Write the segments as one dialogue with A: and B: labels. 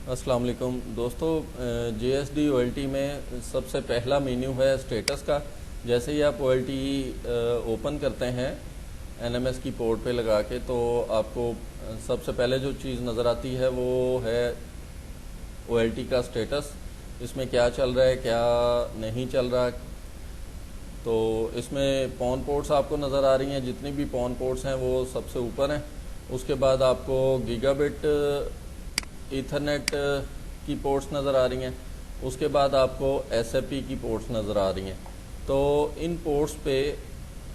A: अस्सलाम वालेकुम दोस्तों। JSD OLT में सबसे पहला मेन्यू है स्टेटस का। जैसे ही आप OLT ओपन करते हैं NMS की पोर्ट पे लगा के, तो आपको सबसे पहले जो चीज़ नज़र आती है वो है OLT का स्टेटस। इसमें क्या चल रहा है, क्या नहीं चल रहा। तो इसमें पॉन पोर्ट्स आपको नज़र आ रही हैं, जितनी भी पॉन पोर्ट्स हैं वो सबसे ऊपर हैं। उसके बाद आपको गीगाबिट ईथरनेट की पोर्ट्स नज़र आ रही हैं। उसके बाद आपको SFP की पोर्ट्स नज़र आ रही हैं। तो इन पोर्ट्स पे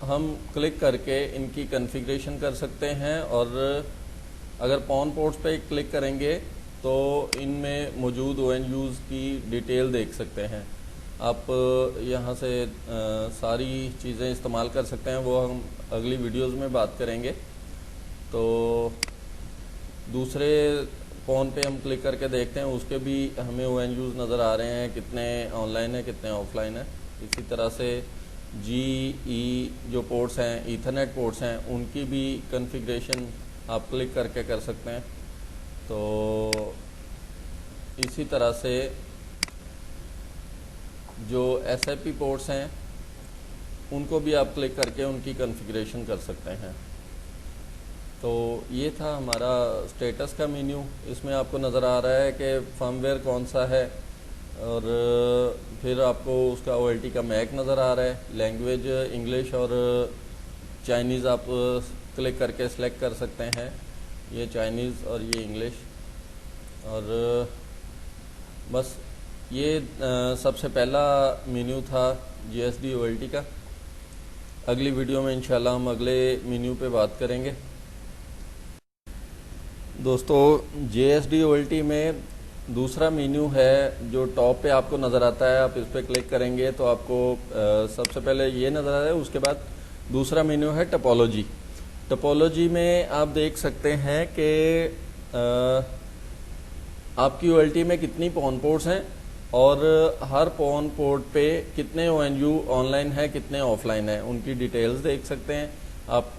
A: हम क्लिक करके इनकी कॉन्फ़िगरेशन कर सकते हैं, और अगर पॉन पोर्ट्स पे क्लिक करेंगे तो इनमें मौजूद ONUs की डिटेल देख सकते हैं। आप यहाँ से सारी चीज़ें इस्तेमाल कर सकते हैं, वो हम अगली वीडियोज़ में बात करेंगे। तो दूसरे फ़ोन पे हम क्लिक करके देखते हैं, उसके भी हमें ONUs नज़र आ रहे हैं, कितने ऑनलाइन है कितने ऑफलाइन है। इसी तरह से GE जो पोर्ट्स हैं, ईथरनेट पोर्ट्स हैं, उनकी भी कॉन्फ़िगरेशन आप क्लिक करके कर सकते हैं। तो इसी तरह से जो SFP पोर्ट्स हैं उनको भी आप क्लिक करके उनकी कॉन्फ़िगरेशन कर सकते हैं। तो ये था हमारा स्टेटस का मेन्यू। इसमें आपको नज़र आ रहा है कि फर्मवेयर कौन सा है, और फिर आपको उसका OLT का मैक नज़र आ रहा है। लैंग्वेज इंग्लिश और चाइनीज़ आप क्लिक करके सिलेक्ट कर सकते हैं, ये चाइनीज़ और ये इंग्लिश। और बस ये सबसे पहला मेन्यू था JSD OLT का। अगली वीडियो में इंशाल्लाह हम अगले मेन्यू पे बात करेंगे। दोस्तों, JSD OLT में दूसरा मेन्यू है जो टॉप पे आपको नज़र आता है। आप इस पर क्लिक करेंगे तो आपको सबसे पहले ये नज़र आ रहा है। उसके बाद दूसरा मेन्यू है टोपोलॉजी। टोपोलॉजी में आप देख सकते हैं कि आपकी OLT में कितनी पॉन पोर्ट्स हैं, और हर पॉन पोर्ट पे कितने ONU ऑनलाइन है कितने ऑफलाइन है, उनकी डिटेल्स देख सकते हैं। आप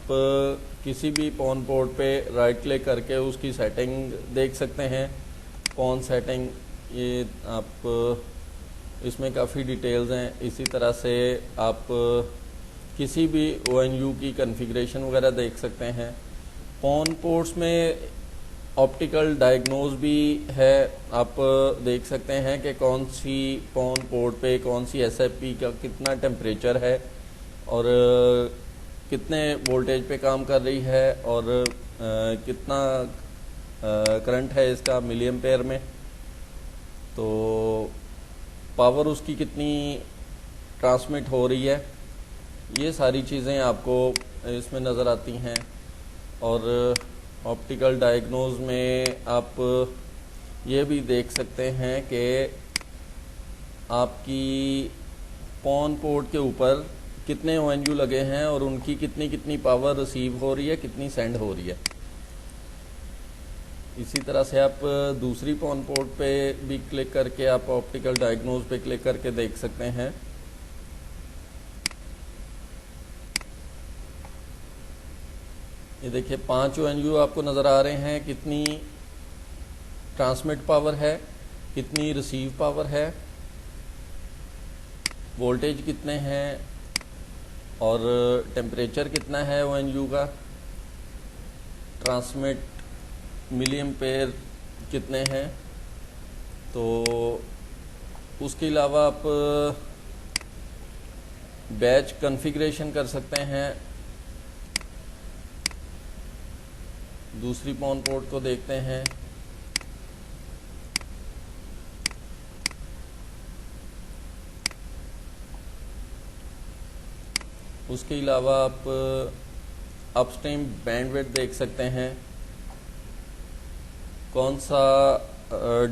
A: किसी भी पॉन पोर्ट पे राइट क्लिक करके उसकी सेटिंग देख सकते हैं। पॉन सेटिंग, ये आप इसमें काफ़ी डिटेल्स हैं। इसी तरह से आप किसी भी ONU की कॉन्फ़िगरेशन वगैरह देख सकते हैं। पॉन पोर्ट्स में ऑप्टिकल डायग्नोज भी है। आप देख सकते हैं कि कौन सी पॉन पोर्ट पे कौन सी SFP का कितना टेम्परेचर है, और कितने वोल्टेज पे काम कर रही है, और कितना करंट है इसका मिली एम्पेयर में। तो पावर उसकी कितनी ट्रांसमिट हो रही है, ये सारी चीज़ें आपको इसमें नज़र आती हैं। और ऑप्टिकल डायग्नोज में आप ये भी देख सकते हैं कि आपकी पॉन पोर्ट के ऊपर कितने ONU लगे हैं, और उनकी कितनी कितनी पावर रिसीव हो रही है, कितनी सेंड हो रही है। इसी तरह से आप दूसरी पॉन पोर्ट पे भी क्लिक करके आप ऑप्टिकल डायग्नोज पे क्लिक करके देख सकते हैं। ये देखिए 5 ONU आपको नज़र आ रहे हैं, कितनी ट्रांसमिट पावर है, कितनी रिसीव पावर है, वोल्टेज कितने हैं, और टेम्परेचर कितना है ONU का, ट्रांसमिट मिली एम्पेयर कितने हैं। तो उसके अलावा आप बैच कॉन्फ़िगरेशन कर सकते हैं। दूसरी पॉन पोर्ट को देखते हैं। उसके अलावा आप अपस्ट्रीम बैंडविड्थ देख सकते हैं, कौन सा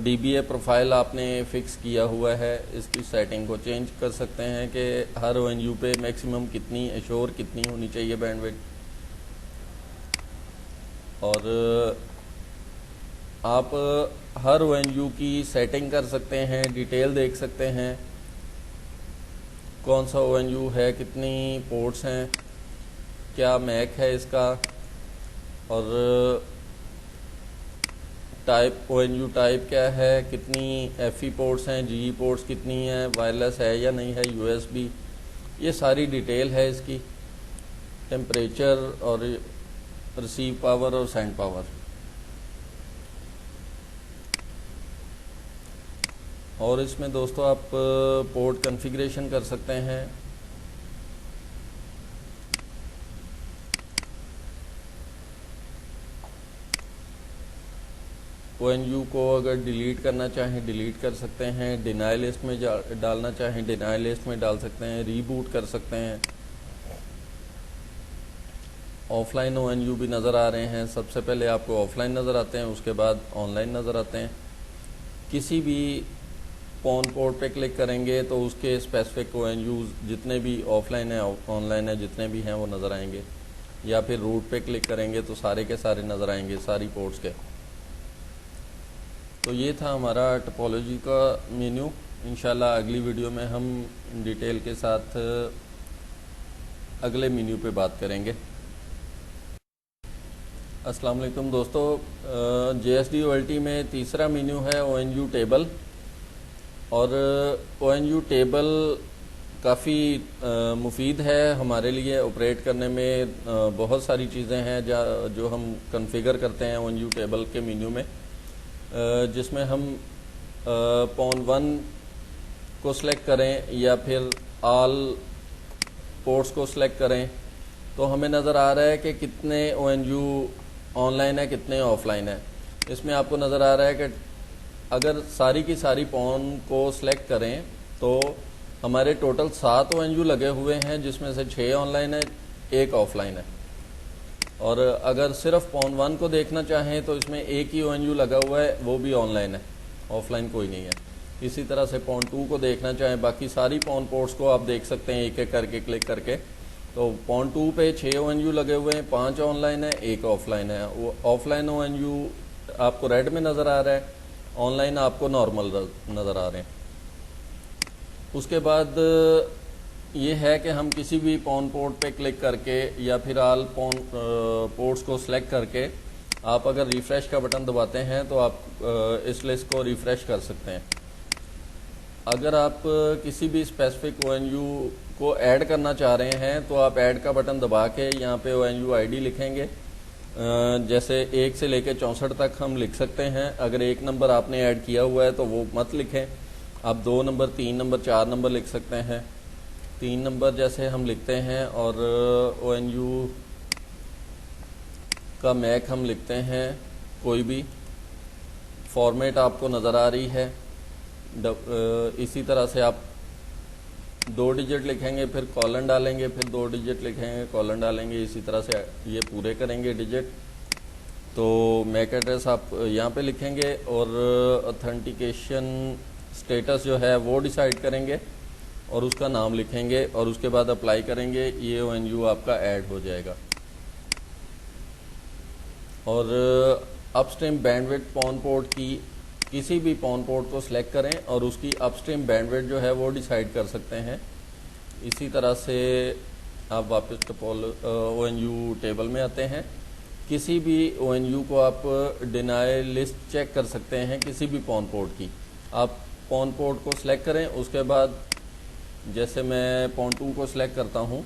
A: DBA प्रोफाइल आपने फिक्स किया हुआ है, इसकी सेटिंग को चेंज कर सकते हैं कि हर ONU पे मैक्सिमम कितनी एश्योर कितनी होनी चाहिए बैंडविड्थ। और आप हर ONU की सेटिंग कर सकते हैं, डिटेल देख सकते हैं, कौन सा ONU है, कितनी पोर्ट्स हैं, क्या मैक है इसका, और टाइप ONU टाइप क्या है, कितनी FE पोर्ट्स हैं, GE पोर्ट्स कितनी हैं, वायरलेस है या नहीं है, USB, ये सारी डिटेल है इसकी। टेम्परेचर और रिसीव पावर और सेंड पावर। और इसमें दोस्तों आप पोर्ट कॉन्फ़िगरेशन कर सकते हैं। ONU को अगर डिलीट करना चाहें डिलीट कर सकते हैं, डिनाई लिस्ट में डालना चाहें डिनाई लिस्ट में डाल सकते हैं, रीबूट कर सकते हैं। ऑफलाइन ONU भी नज़र आ रहे हैं। सबसे पहले आपको ऑफलाइन नज़र आते हैं, उसके बाद ऑनलाइन नज़र आते हैं। किसी भी पॉन पोर्ट पे क्लिक करेंगे तो उसके स्पेसिफिक ONUs जितने भी ऑफलाइन है ऑनलाइन है जितने भी हैं वो नज़र आएंगे, या फिर रूट पे क्लिक करेंगे तो सारे के सारे नज़र आएंगे, सारी पोर्ट्स के। तो ये था हमारा टोपोलॉजी का मेन्यू। इंशाल्लाह अगली वीडियो में हम डिटेल के साथ अगले मेन्यू पे बात करेंगे। अस्सलाम वालेकुम दोस्तों, JSD-OLT में तीसरा मेन्यू है ONU टेबल। और ONU टेबल काफ़ी मुफीद है हमारे लिए ऑपरेट करने में। बहुत सारी चीज़ें हैं जो हम कॉन्फ़िगर करते हैं ONU टेबल के मेन्यू में, जिसमें हम पॉन 1 को सिलेक्ट करें या फिर ऑल पोर्ट्स को सिलेक्ट करें तो हमें नज़र आ रहा है कि कितने ONU ऑनलाइन है कितने ऑफलाइन है। इसमें आपको नज़र आ रहा है कि अगर सारी की सारी पॉन को सिलेक्ट करें तो हमारे टोटल 7 ONU लगे हुए हैं, जिसमें से 6 ऑनलाइन है 1 ऑफलाइन है। और अगर सिर्फ पॉन 1 को देखना चाहें तो इसमें एक ही ONU लगा हुआ है, वो भी ऑनलाइन है, ऑफलाइन कोई नहीं है। इसी तरह से पॉन 2 को देखना चाहें, बाकी सारी पॉन पोर्ट्स को आप देख सकते हैं एक एक करके क्लिक करके। तो पॉन 2 पे 6 ONU लगे हुए हैं, 5 ऑनलाइन है 1 ऑफलाइन है। वो ऑफलाइन ONU आपको रेड में नज़र आ रहा है, ऑनलाइन आपको नॉर्मल नज़र आ रहे हैं। उसके बाद ये है कि हम किसी भी पॉन पोर्ट पे क्लिक करके या फिर ऑल पॉन पोर्ट्स को सिलेक्ट करके आप अगर रिफ़्रेश का बटन दबाते हैं तो आप इस लिस्ट को रिफ़्रेश कर सकते हैं। अगर आप किसी भी स्पेसिफिक ONU को ऐड करना चाह रहे हैं तो आप ऐड का बटन दबा के यहाँ पे ONU ID लिखेंगे। जैसे 1 से लेकर 64 तक हम लिख सकते हैं। अगर 1 नंबर आपने ऐड किया हुआ है तो वो मत लिखें, आप 2 नंबर 3 नंबर 4 नंबर लिख सकते हैं। 3 नंबर जैसे हम लिखते हैं और ONU का मैक हम लिखते हैं, कोई भी फॉर्मेट आपको नज़र आ रही है। इसी तरह से आप 2 डिजिट लिखेंगे, फिर कॉलन डालेंगे, फिर 2 डिजिट लिखेंगे, कॉलन डालेंगे, इसी तरह से ये पूरे करेंगे डिजिट। तो मैक एड्रेस आप यहाँ पे लिखेंगे और ऑथेंटिकेशन स्टेटस जो है वो डिसाइड करेंगे और उसका नाम लिखेंगे और उसके बाद अप्लाई करेंगे, ये ONU आपका ऐड हो जाएगा। और अपस्ट्रीम बैंडविड्थ पॉन पोर्ट की किसी भी पॉन पोर्ट को सिलेक्ट करें और उसकी अपस्ट्रीम बैंडविड्थ जो है वो डिसाइड कर सकते हैं। इसी तरह से आप वापस ONU टेबल में आते हैं। किसी भी ONU को आप डिनाई लिस्ट चेक कर सकते हैं किसी भी पॉन पोर्ट की। आप पॉन पोर्ट को सिलेक्ट करें, उसके बाद जैसे मैं पॉन 2 को सिलेक्ट करता हूं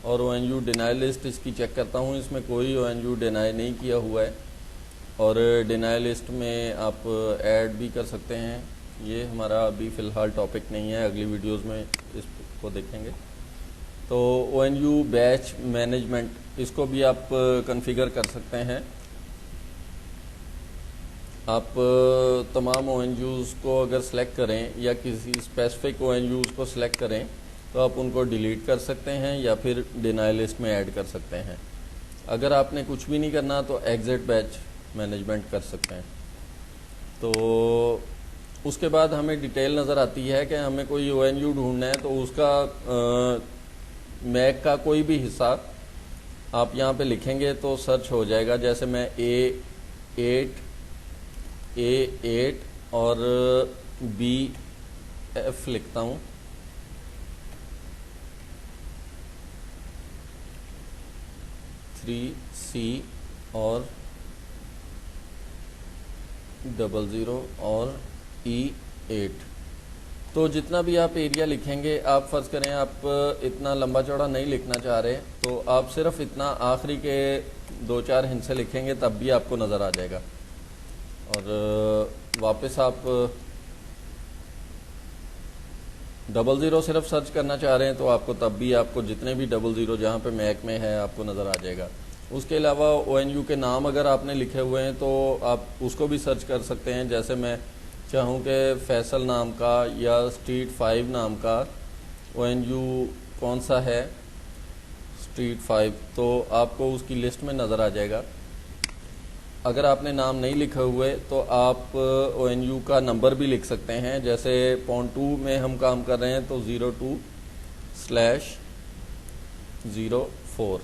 A: और ONU डिनाई लिस्ट इसकी चेक करता हूं, इसमें कोई ONU डिनाई नहीं किया हुआ है। और डिनाई लिस्ट में आप ऐड भी कर सकते हैं। ये हमारा अभी फ़िलहाल टॉपिक नहीं है, अगली वीडियोस में इसको देखेंगे। तो ONU बैच मैनेजमेंट इसको भी आप कॉन्फ़िगर कर सकते हैं। आप तमाम ONUs को अगर सिलेक्ट करें या किसी स्पेसिफिक ONUs को सिलेक्ट करें तो आप उनको डिलीट कर सकते हैं या फिर डिनाई लिस्ट में ऐड कर सकते हैं। अगर आपने कुछ भी नहीं करना तो एग्जिट बैच मैनेजमेंट कर सकते हैं। तो उसके बाद हमें डिटेल नज़र आती है कि हमें कोई ONU ढूंढना है तो उसका मैक का कोई भी हिस्सा आप यहाँ पे लिखेंगे तो सर्च हो जाएगा। जैसे मैं A8 और BF लिखता हूँ, C और 00 और E8। तो जितना भी आप एरिया लिखेंगे, आप फ़र्ज़ करें आप इतना लंबा चौड़ा नहीं लिखना चाह रहे, तो आप सिर्फ इतना आखिरी के 2-4 हिस्से लिखेंगे तब भी आपको नज़र आ जाएगा। और वापस आप 00 सिर्फ सर्च करना चाह रहे हैं तो आपको तब भी आपको जितने भी 00 जहाँ पे मैक में है आपको नज़र आ जाएगा। उसके अलावा ONU के नाम अगर आपने लिखे हुए हैं तो आप उसको भी सर्च कर सकते हैं। जैसे मैं चाहूँ कि फैसल नाम का या स्ट्रीट 5 नाम का ONU कौन सा है, स्ट्रीट 5, तो आपको उसकी लिस्ट में नज़र आ जाएगा। अगर आपने नाम नहीं लिखे हुए तो आप ONU का नंबर भी लिख सकते हैं। जैसे पॉइंट 2 में हम काम कर रहे हैं तो 02/04,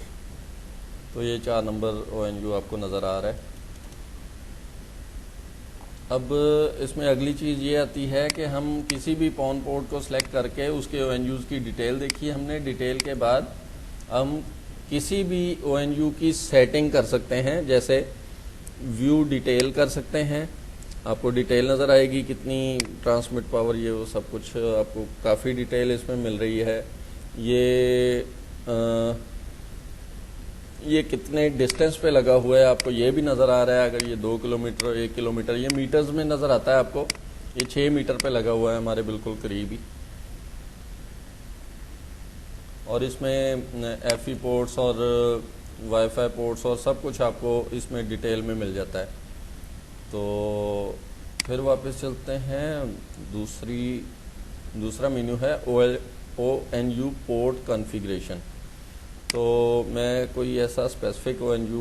A: तो ये 4 नंबर ONU आपको नज़र आ रहा है। अब इसमें अगली चीज़ ये आती है कि हम किसी भी पॉन पोर्ट को सिलेक्ट करके उसके ONUs की डिटेल देखी हमने। डिटेल के बाद हम किसी भी ONU की सेटिंग कर सकते हैं। जैसे व्यू डिटेल कर सकते हैं, आपको डिटेल नज़र आएगी कितनी ट्रांसमिट पावर, ये वो सब कुछ आपको काफ़ी डिटेल इसमें मिल रही है। ये कितने डिस्टेंस पे लगा हुआ है आपको ये भी नज़र आ रहा है। अगर ये 2 किलोमीटर 1 किलोमीटर, ये मीटर्स में नज़र आता है आपको। ये 6 मीटर पे लगा हुआ है हमारे बिल्कुल करीब ही। और इसमें FE पोर्ट्स और वाईफाई पोर्ट्स और सब कुछ आपको इसमें डिटेल में मिल जाता है। तो फिर वापस चलते हैं, दूसरा मेन्यू है ONU पोर्ट कॉन्फ़िगरेशन। तो मैं कोई ऐसा स्पेसिफिक ONU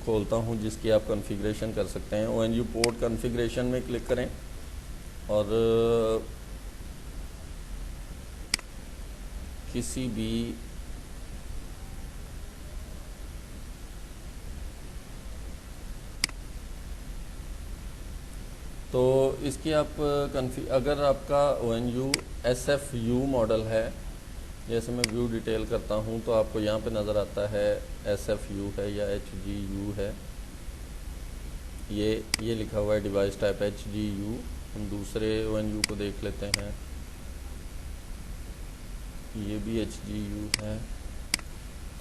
A: खोलता हूं जिसकी आप कॉन्फ़िगरेशन कर सकते हैं। ONU पोर्ट कॉन्फ़िगरेशन में क्लिक करें और किसी भी तो इसकी आप अगर आपका ONU SFU मॉडल है, जैसे मैं व्यू डिटेल करता हूं तो आपको यहाँ पे नज़र आता है SFU है या HGU है। ये लिखा हुआ है डिवाइस टाइप HGU। हम दूसरे ONU को देख लेते हैं, ये भी HGU है।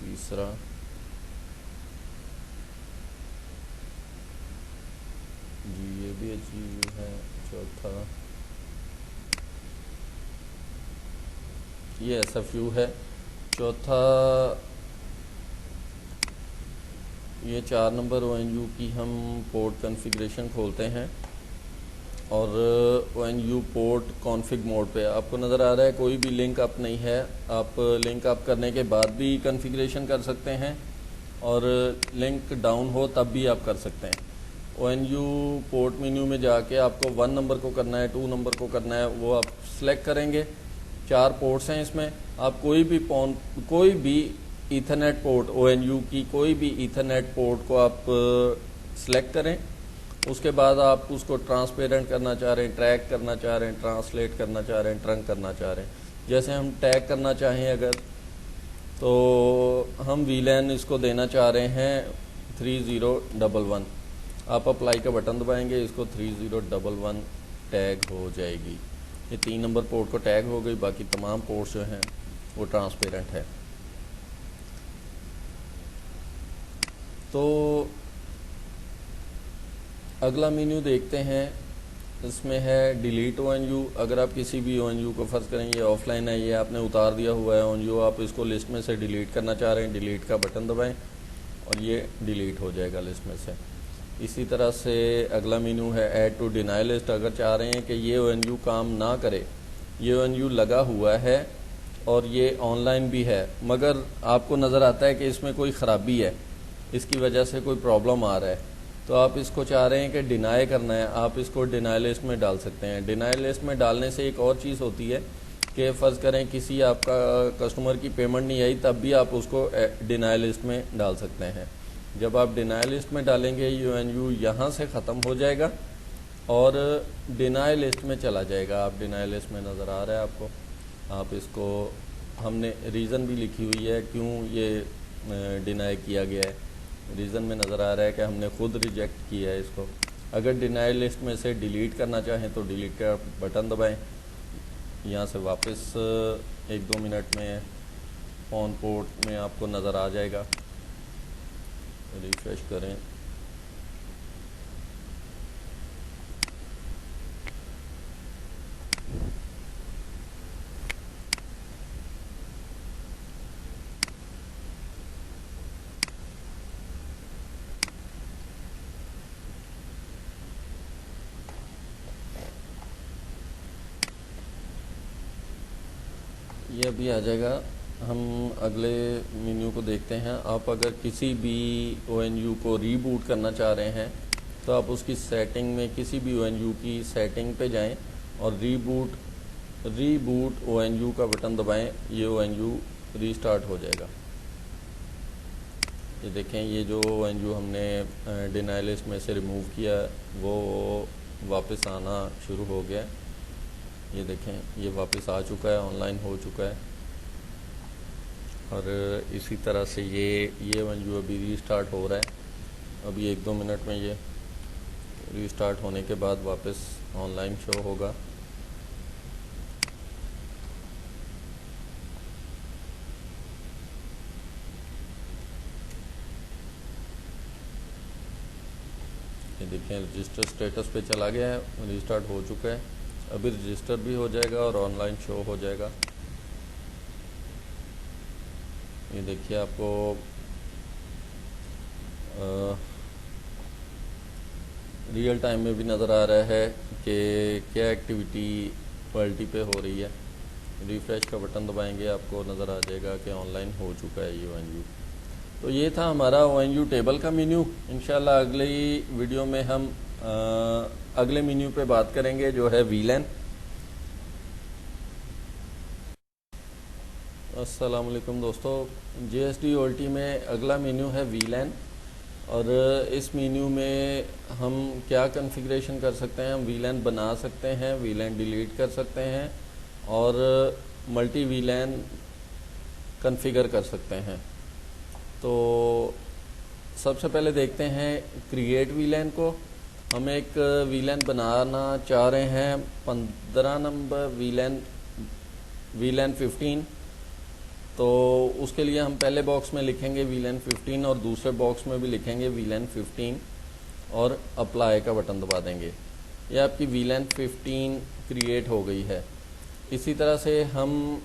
A: तीसरा जी, ये भी HGU है। चौथा ये SFU है। चौथा ये 4 नंबर ONU की हम पोर्ट कॉन्फ़िगरेशन खोलते हैं और ONU पोर्ट कॉन्फ़िग मोड पे आपको नज़र आ रहा है कोई भी लिंक अप नहीं है। आप लिंक अप करने के बाद भी कॉन्फ़िगरेशन कर सकते हैं और लिंक डाउन हो तब भी आप कर सकते हैं। ONU पोर्ट मेन्यू में जाके आपको 1 नंबर को करना है, 2 नंबर को करना है, वो आप सिलेक्ट करेंगे। 4 पोर्ट्स हैं इसमें। आप कोई भी ईथरनेट पोर्ट, ONU की कोई भी ईथरनेट पोर्ट को आप सिलेक्ट करें। उसके बाद आप उसको ट्रांसपेरेंट करना चाह रहे हैं, ट्रैक करना चाह रहे हैं, ट्रांसलेट करना चाह रहे हैं, ट्रंक करना चाह रहे हैं। जैसे हम टैग करना चाहें अगर, तो हम VLAN इसको देना चाह रहे हैं 3011। आप अप्लाई का बटन दबाएंगे, इसको 3011 टैग हो जाएगी। ये 3 नंबर पोर्ट को टैग हो गई, बाकी तमाम पोर्ट्स जो हैं वो ट्रांसपेरेंट है। तो अगला मेन्यू देखते हैं, इसमें है डिलीट ONU। अगर आप किसी भी ONU को फ़र्ज़ करें ये ऑफलाइन है, ये आपने उतार दिया हुआ है ONU, आप इसको लिस्ट में से डिलीट करना चाह रहे हैं, डिलीट का बटन दबाएं और ये डिलीट हो जाएगा लिस्ट में से। इसी तरह से अगला मेन्यू है ऐड टू डिनाई लिस्ट। अगर चाह रहे हैं कि ये ONU काम ना करे, ये ONU लगा हुआ है और ये ऑनलाइन भी है मगर आपको नज़र आता है कि इसमें कोई ख़राबी है, इसकी वजह से कोई प्रॉब्लम आ रहा है, तो आप इसको चाह रहे हैं कि डिनाई करना है, आप इसको डिनाई लिस्ट में डाल सकते हैं। डिनाई लिस्ट में डालने से एक और चीज़ होती है कि फ़र्ज़ करें किसी आपका कस्टमर की पेमेंट नहीं आई, तब भी आप उसको डिनाई लिस्ट में डाल सकते हैं। जब आप डिनाई लिस्ट में डालेंगे ये ONU यहाँ से ख़त्म हो जाएगा और डिनाई लिस्ट में चला जाएगा। आप डिनाई लिस्ट में नज़र आ रहा है आपको, आप इसको, हमने रीज़न भी लिखी हुई है क्यों ये डिनाई किया गया है। रीज़न में नज़र आ रहा है कि हमने खुद रिजेक्ट किया है इसको। अगर डिनाई लिस्ट में से डिलीट करना चाहें तो डिलीट का बटन दबाएं। यहाँ से वापस 1-2 मिनट में ऑन पोर्ट में आपको नज़र आ जाएगा। रिफ्रेश करें। ये अभी आ जाएगा। हम अगले मेन्यू को देखते हैं। आप अगर किसी भी ONU को रीबूट करना चाह रहे हैं तो आप उसकी सेटिंग में किसी भी ONU की सेटिंग पे जाएं और रीबूट ONU का बटन दबाएं। ये ONU रीस्टार्ट हो जाएगा। ये देखें, ये जो ONU हमने डिनाई लिस्ट में से रिमूव किया वो वापस आना शुरू हो गया। ये देखें, ये वापस आ चुका है, ऑनलाइन हो चुका है। और इसी तरह से ये ONU अभी रीस्टार्ट हो रहा है। अभी 1-2 मिनट में ये रीस्टार्ट होने के बाद वापस ऑनलाइन शो होगा। ये देखें, रजिस्टर स्टेटस पे चला गया है, रीस्टार्ट हो चुका है। अभी रजिस्टर भी हो जाएगा और ऑनलाइन शो हो जाएगा। ये देखिए, आपको रियल टाइम में भी नज़र आ रहा है कि क्या एक्टिविटी OLT पे हो रही है। रिफ्रेश का बटन दबाएंगे, आपको नज़र आ जाएगा कि ऑनलाइन हो चुका है ये ONU। तो ये था हमारा ONU टेबल का मेन्यू। इंशाल्लाह अगली वीडियो में हम अगले मेन्यू पे बात करेंगे जो है VLAN। अस्सलाम वालेकुम दोस्तों, JSD OLT में अगला मेन्यू है VLAN। और इस मेन्यू में हम क्या कॉन्फ़िगरेशन कर सकते हैं। हम VLAN बना सकते हैं, VLAN डिलीट कर सकते हैं और मल्टी VLAN कॉन्फ़िगर कर सकते हैं। तो सबसे पहले देखते हैं क्रिएट VLAN को। हम एक VLAN बनाना चाह रहे हैं, 15 नंबर VLAN 15। तो उसके लिए हम पहले बॉक्स में लिखेंगे VLAN 15 और दूसरे बॉक्स में भी लिखेंगे VLAN 15 और अप्लाई का बटन दबा देंगे। ये आपकी VLAN 15 क्रिएट हो गई है। इसी तरह से हम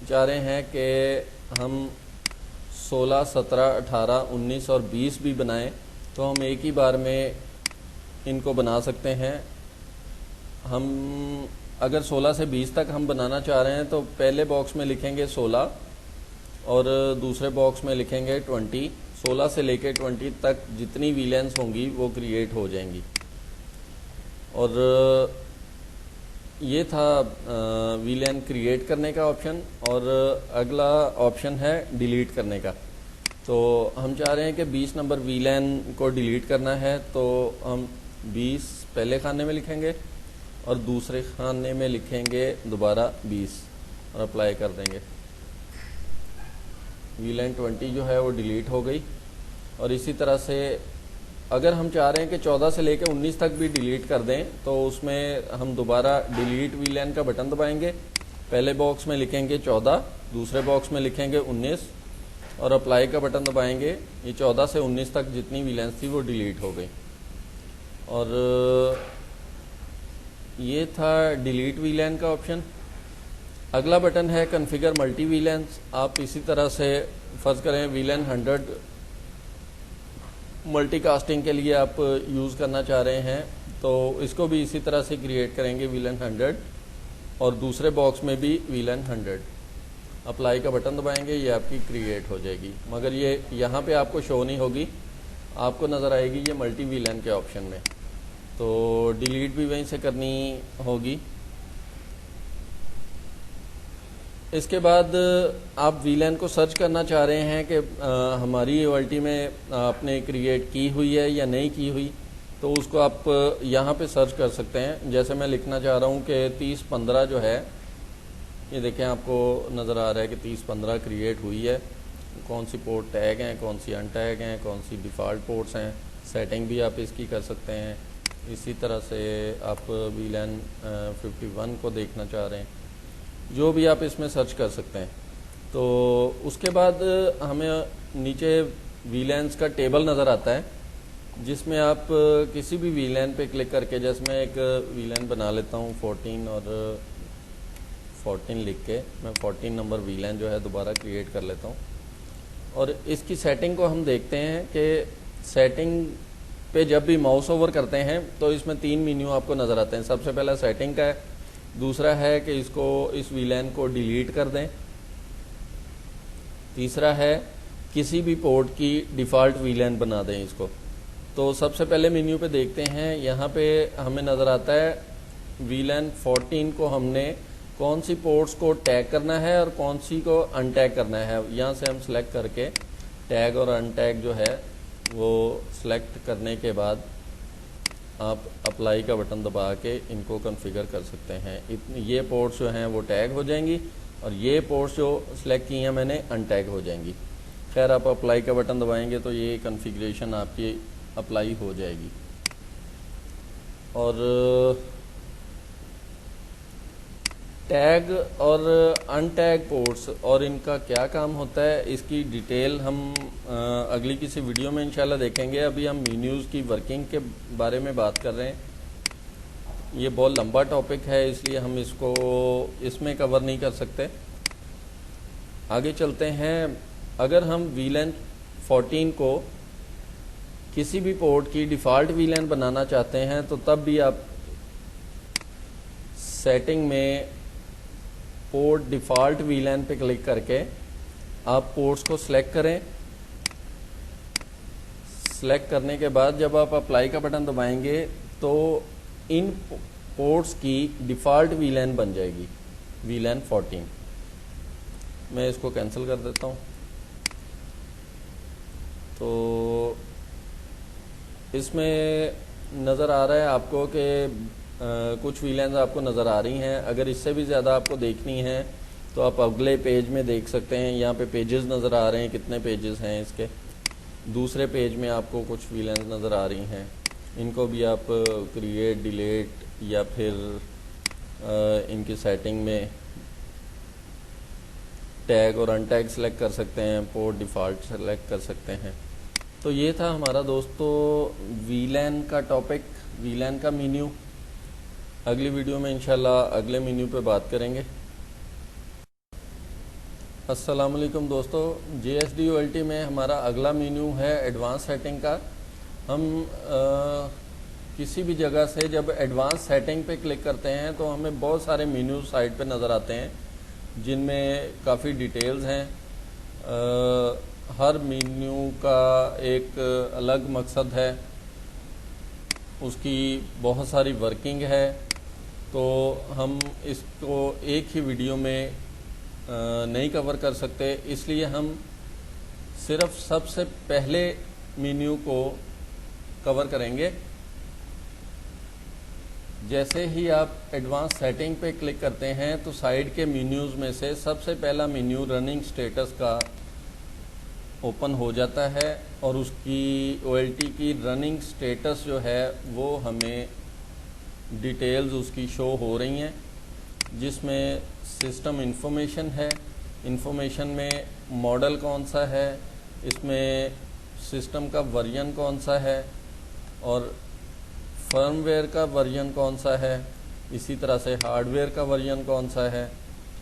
A: चाह रहे हैं कि हम 16, 17, 18, 19 और 20 भी बनाएं। तो हम एक ही बार में इनको बना सकते हैं। हम अगर 16 से 20 तक हम बनाना चाह रहे हैं तो पहले बॉक्स में लिखेंगे 16 और दूसरे बॉक्स में लिखेंगे 20। 16 से लेकर 20 तक जितनी VLANs होंगी वो क्रिएट हो जाएंगी। और ये था VLAN क्रिएट करने का ऑप्शन। और अगला ऑप्शन है डिलीट करने का। तो हम चाह रहे हैं कि 20 नंबर VLAN को डिलीट करना है, तो हम 20 पहले खाने में लिखेंगे और दूसरे खाने में लिखेंगे दोबारा 20 और अप्लाई कर देंगे। VLAN 20 जो है वो डिलीट हो गई। और इसी तरह से अगर हम चाह रहे हैं कि 14 से लेकर 19 तक भी डिलीट कर दें तो उसमें हम दोबारा डिलीट VLAN का बटन दबाएंगे। पहले बॉक्स में लिखेंगे 14, दूसरे बॉक्स में लिखेंगे 19 और अप्लाई का बटन दबाएंगे। ये 14 से 19 तक जितनी VLANs थी वो डिलीट हो गई। और ये था डिलीट VLAN का ऑप्शन। अगला बटन है कॉन्फ़िगर मल्टी VLANs। आप इसी तरह से फर्ज करें VLAN 100 मल्टीकास्टिंग के लिए आप यूज़ करना चाह रहे हैं तो इसको भी इसी तरह से क्रिएट करेंगे VLAN 100 और दूसरे बॉक्स में भी VLAN 100। अप्लाई का बटन दबाएंगे, ये आपकी क्रिएट हो जाएगी। मगर ये यहाँ पे आपको शो नहीं होगी, आपको नज़र आएगी ये मल्टी VLAN के ऑप्शन में। तो डिलीट भी वहीं से करनी होगी। इसके बाद आप VLAN को सर्च करना चाह रहे हैं कि हमारी OLT में आपने क्रिएट की हुई है या नहीं की हुई, तो उसको आप यहाँ पे सर्च कर सकते हैं। जैसे मैं लिखना चाह रहा हूँ कि 3015 जो है, ये देखें आपको नज़र आ रहा है कि 3015 क्रिएट हुई है। कौन सी पोर्ट टैग हैं, कौन सी अनटैग हैं, कौन सी डिफ़ॉल्ट पोर्ट्स हैं, सेटिंग भी आप इसकी कर सकते हैं। इसी तरह से आप VLAN 51 को देखना चाह रहे हैं, जो भी आप इसमें सर्च कर सकते हैं। तो उसके बाद हमें नीचे VLANs का टेबल नज़र आता है, जिसमें आप किसी भी VLAN पे क्लिक करके, जैसे मैं एक VLAN बना लेता हूँ 14 और 14 लिख के मैं 14 नंबर VLAN जो है दोबारा क्रिएट कर लेता हूँ। और इसकी सेटिंग को हम देखते हैं कि सेटिंग पे जब भी माउस ओवर करते हैं तो इसमें 3 मेन्यू आपको नज़र आते हैं। सबसे पहला सेटिंग का है, दूसरा है कि इस VLAN को डिलीट कर दें, तीसरा है किसी भी पोर्ट की डिफ़ॉल्ट VLAN बना दें इसको। तो सबसे पहले मेन्यू पे देखते हैं, यहाँ पे हमें नज़र आता है VLAN 14 को हमने कौन सी पोर्ट्स को टैग करना है और कौन सी को अनटैग करना है। यहाँ से हम सेलेक्ट करके टैग और अनटैग जो है वो सेलेक्ट करने के बाद आप अप्लाई का बटन दबा के इनको कॉन्फ़िगर कर सकते हैं। ये पोर्ट्स जो हैं वो टैग हो जाएंगी और ये पोर्ट्स जो सेलेक्ट की हैं मैंने अनटैग हो जाएंगी। खैर, आप अप्लाई का बटन दबाएंगे तो ये कॉन्फ़िगरेशन आपकी अप्लाई हो जाएगी। और टैग और अनटैग पोर्ट्स और इनका क्या काम होता है, इसकी डिटेल हम अगली किसी वीडियो में इंशाल्लाह देखेंगे। अभी हम मेन्यूज़ की वर्किंग के बारे में बात कर रहे हैं। ये बहुत लंबा टॉपिक है, इसलिए हम इसको इसमें कवर नहीं कर सकते। आगे चलते हैं। अगर हम VLAN 14 को किसी भी पोर्ट की डिफ़ॉल्ट VLAN बनाना चाहते हैं तो तब भी आप सेटिंग में पोर्ट डिफ़ॉल्ट VLAN पे क्लिक करके आप पोर्ट्स को सिलेक्ट करें। सिलेक्ट करने के बाद जब आप अप्लाई का बटन दबाएंगे तो इन पोर्ट्स की डिफ़ॉल्ट VLAN बन जाएगी, VLAN 14। मैं इसको कैंसिल कर देता हूँ। तो इसमें नज़र आ रहा है आपको कि कुछ VLANs आपको नज़र आ रही हैं। अगर इससे भी ज़्यादा आपको देखनी है तो आप अगले पेज में देख सकते हैं। यहाँ पे पेजेस नज़र आ रहे हैं, कितने पेजेस हैं इसके। दूसरे पेज में आपको कुछ VLANs नज़र आ रही हैं, इनको भी आप क्रिएट, डिलीट या फिर इनकी सेटिंग में टैग और अनटैग सेलेक्ट कर सकते हैं, पोर्ट डिफ़ॉल्ट सेलेक्ट कर सकते हैं। तो ये था हमारा दोस्तों VLAN का टॉपिक, VLAN का मेन्यू। अगली वीडियो में इंशाल्लाह अगले मेन्यू पे बात करेंगे। अस्सलाम वालेकुम दोस्तों, JSDOLT में हमारा अगला मेन्यू है एडवांस सेटिंग का। हम किसी भी जगह से जब एडवांस सेटिंग पे क्लिक करते हैं तो हमें बहुत सारे मेन्यू साइड पे नज़र आते हैं, जिनमें काफ़ी डिटेल्स हैं। हर मेन्यू का एक अलग मकसद है, उसकी बहुत सारी वर्किंग है। तो हम इसको एक ही वीडियो में नहीं कवर कर सकते, इसलिए हम सिर्फ सबसे पहले मेन्यू को कवर करेंगे। जैसे ही आप एडवांस सेटिंग पे क्लिक करते हैं तो साइड के मेन्यूज़ में से सबसे पहला मेन्यू रनिंग स्टेटस का ओपन हो जाता है और उसकी OLT की रनिंग स्टेटस जो है वो हमें डिटेल्स उसकी शो हो रही हैं, जिसमें सिस्टम इंफॉर्मेशन है। इंफॉर्मेशन में मॉडल कौन सा है, इसमें सिस्टम का वर्जन कौन सा है और फर्मवेयर का वर्जन कौन सा है, इसी तरह से हार्डवेयर का वर्जन कौन सा है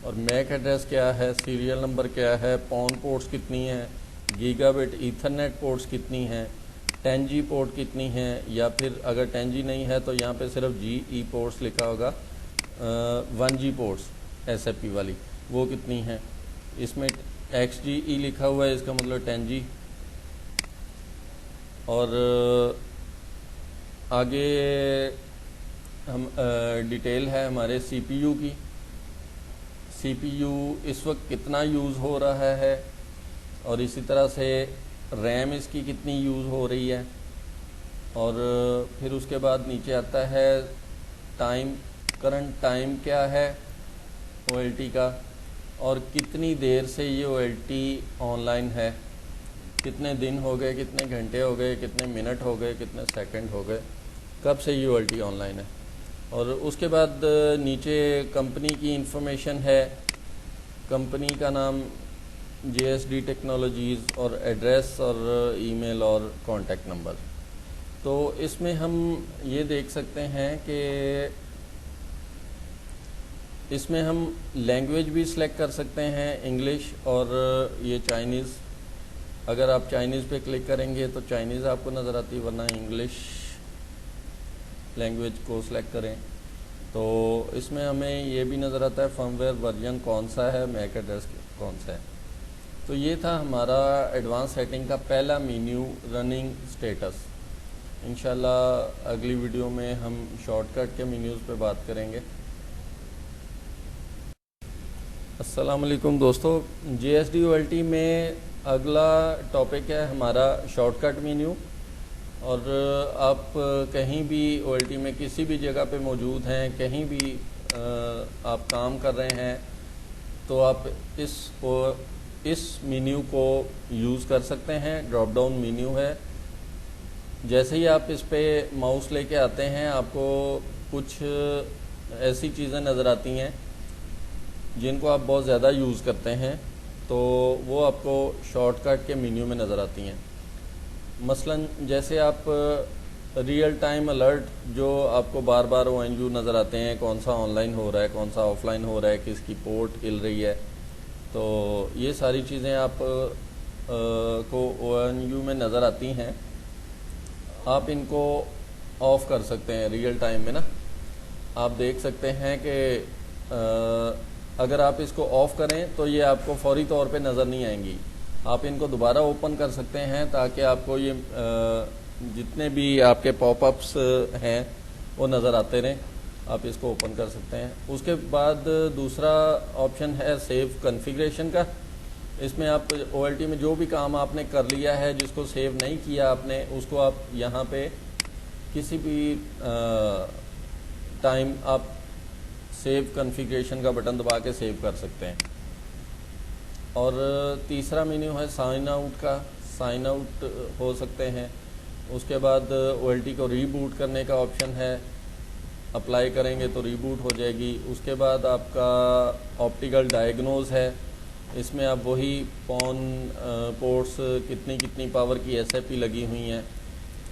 A: और मैक एड्रेस क्या है, सीरियल नंबर क्या है, पॉन पोर्ट्स कितनी हैं, गीगाबिट ईथरनेट पोर्ट्स कितनी हैं, 10G पोर्ट कितनी हैं, या फिर अगर 10G नहीं है तो यहाँ पे सिर्फ GE पोर्ट्स लिखा होगा, 1G पोर्ट्स SFP वाली वो कितनी हैं। इसमें XGE लिखा हुआ है, इसका मतलब 10G। और आगे हम डिटेल है हमारे CPU की। CPU इस वक्त कितना यूज़ हो रहा है और इसी तरह से रैम इसकी कितनी यूज़ हो रही है। और फिर उसके बाद नीचे आता है टाइम, करंट टाइम क्या है OLT का और कितनी देर से ये OLT ऑनलाइन है, कितने दिन हो गए, कितने घंटे हो गए, कितने मिनट हो गए, कितने सेकंड हो गए। कब से ULT ऑनलाइन है। और उसके बाद नीचे कंपनी की इंफॉर्मेशन है, कंपनी का नाम JSD टेक्नोलॉजीज़ और एड्रेस और ईमेल और कॉन्टैक्ट नंबर। तो इसमें हम ये देख सकते हैं कि इसमें हम लैंग्वेज भी सिलेक्ट कर सकते हैं, इंग्लिश और ये चाइनीज़। अगर आप चाइनीज़ पे क्लिक करेंगे तो चाइनीज़ आपको नज़र आती है, वरना इंग्लिश लैंग्वेज को सिलेक्ट करें तो इसमें हमें ये भी नज़र आता है फर्मवेयर वर्जन कौन सा है, मैक एड्रेस कौन सा है। तो ये था हमारा एडवांस सेटिंग का पहला मेन्यू, रनिंग स्टेटस। इंशाल्लाह अगली वीडियो में हम शॉर्टकट के मेन्यूज़ पे बात करेंगे। अस्सलाम वालेकुम दोस्तों, JSD OLT में अगला टॉपिक है हमारा शॉर्टकट मेन्यू। और आप कहीं भी OLT में किसी भी जगह पे मौजूद हैं, कहीं भी आप काम कर रहे हैं तो आप इस मेन्यू को यूज़ कर सकते हैं। ड्रॉप डाउन मेन्यू है। जैसे ही आप इस पे माउस लेके आते हैं आपको कुछ ऐसी चीज़ें नज़र आती हैं जिनको आप बहुत ज़्यादा यूज़ करते हैं, तो वो आपको शॉर्टकट के मेन्यू में नज़र आती हैं। मसलन जैसे आप रियल टाइम अलर्ट जो आपको बार बार ONU नज़र आते हैं, कौन सा ऑनलाइन हो रहा है, कौन सा ऑफलाइन हो रहा है, किसकी पोर्ट हिल रही है, तो ये सारी चीज़ें आप को ONU में नज़र आती हैं। आप इनको ऑफ़ कर सकते हैं रियल टाइम में ना। आप देख सकते हैं कि अगर आप इसको ऑफ़ करें तो ये आपको फौरी तौर पे नज़र नहीं आएंगी। आप इनको दोबारा ओपन कर सकते हैं ताकि आपको ये जितने भी आपके पॉपअप्स हैं वो नज़र आते रहें। आप इसको ओपन कर सकते हैं। उसके बाद दूसरा ऑप्शन है सेव कॉन्फ़िगरेशन का। इसमें आप OLT में जो भी काम आपने कर लिया है, जिसको सेव नहीं किया आपने, उसको आप यहाँ पे किसी भी टाइम आप सेव कॉन्फ़िगरेशन का बटन दबा के सेव कर सकते हैं। और तीसरा मेन्यू है साइन आउट का, साइन आउट हो सकते हैं। उसके बाद OLT को रीबूट करने का ऑप्शन है, अप्लाई करेंगे तो रीबूट हो जाएगी। उसके बाद आपका ऑप्टिकल डायग्नोज है। इसमें आप वही पोर्ट्स कितनी कितनी पावर की SIP लगी हुई हैं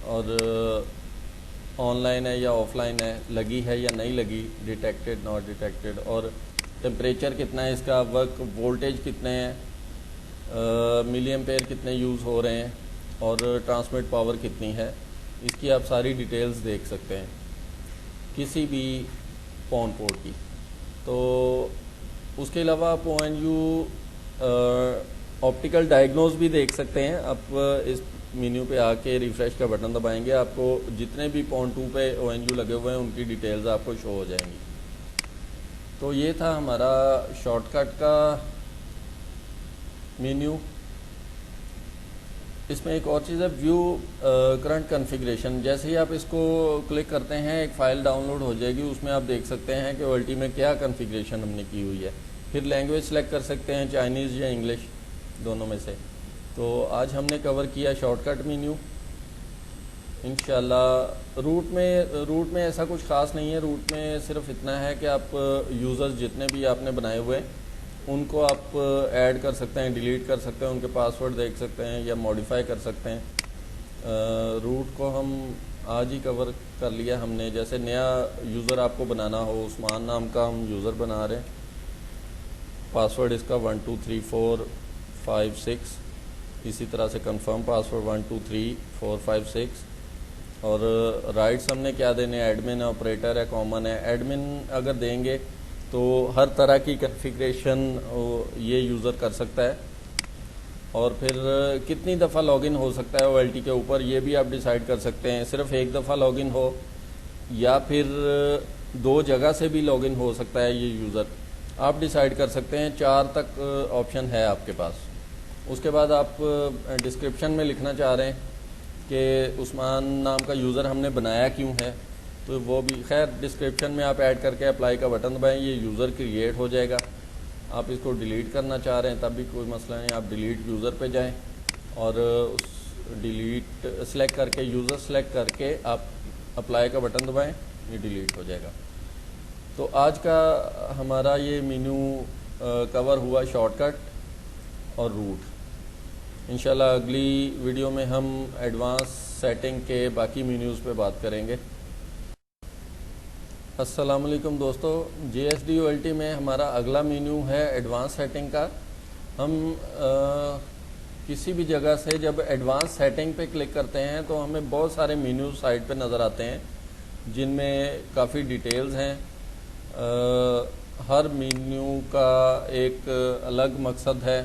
A: और ऑनलाइन है या ऑफलाइन है, लगी है या नहीं लगी, डिटेक्टेड नॉट डिटेक्टेड, और टेम्परेचर कितना है इसका, वर्क वोल्टेज कितने हैं, मिली एम्पेयर कितने यूज़ हो रहे हैं और ट्रांसमिट पावर कितनी है, इसकी आप सारी डिटेल्स देख सकते हैं किसी भी पॉन पोर्ट की। तो उसके अलावा आप ONU ऑप्टिकल डायग्नोज भी देख सकते हैं। आप इस मेन्यू पे आके रिफ़्रेश का बटन दबाएंगे, आपको जितने भी पॉन 2 पे ONU लगे हुए हैं उनकी डिटेल्स आपको शो हो जाएंगी। तो ये था हमारा शॉर्टकट का मेन्यू। इसमें एक और चीज़ है व्यू करंट कॉन्फ़िगरेशन। जैसे ही आप इसको क्लिक करते हैं एक फ़ाइल डाउनलोड हो जाएगी, उसमें आप देख सकते हैं कि OLT में क्या कॉन्फ़िगरेशन हमने की हुई है। फिर लैंग्वेज सेलेक्ट कर सकते हैं, चाइनीज़ या इंग्लिश, दोनों में से। तो आज हमने कवर किया शॉर्टकट मेन्यू। इंशाल्लाह रूट में ऐसा कुछ ख़ास नहीं है। रूट में सिर्फ इतना है कि आप यूज़र्स जितने भी आपने बनाए हुए हैं उनको आप ऐड कर सकते हैं, डिलीट कर सकते हैं, उनके पासवर्ड देख सकते हैं या मॉडिफाई कर सकते हैं। रूट को हम आज ही कवर कर लिया हमने। जैसे नया यूज़र आपको बनाना हो, उस्मान नाम का हम यूज़र बना रहे हैं, पासवर्ड इसका 1 2 3 4 5 6, इसी तरह से कंफर्म पासवर्ड 1 2 3 4 5 6। और राइट्स हमने क्या देने, एडमिन है, ऑपरेटर है, कॉमन है। एडमिन अगर देंगे तो हर तरह की कॉन्फ़िगरेशन ये यूज़र कर सकता है। और फिर कितनी दफ़ा लॉगिन हो सकता है OLT के ऊपर, ये भी आप डिसाइड कर सकते हैं। सिर्फ एक दफ़ा लॉगिन हो या फिर 2 जगह से भी लॉगिन हो सकता है ये यूज़र, आप डिसाइड कर सकते हैं। 4 तक ऑप्शन है आपके पास। उसके बाद आप डिस्क्रिप्शन में लिखना चाह रहे हैं कि उस्मान नाम का यूज़र हमने बनाया क्यों है, तो वो भी खैर डिस्क्रिप्शन में आप ऐड करके अप्लाई का बटन दबाएं, ये यूज़र क्रिएट हो जाएगा। आप इसको डिलीट करना चाह रहे हैं तब भी कोई मसला नहीं, आप डिलीट यूज़र पे जाएं और उस डिलीट सेलेक्ट करके यूज़र सेलेक्ट करके आप अप्लाई का बटन दबाएं, ये डिलीट हो जाएगा। तो आज का हमारा ये मेन्यू कवर हुआ शॉर्टकट और रूट। इंशाल्लाह अगली वीडियो में हम एडवांस सेटिंग के बाकी मेन्यूज़ पे बात करेंगे। अस्सलाम वालेकुम दोस्तों, JSDOLT में हमारा अगला मेन्यू है एडवांस सेटिंग का। हम किसी भी जगह से जब एडवांस सेटिंग पे क्लिक करते हैं तो हमें बहुत सारे मेन्यू साइड पे नज़र आते हैं जिनमें काफ़ी डिटेल्स हैं। हर मेन्यू का एक अलग मकसद है,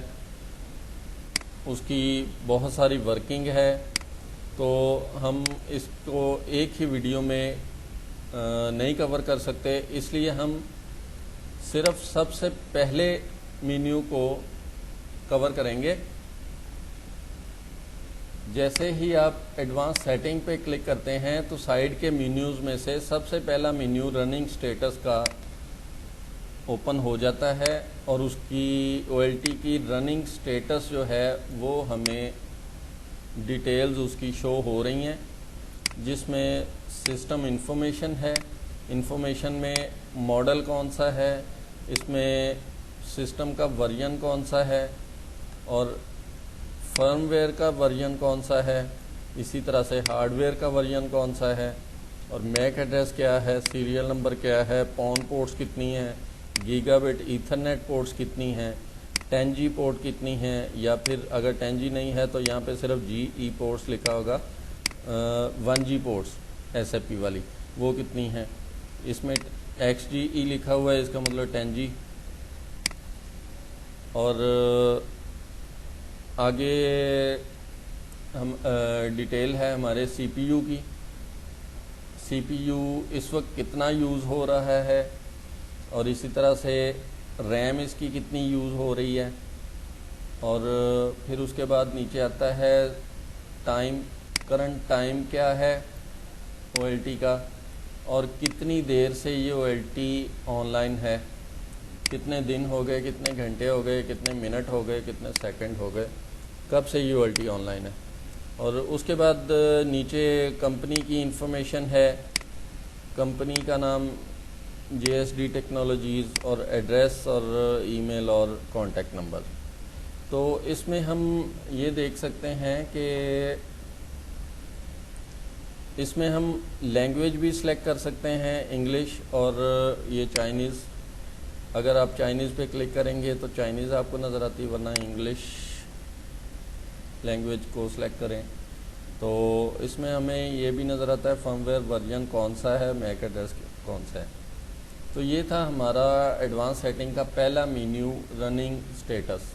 A: उसकी बहुत सारी वर्किंग है, तो हम इसको एक ही वीडियो में नहीं कवर कर सकते, इसलिए हम सिर्फ सबसे पहले मेन्यू को कवर करेंगे। जैसे ही आप एडवांस सेटिंग पे क्लिक करते हैं तो साइड के मेन्यूज़ में से सबसे पहला मेन्यू रनिंग स्टेटस का ओपन हो जाता है और उसकी OLT की रनिंग स्टेटस जो है वो हमें डिटेल्स उसकी शो हो रही हैं, जिसमें सिस्टम इंफॉर्मेशन है। इंफॉर्मेशन में मॉडल कौन सा है, इसमें सिस्टम का वर्जन कौन सा है और फर्मवेयर का वर्जन कौन सा है, इसी तरह से हार्डवेयर का वर्जन कौन सा है और मैक एड्रेस क्या है, सीरियल नंबर क्या है, पॉन पोर्ट्स कितनी हैं, गीगाबिट ईथरनेट पोर्ट्स कितनी हैं, 10G पोर्ट कितनी हैं, या फिर अगर 10G नहीं है तो यहाँ पे सिर्फ GE पोर्ट्स लिखा होगा, 1G पोर्ट्स SFP वाली वो कितनी हैं। इसमें XGE लिखा हुआ है, इसका मतलब 10G। और आगे हम डिटेल है हमारे CPU की। CPU इस वक्त कितना यूज़ हो रहा है और इसी तरह से रैम इसकी कितनी यूज़ हो रही है। और फिर उसके बाद नीचे आता है टाइम, करंट टाइम क्या है OLT का और कितनी देर से ये OLT ऑनलाइन है, कितने दिन हो गए, कितने घंटे हो गए, कितने मिनट हो गए, कितने सेकंड हो गए, कब से ये OLT ऑनलाइन है। और उसके बाद नीचे कंपनी की इंफॉर्मेशन है, कंपनी का नाम JSD टेक्नोलॉजीज़ और एड्रेस और ईमेल और कॉन्टैक्ट नंबर। तो इसमें हम ये देख सकते हैं कि इसमें हम लैंग्वेज भी सिलेक्ट कर सकते हैं, इंग्लिश और ये चाइनीज़। अगर आप चाइनीज़ पे क्लिक करेंगे तो चाइनीज़ आपको नज़र आती है, वरना इंग्लिश लैंग्वेज को सिलेक्ट करें तो इसमें हमें ये भी नज़र आता है फर्मवेयर वर्जन कौन सा है, मैक एड्रेस कौन सा है। तो ये था हमारा एडवांस सेटिंग का पहला मेन्यू रनिंग स्टेटस।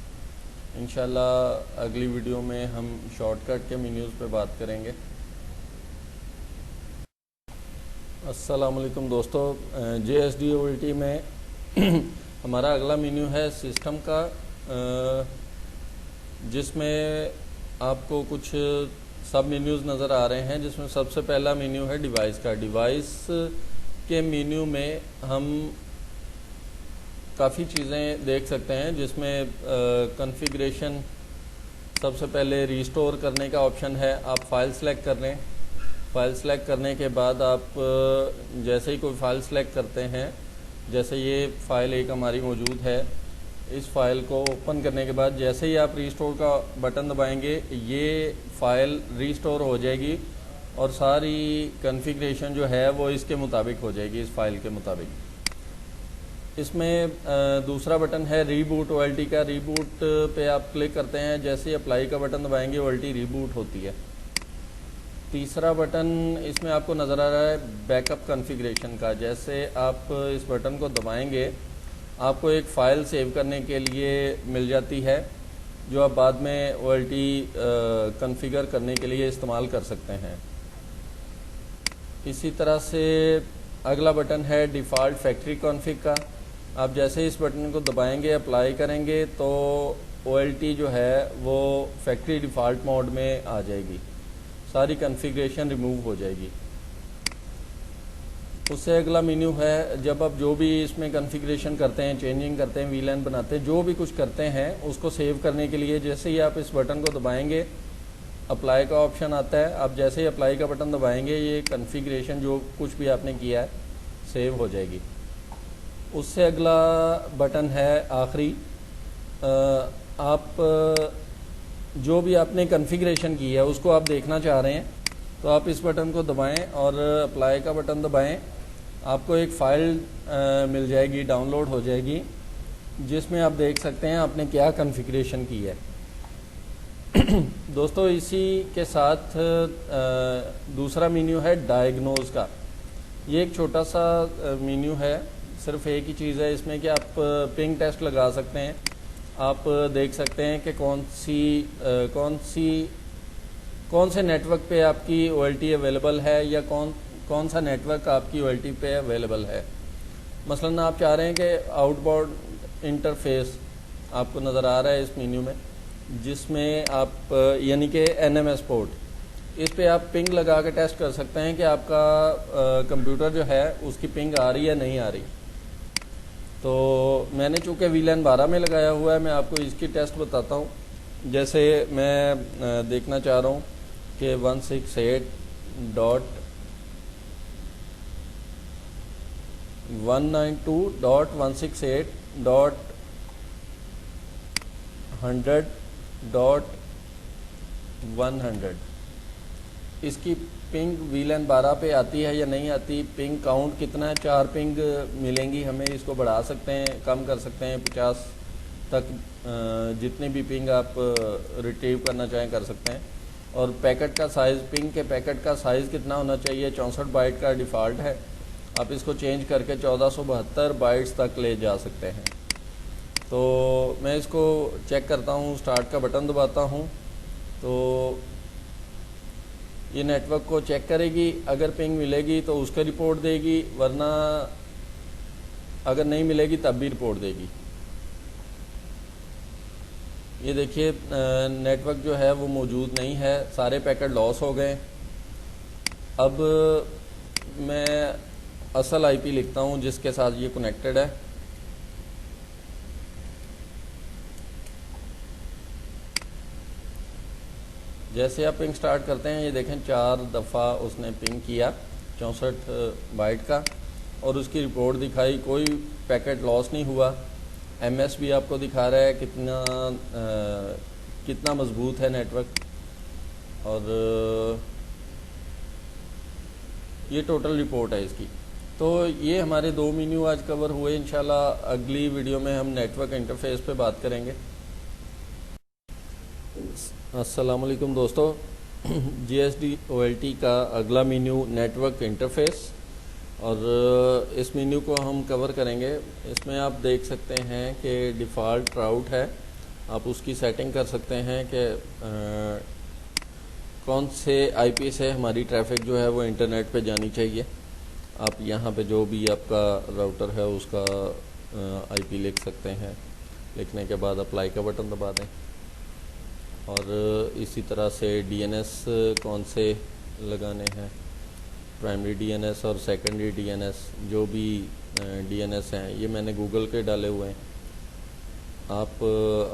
A: इंशाल्लाह अगली वीडियो में हम शॉर्टकट के मेन्यूज़ पे बात करेंगे। अस्सलाम वालेकुम दोस्तों, JSDOLT में हमारा अगला मेन्यू है सिस्टम का, जिसमें आपको कुछ सब मेन्यूज़ नज़र आ रहे हैं, जिसमें सबसे पहला मेन्यू है डिवाइस का। डिवाइस के मेन्यू में हम काफ़ी चीज़ें देख सकते हैं, जिसमें कॉन्फ़िगरेशन सबसे पहले रिस्टोर करने का ऑप्शन है। आप फाइल सेलेक्ट कर लें, फाइल सेलेक्ट करने के बाद आप जैसे ही कोई फ़ाइल सेलेक्ट करते हैं, जैसे ये फ़ाइल एक हमारी मौजूद है, इस फाइल को ओपन करने के बाद जैसे ही आप रिस्टोर का बटन दबाएंगे ये फ़ाइल रिस्टोर हो जाएगी और सारी कॉन्फ़िगरेशन जो है वो इसके मुताबिक हो जाएगी, इस फाइल के मुताबिक। इसमें दूसरा बटन है रीबूट OLT का। रीबूट पे आप क्लिक करते हैं, जैसे ही अप्लाई का बटन दबाएंगे OLT रीबूट होती है। तीसरा बटन इसमें आपको नज़र आ रहा है बैकअप कॉन्फ़िगरेशन का। जैसे आप इस बटन को दबाएंगे आपको एक फ़ाइल सेव करने के लिए मिल जाती है, जो आप बाद में OLT कॉन्फ़िगर करने के लिए इस्तेमाल कर सकते हैं। इसी तरह से अगला बटन है डिफ़ॉल्ट फैक्ट्री कॉन्फ़िग का। आप जैसे इस बटन को दबाएंगे, अप्लाई करेंगे तो OLT जो है वो फैक्ट्री डिफ़ॉल्ट मोड में आ जाएगी, सारी कॉन्फ़िगरेशन रिमूव हो जाएगी। उससे अगला मेन्यू है, जब आप जो भी इसमें कॉन्फ़िगरेशन करते हैं, चेंजिंग करते हैं, VLAN बनाते हैं, जो भी कुछ करते हैं उसको सेव करने के लिए जैसे ही आप इस बटन को दबाएंगे अप्लाई का ऑप्शन आता है। आप जैसे ही अप्लाई का बटन दबाएंगे ये कॉन्फ़िगरेशन जो कुछ भी आपने किया है सेव हो जाएगी। उससे अगला बटन है आखिरी, आप जो भी आपने कॉन्फ़िगरेशन की है उसको आप देखना चाह रहे हैं तो आप इस बटन को दबाएं और अप्लाई का बटन दबाएं। आपको एक फ़ाइल मिल जाएगी, डाउनलोड हो जाएगी, जिसमें आप देख सकते हैं आपने क्या कॉन्फ़िगरेशन की है। दोस्तों इसी के साथ दूसरा मेन्यू है डायग्नोज का। ये एक छोटा सा मेन्यू है, सिर्फ एक ही चीज़ है इसमें कि आप पिंग टेस्ट लगा सकते हैं। आप देख सकते हैं कि कौन से नेटवर्क पे आपकी OLT अवेलेबल है या कौन सा नेटवर्क आपकी OLT पे अवेलेबल है। मसलन आप चाह रहे हैं कि आउटबाउंड इंटरफेस आपको नज़र आ रहा है इस मेन्यू में, जिसमें आप यानी कि NMS पोर्ट, इस पे आप पिंग लगा के टेस्ट कर सकते हैं कि आपका कंप्यूटर जो है उसकी पिंग आ रही है नहीं आ रही। तो मैंने चूँकि VLAN 12 में लगाया हुआ है, मैं आपको इसकी टेस्ट बताता हूँ। जैसे मैं देखना चाह रहा हूँ कि 192.168.100.100 इसकी पिंग VLAN 12 पे आती है या नहीं आती, पिंग काउंट कितना है, 4 पिंग मिलेंगी हमें। इसको बढ़ा सकते हैं, कम कर सकते हैं, 50 तक जितनी भी पिंग आप रिट्रीव करना चाहें कर सकते हैं। और पैकेट का साइज़, पिंग के पैकेट का साइज़ कितना होना चाहिए, 64 बाइट का डिफ़ॉल्ट है। आप इसको चेंज करके 1472 बाइट्स तक ले जा सकते हैं। तो मैं इसको चेक करता हूँ, स्टार्ट का बटन दबाता हूँ तो ये नेटवर्क को चेक करेगी। अगर पिंग मिलेगी तो उसका रिपोर्ट देगी, वरना अगर नहीं मिलेगी तब भी रिपोर्ट देगी। ये देखिए नेटवर्क जो है वो मौजूद नहीं है, सारे पैकेट लॉस हो गए। अब मैं असल IP लिखता हूँ जिसके साथ ये कनेक्टेड है। जैसे आप पिंग स्टार्ट करते हैं, ये देखें 4 दफ़ा उसने पिंग किया 64 बाइट का और उसकी रिपोर्ट दिखाई, कोई पैकेट लॉस नहीं हुआ। MS भी आपको दिखा रहा है कितना मजबूत है नेटवर्क। और ये टोटल रिपोर्ट है इसकी। तो ये हमारे 2 मेन्यू आज कवर हुए। इंशाल्लाह अगली वीडियो में हम नेटवर्क इंटरफेस पे बात करेंगे। अस्सलाम वालेकुम दोस्तों, GSD OLT का अगला मेन्यू नेटवर्क इंटरफेस, और इस मेन्यू को हम कवर करेंगे। इसमें आप देख सकते हैं कि डिफ़ॉल्ट राउट है, आप उसकी सेटिंग कर सकते हैं कि कौन से IP से हमारी ट्रैफिक जो है वो इंटरनेट पे जानी चाहिए। आप यहाँ पे जो भी आपका राउटर है उसका IP लिख सकते हैं। लिखने के बाद अप्लाई का बटन दबा दें और इसी तरह से DNS कौन से लगाने हैं, प्राइमरी DNS और सेकेंडरी DNS, जो भी DNS हैं ये मैंने गूगल के डाले हुए हैं। आप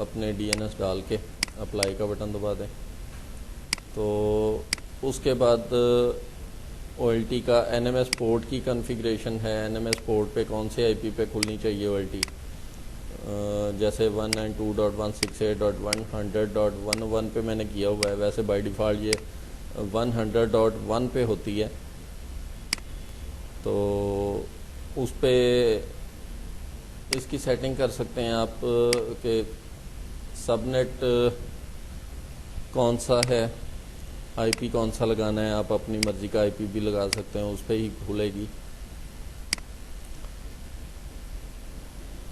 A: अपने DNS डाल के अप्लाई का बटन दबा दें। तो उसके बाद OLT का NMS पोर्ट की कॉन्फ़िगरेशन है, NMS पोर्ट पे कौन से IP पे खुलनी चाहिए OLT। जैसे 192.168.100.101 पे मैंने किया हुआ है, वैसे बाय डिफ़ॉल्ट ये 100.1 पे होती है। तो उस पे इसकी सेटिंग कर सकते हैं आप कि सबनेट कौन सा है, IP कौन सा लगाना है। आप अपनी मर्ज़ी का IP भी लगा सकते हैं, उस पर ही खुलेगी।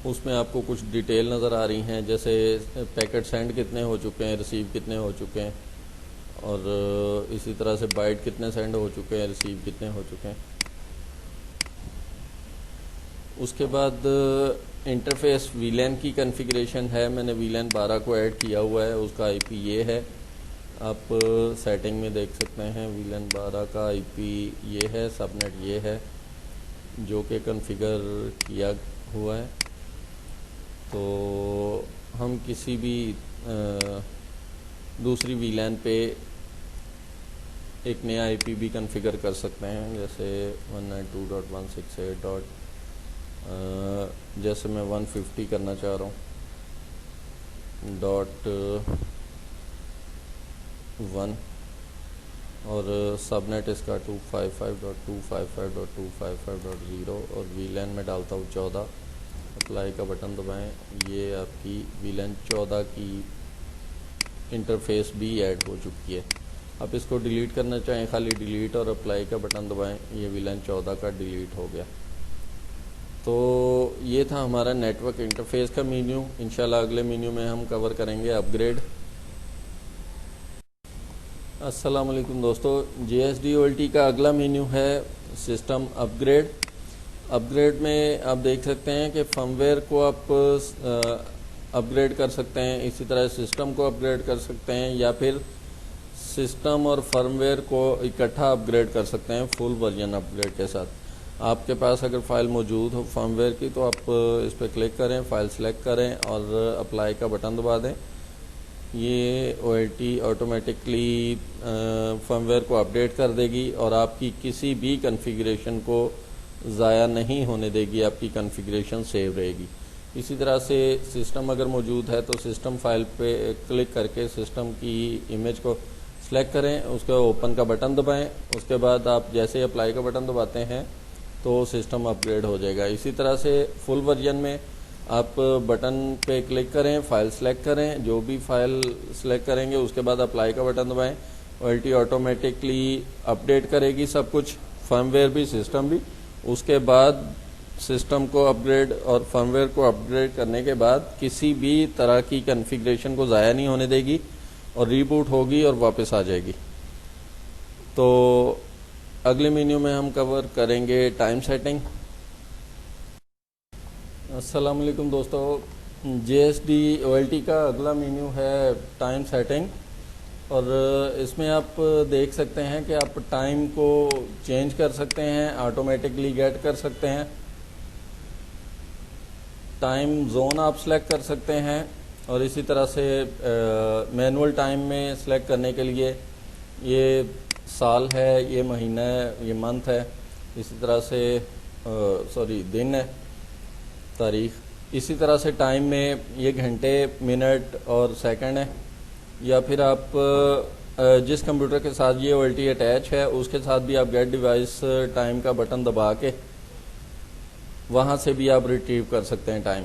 A: उसमें आपको कुछ डिटेल नज़र आ रही हैं, जैसे पैकेट सेंड कितने हो चुके हैं, रिसीव कितने हो चुके हैं, और इसी तरह से बाइट कितने सेंड हो चुके हैं, रिसीव कितने हो चुके हैं। उसके बाद इंटरफेस VLAN की कॉन्फ़िगरेशन है, मैंने VLAN 12 को ऐड किया हुआ है, उसका IP ये है। आप सेटिंग में देख सकते हैं VLAN 12 का IP ये है, सबनेट ये है जो कि कॉन्फ़िगर किया हुआ है। तो हम किसी भी दूसरी VLAN पे एक नया आईपी भी कॉन्फ़िगर कर सकते हैं, जैसे 192.168. जैसे मैं 150 करना चाह रहा हूँ .1 और सबनेट इसका 255.255.255.0 और वीलैन में डालता हूँ 14. अप्लाई का बटन दबाएं, ये आपकी वीलैन 14 की इंटरफेस भी ऐड हो चुकी है. आप इसको डिलीट करना चाहें, खाली डिलीट और अप्लाई का बटन दबाएं, ये वीलैन 14 का डिलीट हो गया. तो ये था हमारा नेटवर्क इंटरफेस का मेन्यू. इंशाल्लाह अगले मेन्यू में हम कवर करेंगे अपग्रेड. अस्सलाम वालेकुम दोस्तों, JSD-OLT का अगला मेन्यू है सिस्टम अपग्रेड. अपग्रेड में आप देख सकते हैं कि फर्मवेयर को आप अपग्रेड कर सकते हैं, इसी तरह सिस्टम को अपग्रेड कर सकते हैं, या फिर सिस्टम और फर्मवेयर को इकट्ठा अपग्रेड कर सकते हैं फुल वर्जन अपग्रेड के साथ. आपके पास अगर फाइल मौजूद हो फर्मवेयर की तो आप इस पर क्लिक करें, फाइल सेलेक्ट करें और अप्लाई का बटन दबा दें. ये OLT ऑटोमेटिकली फर्मवेयर को अपडेट कर देगी और आपकी किसी भी कॉन्फ़िगरेशन को ज़ाया नहीं होने देगी, आपकी कॉन्फ़िगरेशन सेव रहेगी. इसी तरह से सिस्टम अगर मौजूद है तो सिस्टम फाइल पे क्लिक करके सिस्टम की इमेज को सिलेक्ट करें, उसके ओपन का बटन दबाएं. उसके बाद आप जैसे अप्लाई का बटन दबाते हैं तो सिस्टम अपग्रेड हो जाएगा. इसी तरह से फुल वर्जन में आप बटन पे क्लिक करें, फाइल सेलेक्ट करें, जो भी फाइल सेलेक्ट करेंगे उसके बाद अप्लाई का बटन दबाएं. OLT ऑटोमेटिकली अपडेट करेगी सब कुछ, फर्मवेयर भी सिस्टम भी. उसके बाद सिस्टम को अपग्रेड और फर्मवेयर को अपग्रेड करने के बाद किसी भी तरह की कॉन्फ़िगरेशन को ज़ाया नहीं होने देगी और रीबूट होगी और वापस आ जाएगी. तो अगले मेन्यू में हम कवर करेंगे टाइम सेटिंग. अस्सलाम वालेकुम दोस्तों, JSD-OLT का अगला मेन्यू है टाइम सेटिंग और इसमें आप देख सकते हैं कि आप टाइम को चेंज कर सकते हैं, ऑटोमेटिकली गेट कर सकते हैं, टाइम जोन आप सेलेक्ट कर सकते हैं और इसी तरह से मैनुअल टाइम में सेलेक्ट करने के लिए ये साल है, ये महीना है, ये मंथ है, इसी तरह से दिन है, तारीख. इसी तरह से टाइम में ये घंटे, मिनट और सेकंड है. या फिर आप जिस कंप्यूटर के साथ ये OLT अटैच है उसके साथ भी आप गेट डिवाइस टाइम का बटन दबा के वहाँ से भी आप रिट्रीव कर सकते हैं टाइम.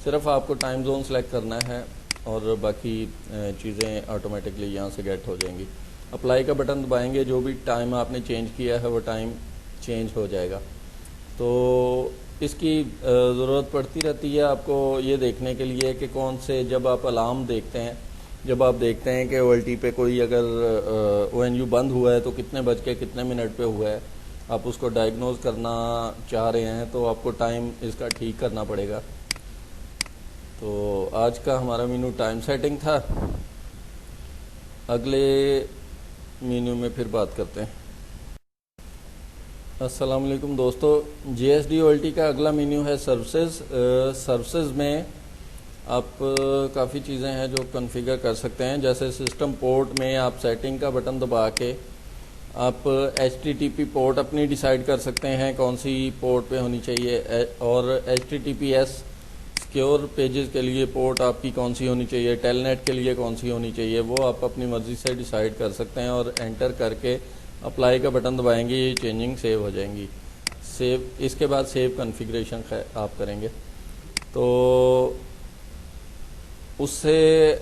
A: सिर्फ आपको टाइम जोन सेलेक्ट करना है और बाकी चीज़ें ऑटोमेटिकली यहाँ से गेट हो जाएंगी. अप्लाई का बटन दबाएंगे, जो भी टाइम आपने चेंज किया है वो टाइम चेंज हो जाएगा. तो इसकी ज़रूरत पड़ती रहती है आपको ये देखने के लिए कि कौन से, जब आप अलार्म देखते हैं, जब आप देखते हैं कि OLT पे कोई अगर ONU बंद हुआ है तो कितने बज के कितने मिनट पे हुआ है, आप उसको डायग्नोज करना चाह रहे हैं तो आपको टाइम इसका ठीक करना पड़ेगा. तो आज का हमारा मेन्यू टाइम सेटिंग था. अगले मेन्यू में फिर बात करते हैं. अस्सलाम वालेकुम दोस्तों, JSD-OLT का अगला मेन्यू है सर्विसेज. सर्विसेज में आप काफ़ी चीज़ें हैं जो कॉन्फ़िगर कर सकते हैं. जैसे सिस्टम पोर्ट में आप सेटिंग का बटन दबा के आप HTTP पोर्ट अपनी डिसाइड कर सकते हैं कौन सी पोर्ट पे होनी चाहिए, और HTTPS सिक्योर पेजेस के लिए पोर्ट आपकी कौन सी होनी चाहिए, टेलनेट के लिए कौन सी होनी चाहिए, वो आप अपनी मर्ज़ी से डिसाइड कर सकते हैं. और एंटर करके अप्लाई का बटन दबाएंगे, ये चेंजिंग सेव हो जाएंगी. सेव, इसके बाद सेव कॉन्फ़िगरेशन आप करेंगे. तो उससे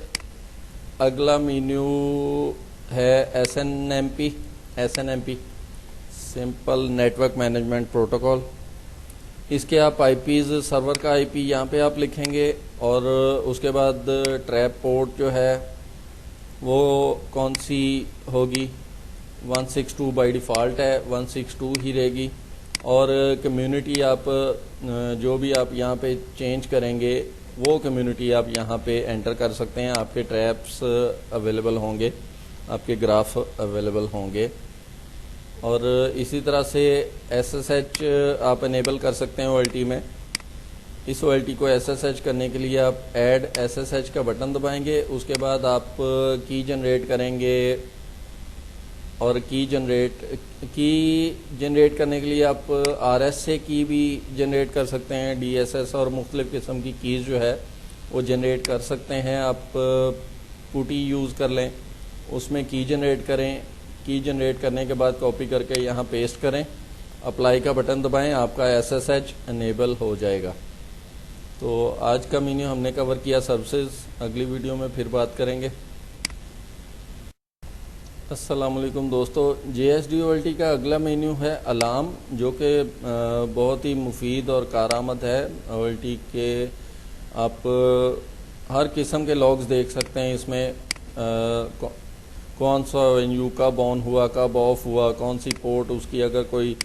A: अगला मेन्यू है SNMP, simple network management protocol. इसके आप IPs, सर्वर का IP यहाँ पे आप लिखेंगे और उसके बाद ट्रैप पोर्ट जो है वो कौन सी होगी, 162 बाय डिफ़ॉल्ट है, 162 ही रहेगी. और कम्युनिटी आप जो भी आप यहाँ पे चेंज करेंगे वो कम्युनिटी आप यहाँ पे एंटर कर सकते हैं. आपके ट्रैप्स अवेलेबल होंगे, आपके ग्राफ अवेलेबल होंगे. और इसी तरह से SSH आप इनेबल कर सकते हैं OLT में. इस OLT को SSH करने के लिए आप ऐड SSH का बटन दबाएंगे. उसके बाद आप की जनरेट करेंगे और की जनरेट करने के लिए आप RS से की भी जनरेट कर सकते हैं, DSS और मुख्तलिफ़ किस्म की कीज़ जो है वो जनरेट कर सकते हैं। आप पुटी यूज़ कर लें, उसमें की जनरेट करें, की जनरेट करने के बाद कॉपी करके यहाँ पेस्ट करें, अप्लाई का बटन दबाएं, आपका SSH इनेबल हो जाएगा। तो आज का मेन्यू हमने कवर किया सर्विसेज, अगली वीडियो में फिर बात करेंगे। अस्सलाम वालेकुम दोस्तों, JSDOLT का अगला मेन्यू है अलार्म, जो कि बहुत ही मुफीद और कारआमद है। OLT के आप हर किस्म के लॉग्स देख सकते हैं इसमें, कौन सा ONU कब ऑन हुआ, कब ऑफ हुआ, कौन सी पोर्ट उसकी, अगर कोई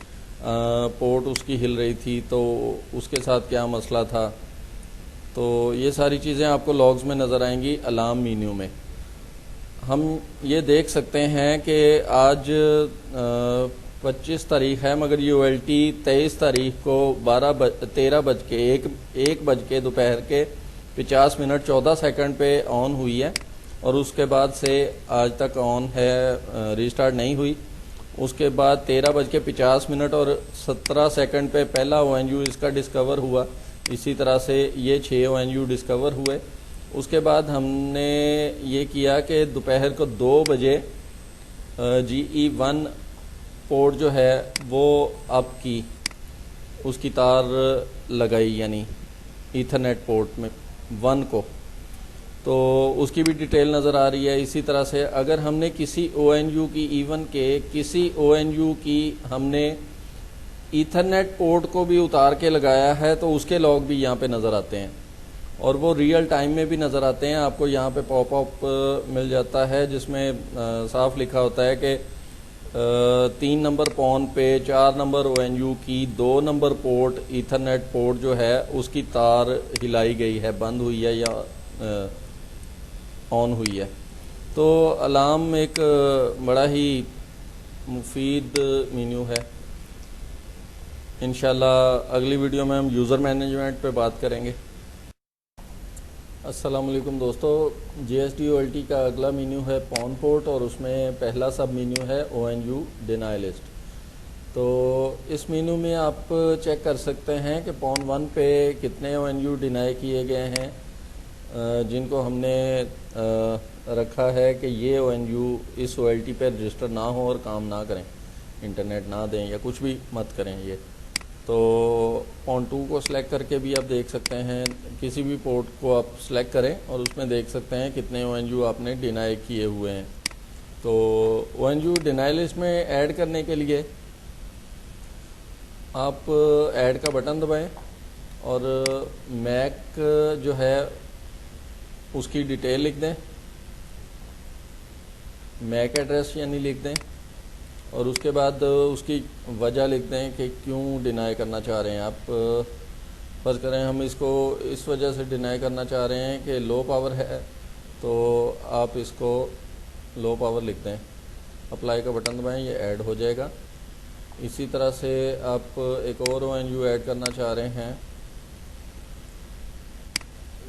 A: पोर्ट उसकी हिल रही थी तो उसके साथ क्या मसला था। तो ये सारी चीज़ें आपको लॉग्स में नज़र आएंगी अलार्म मेन्यू में। हम ये देख सकते हैं कि आज 25 तारीख है, मगर ये OLT 23 तारीख को 13 बज के दोपहर के 50 मिनट 14 सेकंड पे ऑन हुई है और उसके बाद से आज तक ऑन है, रिस्टार्ट नहीं हुई। उसके बाद 13 बज के 50 मिनट और 17 सेकंड पे पहला ONU इसका डिस्कवर हुआ। इसी तरह से ये 6 ONU डिस्कवर हुए। उसके बाद हमने ये किया कि दोपहर को 2 बजे GE1 पोर्ट जो है वो अप की, उसकी तार लगाई, यानी ईथरनेट पोर्ट में 1 को, तो उसकी भी डिटेल नज़र आ रही है। इसी तरह से अगर हमने किसी ONU की, इवन के किसी ONU की हमने ईथरनेट पोर्ट को भी उतार के लगाया है तो उसके लॉग भी यहाँ पे नज़र आते हैं और वो रियल टाइम में भी नज़र आते हैं। आपको यहाँ पे पॉपअप मिल जाता है जिसमें साफ लिखा होता है कि 3 नंबर पॉन पे 4 नंबर ONU की 2 नंबर पोर्ट ईथरनेट पोर्ट जो है उसकी तार हिलाई गई है, बंद हुई है या ऑन हुई है। तो अलार्म एक बड़ा ही मुफीद मेन्यू है। इंशाल्लाह अगली वीडियो में हम यूज़र मैनेजमेंट पे बात करेंगे। अस्सलाम वालेकुम दोस्तों, JSDOLT का अगला मेन्यू है पॉन पोर्ट और उसमें पहला सब मेन्यू है ONU डिनाई लिस्ट। तो इस मेन्यू में आप चेक कर सकते हैं कि पॉन 1 पे कितने ONU डिनाई किए गए हैं, जिनको हमने रखा है कि ये ONU इस OLT पे रजिस्टर ना हो और काम ना करें, इंटरनेट ना दें या कुछ भी मत करें ये। तो पॉन 2 को सिलेक्ट करके भी आप देख सकते हैं, किसी भी पोर्ट को आप सिलेक्ट करें और उसमें देख सकते हैं कितने ONU आपने डिनाई किए हुए हैं। तो ONU डिनाई लिस्ट में ऐड करने के लिए आप ऐड का बटन दबाएं और मैक जो है उसकी डिटेल लिख दें, मैक एड्रेस यानी लिख दें और उसके बाद उसकी वजह लिख दें कि क्यों डिनाई करना चाह रहे हैं आप। फर्ज करें हम इसको इस वजह से डिनाई करना चाह रहे हैं कि लो पावर है, तो आप इसको लो पावर लिख दें, अप्लाई का बटन दबाएं, ये ऐड हो जाएगा। इसी तरह से आप एक और ONU ऐड करना चाह रहे हैं,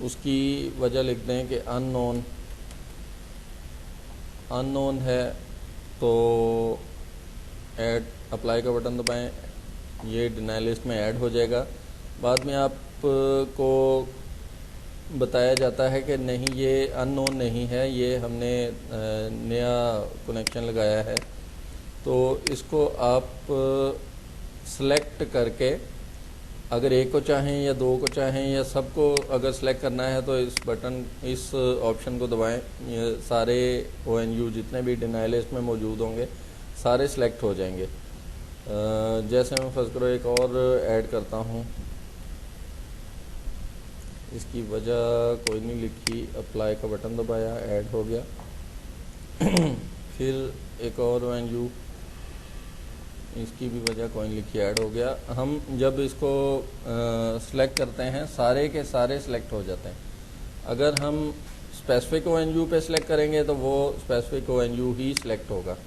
A: उसकी वजह लिख दें कि अननोन है, तो ऐड, अप्लाई का बटन दबाएं, ये डिनाई लिस्ट में ऐड हो जाएगा। बाद में आपको बताया जाता है कि नहीं, ये अननोन नहीं है, ये हमने नया कनेक्शन लगाया है। तो इसको आप सेलेक्ट करके, अगर एक को चाहें या 2 को चाहें या सबको अगर सेलेक्ट करना है तो इस ऑप्शन को दबाएं। ये सारे ONU जितने भी डिनाई लिस्ट में मौजूद होंगे सारे सिलेक्ट हो जाएंगे। जैसे मैं फर्स्ट करो एक और ऐड करता हूँ, इसकी वजह कोई नहीं लिखी, अप्लाई का बटन दबाया, ऐड हो गया। फिर एक और ONU, इसकी भी वजह कोई नहीं लिखी, ऐड हो गया। हम जब इसको सिलेक्ट करते हैं सारे के सारे सिलेक्ट हो जाते हैं। अगर हम स्पेसिफिक ONU पे सिलेक्ट करेंगे तो वो स्पेसिफिक ONU ही सिलेक्ट होगा।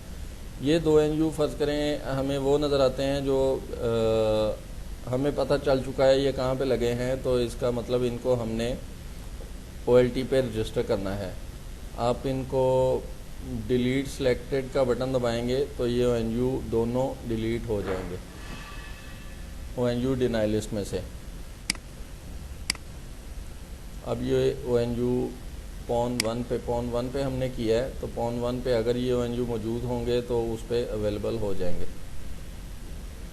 A: ये 2 ONU फ़र्ज़ करें हमें वो नज़र आते हैं जो हमें पता चल चुका है ये कहाँ पे लगे हैं, तो इसका मतलब इनको हमने OLT पे रजिस्टर करना है। आप इनको डिलीट सिलेक्टेड का बटन दबाएंगे तो ये ONU दोनों डिलीट हो जाएंगे ONU डिनाई लिस्ट में से। अब ये ONU पॉन 1 पे हमने किया है, तो पॉन 1 पे अगर ये ONU मौजूद होंगे तो उस पर अवेलेबल हो जाएंगे।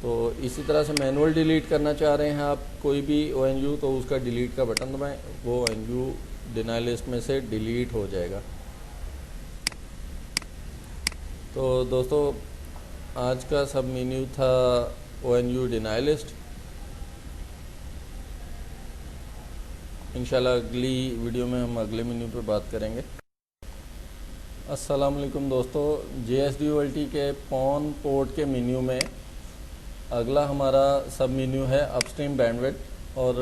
A: तो इसी तरह से मैनुअल डिलीट करना चाह रहे हैं आप कोई भी ONU, तो उसका डिलीट का बटन दबाएं, वो ONU डिनाई लिस्ट में से डिलीट हो जाएगा। तो दोस्तों आज का सब मेन्यू था ONU डिनाई लिस्ट। इंशाल्लाह अगली वीडियो में हम अगले मेन्यू पर बात करेंगे। अस्सलाम वालेकुम दोस्तों, JSDOLT के पॉन पोर्ट के मेन्यू में अगला हमारा सब मेन्यू है अपस्ट्रीम बैंडविड्थ। और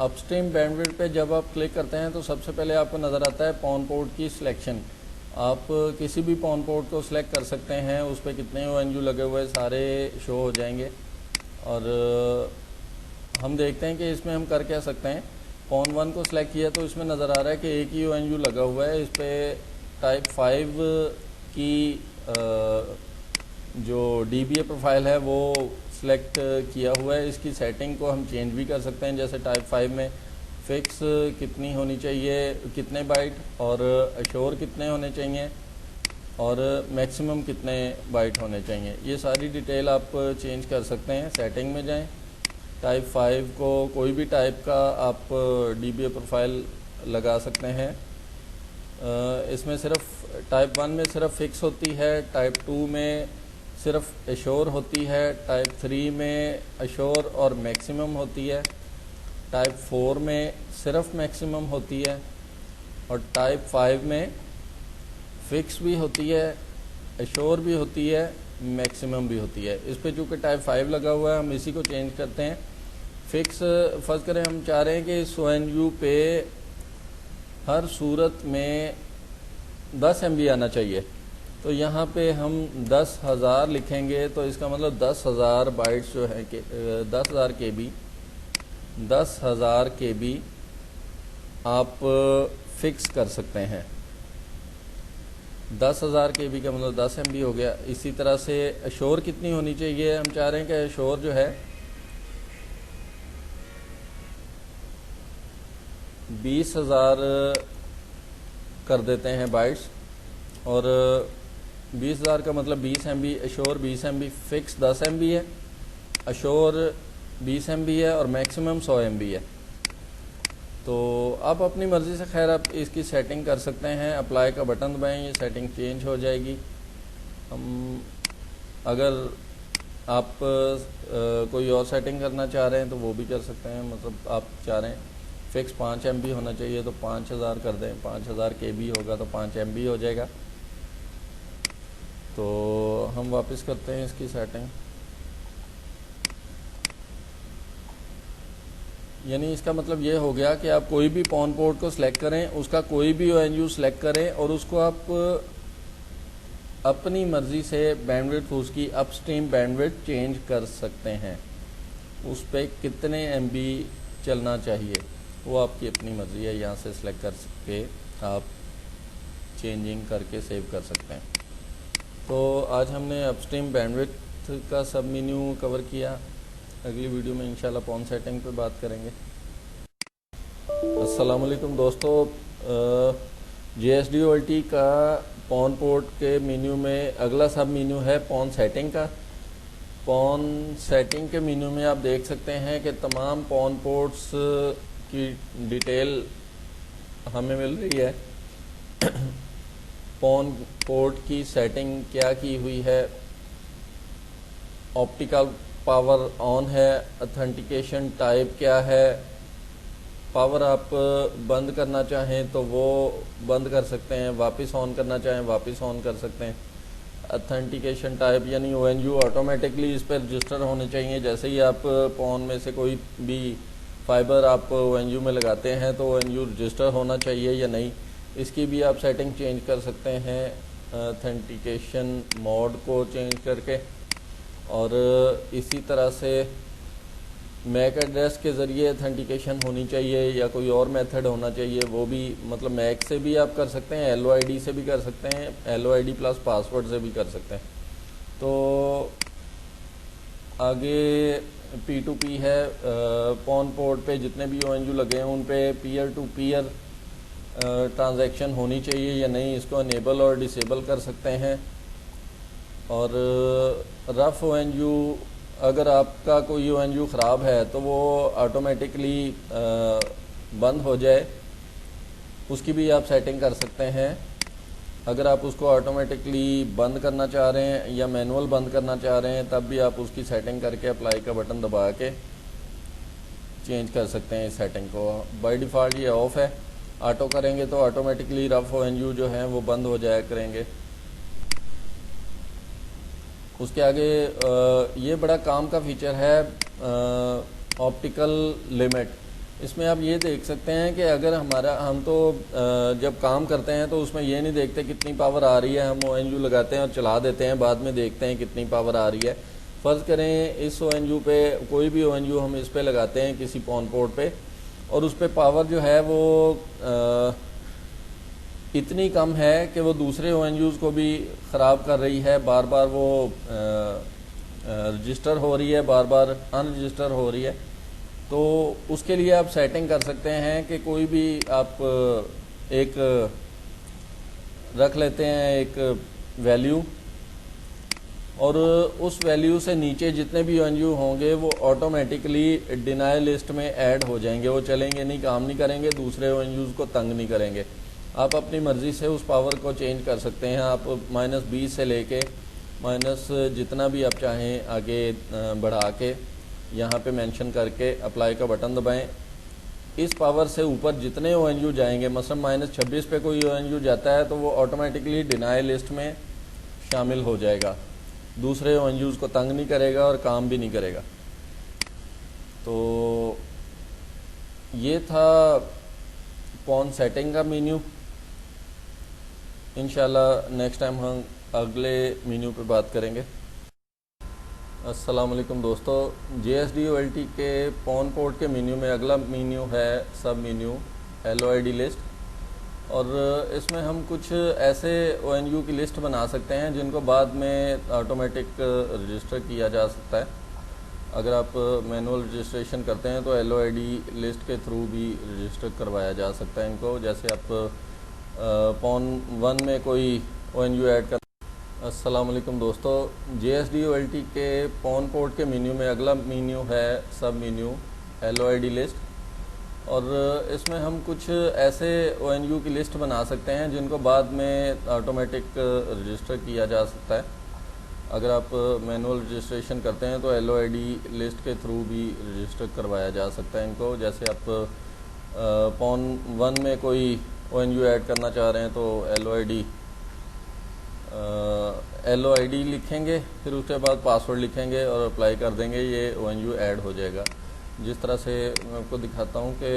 A: अपस्ट्रीम बैंडविड्थ पे जब आप क्लिक करते हैं तो सबसे पहले आपको नज़र आता है पॉन पोर्ट की सिलेक्शन। आप किसी भी पॉन पोर्ट को सिलेक्ट कर सकते हैं, उस पर कितने ONU लगे हुए सारे शो हो जाएंगे। और हम देखते हैं कि इसमें हम कर क्या सकते हैं। पॉन 1 को सिलेक्ट किया तो इसमें नज़र आ रहा है कि एक ही ONU लगा हुआ है। इस पर टाइप 5 की जो DBA प्रोफाइल है वो सिलेक्ट किया हुआ है। इसकी सेटिंग को हम चेंज भी कर सकते हैं, जैसे टाइप 5 में फिक्स कितनी होनी चाहिए, कितने बाइट, और अश्योर कितने होने चाहिए, और मैक्सिमम कितने बाइट होने चाहिए। ये सारी डिटेल आप चेंज कर सकते हैं। सेटिंग में जाएं, टाइप 5 को कोई भी टाइप का आप DBA प्रोफाइल लगा सकते हैं। इसमें सिर्फ टाइप 1 में सिर्फ फिक्स होती है, टाइप 2 में सिर्फ अश्योर होती है, टाइप 3 में अश्योर और मैक्सिमम होती है, टाइप 4 में सिर्फ मैक्सिमम होती है, और टाइप 5 में फिक्स भी होती है, अश्योर भी होती है, मैक्सिमम भी होती है। इस पे चूँकि टाइप 5 लगा हुआ है हम इसी को चेंज करते हैं। फिक्स फर्ज करें हम चाह रहे हैं कि इस ONU पे हर सूरत में 10 MB आना चाहिए, तो यहाँ पे हम 10,000 लिखेंगे। तो इसका मतलब 10,000 बाइट्स जो है कि 10,000 KB आप फिक्स कर सकते हैं। 10,000 KB का मतलब 10 MB हो गया। इसी तरह से अश्योर कितनी होनी चाहिए, हम चाह रहे हैं कि अश्योर जो है 20,000 कर देते हैं बाइट्स, और 20,000 का मतलब 20 MB, assure 20 MB, fix 10 MB है, अश्योर 20 MB है, और मैक्सिमम 100 MB है। तो आप अपनी मर्ज़ी से खैर आप इसकी सेटिंग कर सकते हैं। अप्लाई का बटन दबाएं, ये सेटिंग चेंज हो जाएगी। हम अगर आप कोई और सेटिंग करना चाह रहे हैं तो वो भी कर सकते हैं। मतलब आप चाह रहे हैं फिक्स 5 MB होना चाहिए तो 5,000 कर दें, 5,000 KB होगा तो 5 MB हो जाएगा। तो हम वापस करते हैं इसकी सेटिंग। यानी इसका मतलब ये हो गया कि आप कोई भी पॉन पोर्ट को सिलेक्ट करें, उसका कोई भी ONU सिलेक्ट करें, और उसको आप अपनी मर्ज़ी से बैंडविड्थ उसकी अपस्ट्रीम बैंडविड्थ चेंज कर सकते हैं। उस पर कितने MB चलना चाहिए वो आपकी अपनी मर्ज़ी है। यहाँ से सिलेक्ट करके आप चेंजिंग करके सेव कर सकते हैं। तो आज हमने अपस्ट्रीम बैंडविड्थ का सब मेन्यू कवर किया। अगली वीडियो में इंशाल्लाह पॉन सेटिंग पे बात करेंगे। अस्सलाम वालेकुम दोस्तों, JSDOLT का पॉन पोर्ट के मेन्यू में अगला सब मेन्यू है पॉन सेटिंग का। पॉन सेटिंग के मेन्यू में आप देख सकते हैं कि तमाम पॉन पोर्ट्स की डिटेल हमें मिल रही है। पॉन पोर्ट की सेटिंग क्या की हुई है, ऑप्टिकल पावर ऑन है, ऑथेंटिकेशन टाइप क्या है, पावर आप बंद करना चाहें तो वो बंद कर सकते हैं, वापस ऑन करना चाहें वापस ऑन कर सकते हैं। ऑथेंटिकेशन टाइप यानी ONU ऑटोमेटिकली इस पर रजिस्टर होने चाहिए। जैसे ही आप पॉन में से कोई भी फाइबर आप ONU में लगाते हैं तो ONU रजिस्टर होना चाहिए या नहीं, इसकी भी आप सेटिंग चेंज कर सकते हैं ऑथेंटिकेशन मोड को चेंज करके। और इसी तरह से मैक एड्रेस के ज़रिए ऑथेंटिकेशन होनी चाहिए या कोई और मेथड होना चाहिए, वो भी मतलब मैक से भी आप कर सकते हैं, LOID से भी कर सकते हैं, LOID प्लस पासवर्ड से भी कर सकते हैं। तो आगे P2P है, पॉन पोर्ट पे जितने भी ONU लगे हैं उन पे पीयर टू पीयर ट्रांजैक्शन होनी चाहिए या नहीं, इसको इनेबल और डिसेबल कर सकते हैं। और रफ ONU, अगर आपका कोई ONU ख़राब है तो वो ऑटोमेटिकली बंद हो जाए, उसकी भी आप सेटिंग कर सकते हैं। अगर आप उसको ऑटोमेटिकली बंद करना चाह रहे हैं या मैनुअल बंद करना चाह रहे हैं, तब भी आप उसकी सेटिंग करके अप्लाई का बटन दबा के चेंज कर सकते हैं इस सेटिंग को। बाय डिफ़ॉल्ट ये ऑफ़ है, ऑटो करेंगे तो ऑटोमेटिकली रफ ONU जो हैं वो बंद हो जाया करेंगे। उसके आगे ये बड़ा काम का फीचर है ऑप्टिकल लिमिट। इसमें आप ये देख सकते हैं कि अगर हम तो जब काम करते हैं तो उसमें ये नहीं देखते कितनी पावर आ रही है, हम ONU लगाते हैं और चला देते हैं, बाद में देखते हैं कितनी पावर आ रही है। फ़र्ज़ करें इस ONU पे, कोई भी ONU हम इस पे लगाते हैं किसी पॉन पोर्ट पे, और उस पर पावर जो है वो इतनी कम है कि वो दूसरे ONUs को भी ख़राब कर रही है, बार बार वो रजिस्टर हो रही है, बार बार अनरजिस्टर हो रही है। तो उसके लिए आप सेटिंग कर सकते हैं कि कोई भी आप एक रख लेते हैं एक वैल्यू, और उस वैल्यू से नीचे जितने भी ONU होंगे वो ऑटोमेटिकली डिनाई लिस्ट में ऐड हो जाएंगे, वो चलेंगे नहीं, काम नहीं करेंगे, दूसरे ONUs को तंग नहीं करेंगे। आप अपनी मर्ज़ी से उस पावर को चेंज कर सकते हैं, आप -20 से लेके माइनस जितना भी आप चाहें आगे बढ़ा के यहाँ पे मेंशन करके अप्लाई का बटन दबाएं। इस पावर से ऊपर जितने ONU जाएंगे, मसलन -26 पे कोई ONU जाता है तो वो ऑटोमेटिकली डिनाई लिस्ट में शामिल हो जाएगा, दूसरे ONUs को तंग नहीं करेगा और काम भी नहीं करेगा। तो ये था पॉन सेटिंग का मेन्यू। इंशाल्लाह नेक्स्ट टाइम हम अगले मेन्यू पे बात करेंगे। अस्सलाम वालेकुम दोस्तों, JSDOLT के पॉन पोर्ट के मेन्यू में अगला मेन्यू है सब मेन्यू LOID लिस्ट, और इसमें हम कुछ ऐसे ONU की लिस्ट बना सकते हैं जिनको बाद में ऑटोमेटिक रजिस्टर किया जा सकता है। अगर आप मैनुअल रजिस्ट्रेशन करते हैं तो LOID लिस्ट के थ्रू भी रजिस्टर करवाया जा सकता है इनको। जैसे आप पॉन 1 में कोई ONU ऐड कर। अस्सलाम वालेकुम दोस्तों, JSDOLT के पॉन पोर्ट के मेन्यू में अगला मेन्यू है सब मेन्यू LOID लिस्ट, और इसमें हम कुछ ऐसे ONU की लिस्ट बना सकते हैं जिनको बाद में ऑटोमेटिक रजिस्टर किया जा सकता है। अगर आप मैनुअल रजिस्ट्रेशन करते हैं तो LOID लिस्ट के थ्रू भी रजिस्टर करवाया जा सकता है इनको। जैसे आप पॉन 1 में कोई ONU ऐड करना चाह रहे हैं तो LOID लिखेंगे, फिर उसके बाद पासवर्ड लिखेंगे और अप्लाई कर देंगे, ये ONU ऐड हो जाएगा। जिस तरह से मैं आपको दिखाता हूँ कि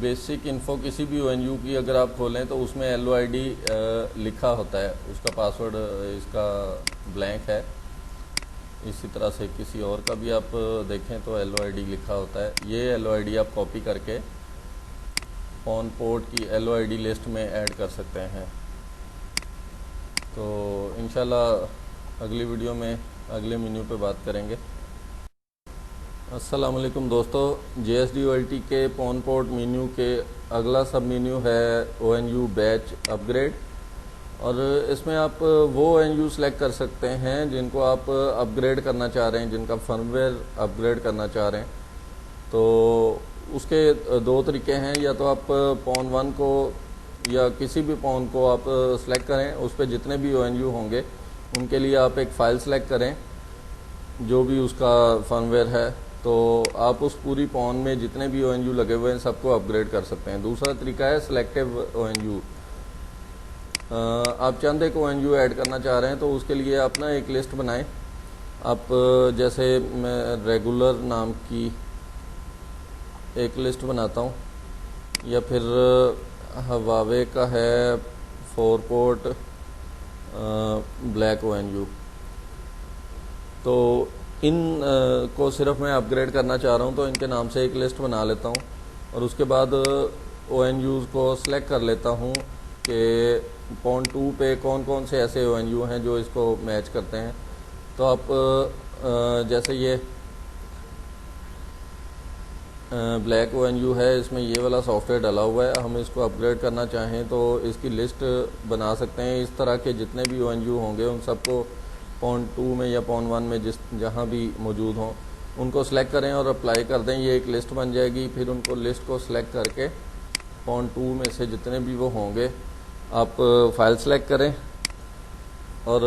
A: बेसिक इन्फो किसी भी ONU की अगर आप खोलें तो उसमें LOID लिखा होता है, उसका पासवर्ड इसका ब्लैंक है। इसी तरह से किसी और का भी आप देखें तो LOID लिखा होता है। ये LOID आप कॉपी करके पॉन पोर्ट की LOID लिस्ट में ऐड कर सकते हैं। तो इंशाल्लाह अगली वीडियो में अगले मेन्यू पे बात करेंगे। अस्सलाम वालेकुम दोस्तों, JSDOLT के पॉन पोर्ट मेन्यू के अगला सब मेन्यू है ONU बैच अपग्रेड, और इसमें आप वो ONU सेलेक्ट कर सकते हैं जिनको आप अपग्रेड करना चाह रहे हैं, जिनका फर्मवेयर अपग्रेड करना चाह रहे हैं। तो उसके दो तरीके हैं, या तो आप पॉन 1 को या किसी भी पॉन को आप सेलेक्ट करें, उस पर जितने भी ONU होंगे उनके लिए आप एक फ़ाइल सेलेक्ट करें जो भी उसका फर्मवेयर है, तो आप उस पूरी पॉन में जितने भी ONU लगे हुए हैं सबको अपग्रेड कर सकते हैं। दूसरा तरीका है सिलेक्टिव ONU। आप चंद एक ONU ऐड करना चाह रहे हैं तो उसके लिए आप ना एक लिस्ट बनाएं। आप जैसे मैं रेगुलर नाम की एक लिस्ट बनाता हूँ, या फिर हवावे का है 4 पोर्ट ब्लैक ONU। तो इन को सिर्फ मैं अपग्रेड करना चाह रहा हूँ, तो इनके नाम से एक लिस्ट बना लेता हूँ और उसके बाद ONUs को सिलेक्ट कर लेता हूँ कि पॉन 2 पे कौन कौन से ऐसे ONU हैं जो इसको मैच करते हैं। तो आप जैसे ये ब्लैक ONU है, इसमें ये वाला सॉफ्टवेयर डला हुआ है। हम इसको अपग्रेड करना चाहें तो इसकी लिस्ट बना सकते हैं। इस तरह के जितने भी ONU होंगे उन सबको पॉन 2 में या पॉन 1 में जहाँ भी मौजूद हों उनको सेलेक्ट करें और अप्लाई कर दें। ये एक लिस्ट बन जाएगी। फिर उनको लिस्ट को सिलेक्ट करके पॉन 2 में से जितने भी वो होंगे आप फाइल सेलेक्ट करें और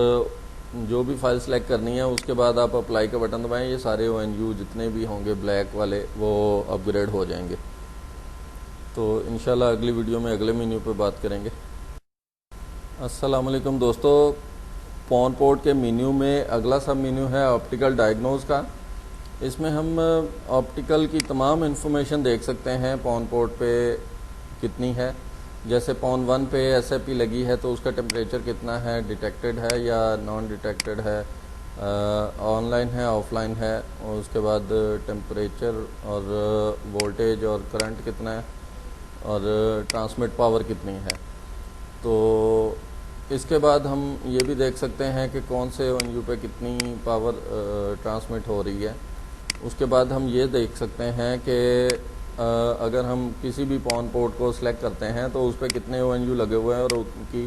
A: जो भी फाइल सेलेक्ट करनी है उसके बाद आप अप्लाई का बटन दबाएं। ये सारे ONU जितने भी होंगे ब्लैक वाले वो अपग्रेड हो जाएंगे। तो इंशाल्लाह अगली वीडियो में अगले मेन्यू पे बात करेंगे। अस्सलाम वालेकुम दोस्तों, पॉन पोर्ट के मेन्यू में अगला सब मेन्यू है ऑप्टिकल डायग्नोज का। इसमें हम ऑप्टिकल की तमाम इन्फॉर्मेशन देख सकते हैं पॉन पोर्ट पे कितनी है। जैसे पॉन 1 पे SFP लगी है तो उसका टेम्परेचर कितना है, डिटेक्टेड है या नॉन डिटेक्टेड है, ऑनलाइन है ऑफलाइन है, और उसके बाद टेम्परेचर और वोल्टेज और करंट कितना है और ट्रांसमिट पावर कितनी है। तो इसके बाद हम ये भी देख सकते हैं कि कौन से ONU पे कितनी पावर ट्रांसमिट हो रही है। उसके बाद हम ये देख सकते हैं कि अगर हम किसी भी पॉन पोर्ट को सिलेक्ट करते हैं तो उस पर कितने ONU लगे हुए हैं और उनकी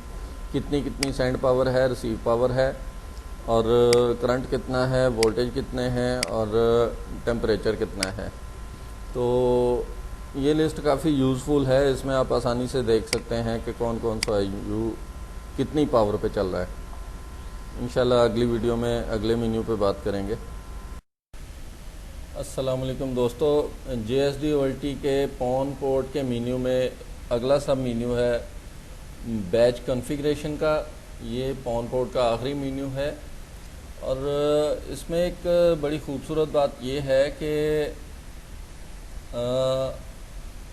A: कितनी सेंड पावर है, रिसीव पावर है, और करंट कितना है, वोल्टेज कितने हैं और टेम्परेचर कितना है। तो ये लिस्ट काफ़ी यूज़फुल है। इसमें आप आसानी से देख सकते हैं कि कौन कौन सा ONU कितनी पावर पे चल रहा है। इंशाल्लाह अगली वीडियो में अगले मेन्यू पे बात करेंगे। अस्सलाम वालेकुम दोस्तों, JSD-OLT के पॉन पोर्ट के मेन्यू में अगला सब मेन्यू है बैच कॉन्फ़िगरेशन का। ये पॉन पोर्ट का आखिरी मेन्यू है और इसमें एक बड़ी खूबसूरत बात ये है कि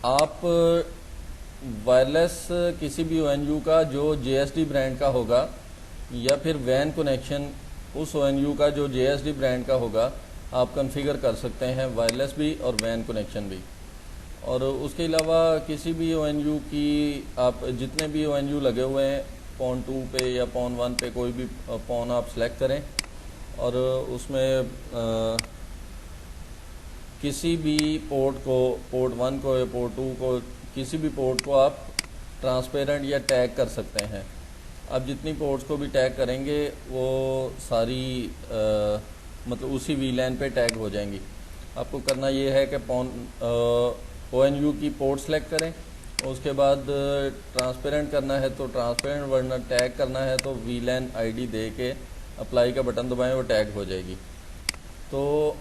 A: आप वायरलेस किसी भी ONU का जो JSD ब्रांड का होगा या फिर वैन कनेक्शन उस ONU का जो JSD ब्रांड का होगा आप कॉन्फ़िगर कर सकते हैं, वायरलेस भी और वैन कनेक्शन भी। और उसके अलावा किसी भी ONU की आप जितने भी ONU लगे हुए हैं पॉन 2 पे या पॉन 1 पे कोई भी पॉन आप सेलेक्ट करें और उसमें किसी भी पोर्ट को, पोर्ट 1 को या पोर्ट 2 को, किसी भी पोर्ट को आप ट्रांसपेरेंट या टैग कर सकते हैं। आप जितनी पोर्ट्स को भी टैग करेंगे वो सारी मतलब उसी VLAN पे टैग हो जाएंगी। आपको करना ये है कि ONU की पोर्ट सेलेक्ट करें, उसके बाद ट्रांसपेरेंट करना है तो ट्रांसपेरेंट, वरना टैग करना है तो VLAN ID दे के अप्लाई का बटन दबाएं, वो टैग हो जाएगी। तो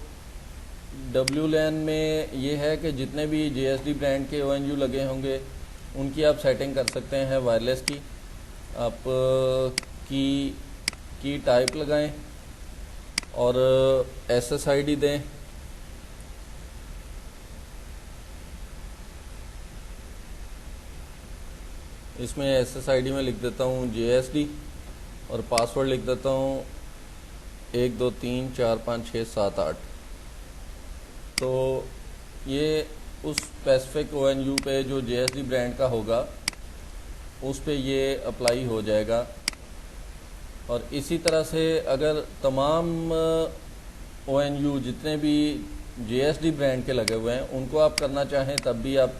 A: WLAN में ये है कि जितने भी JSD ब्रांड के ONU लगे होंगे उनकी आप सेटिंग कर सकते हैं वायरलेस की। आप की टाइप लगाएं और SSID दें। इसमें SSID में लिख देता हूँ JSD और पासवर्ड लिख देता हूँ 1 2 3 4 5 6 7 8। तो ये उस स्पेसिफिक ONU पे जो JSD ब्रांड का होगा उस पे ये अप्लाई हो जाएगा। और इसी तरह से अगर तमाम ONU जितने भी JSD ब्रांड के लगे हुए हैं उनको आप करना चाहें तब भी आप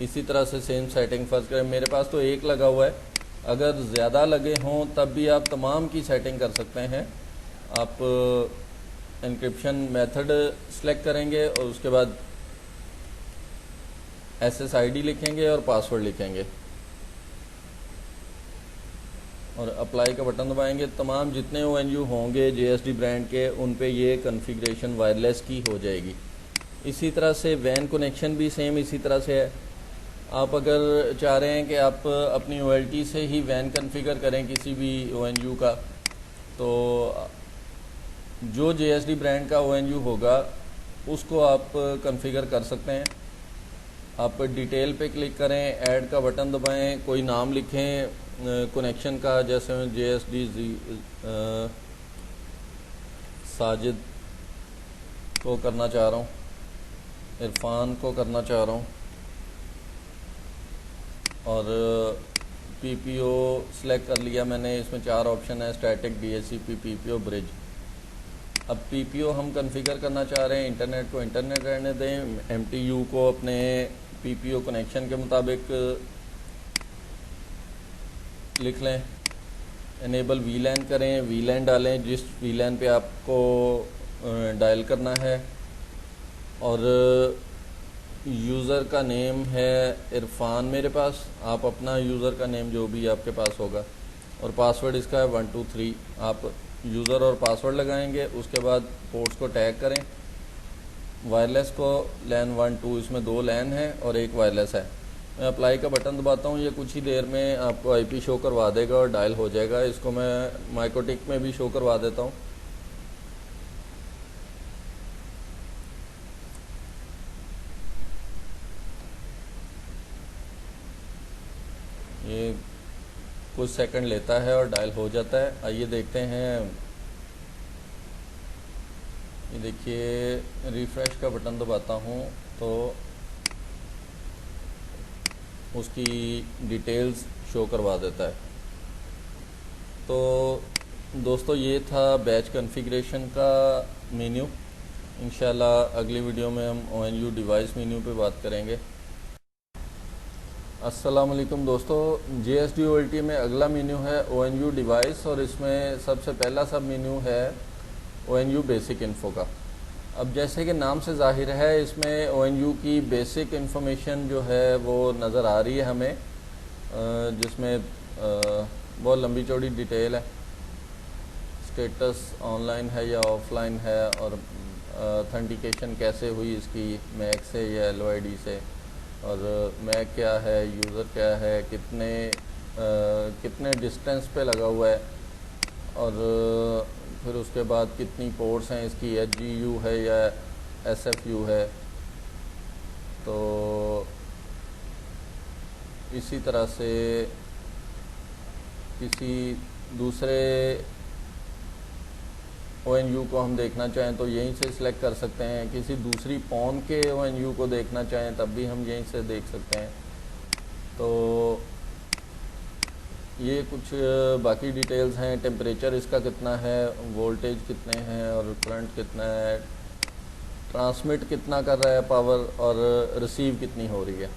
A: इसी तरह से सेम सेटिंग फर्स्ट करें। मेरे पास तो एक लगा हुआ है, अगर ज़्यादा लगे हों तब भी आप तमाम की सेटिंग कर सकते हैं। आप एन्क्रिप्शन मेथड सेलेक्ट करेंगे और उसके बाद SSID लिखेंगे और पासवर्ड लिखेंगे और अप्लाई का बटन दबाएंगे। तमाम जितने ONU होंगे JSD ब्रांड के उन पे ये कॉन्फ़िगरेशन वायरलेस की हो जाएगी। इसी तरह से वैन कनेक्शन भी सेम इसी तरह से है। आप अगर चाह रहे हैं कि आप अपनी OLT से ही वैन कॉन्फ़िगर करें किसी भी ONU का, तो जो JSD ब्रांड का ONU होगा उसको आप कॉन्फ़िगर कर सकते हैं। आप डिटेल पे क्लिक करें, ऐड का बटन दबाएं, कोई नाम लिखें कनेक्शन का, जैसे JSD साजिद को करना चाह रहा हूँ, इरफान को करना चाह रहा हूँ, और पीपीओ सेलेक्ट कर लिया मैंने। इसमें 4 ऑप्शन है, स्टैटिक, डीएचसीपी, पीपीओ, ब्रिज। अब पीपीओ हम कॉन्फ़िगर करना चाह रहे हैं, इंटरनेट को इंटरनेट रहने दें, एमटीयू को अपने पीपीओ कनेक्शन के मुताबिक लिख लें। इनेबल वीलैन करें, वीलैन डालें जिस वीलैन पे आपको डायल करना है, और यूज़र का नेम है इरफान मेरे पास। आप अपना यूज़र का नेम जो भी आपके पास होगा, और पासवर्ड इसका है 123। आप यूज़र और पासवर्ड लगाएंगे, उसके बाद पोर्ट्स को टैग करें। वायरलेस को लैन 1 2, इसमें 2 लैन है और 1 वायरलेस है। मैं अप्लाई का बटन दबाता हूँ, ये कुछ ही देर में आपको आईपी शो करवा देगा और डायल हो जाएगा। इसको मैं माइक्रोटिक में भी शो करवा देता हूँ। ये कुछ सेकंड लेता है और डायल हो जाता है। आइए देखते हैं। ये देखिए, रिफ्रेश का बटन दबाता हूँ तो उसकी डिटेल्स शो करवा देता है। तो दोस्तों, ये था बैच कॉन्फ़िगरेशन का मेन्यू। इंशाल्लाह अगली वीडियो में हम ONU डिवाइस मेन्यू पे बात करेंगे। अस्सलाम वालेकुम दोस्तों, JSDOLT में अगला मेन्यू है ONU डिवाइस, और इसमें सबसे पहला सब मेन्यू है ONU बेसिक इन्फो का। अब जैसे कि नाम से ज़ाहिर है, इसमें ONU की बेसिक इन्फॉर्मेशन जो है वो नज़र आ रही है हमें, जिसमें बहुत लंबी चौड़ी डिटेल है। स्टेटस ऑनलाइन है या ऑफलाइन है, और ऑथेंटिकेशन कैसे हुई इसकी, मैक से या LOID से, और मैक क्या है, यूज़र क्या है, कितने डिस्टेंस पे लगा हुआ है, और फिर उसके बाद कितनी पोर्ट्स हैं इसकी, HGU है या SFU है। तो इसी तरह से किसी दूसरे ONU को हम देखना चाहें तो यहीं से सिलेक्ट कर सकते हैं। किसी दूसरी पॉन के ONU को देखना चाहें तब भी हम यहीं से देख सकते हैं। तो ये कुछ बाकी डिटेल्स हैं। टेम्परेचर इसका कितना है, वोल्टेज कितने हैं, और करंट कितना है, ट्रांसमिट कितना कर रहा है पावर, और रिसीव कितनी हो रही है।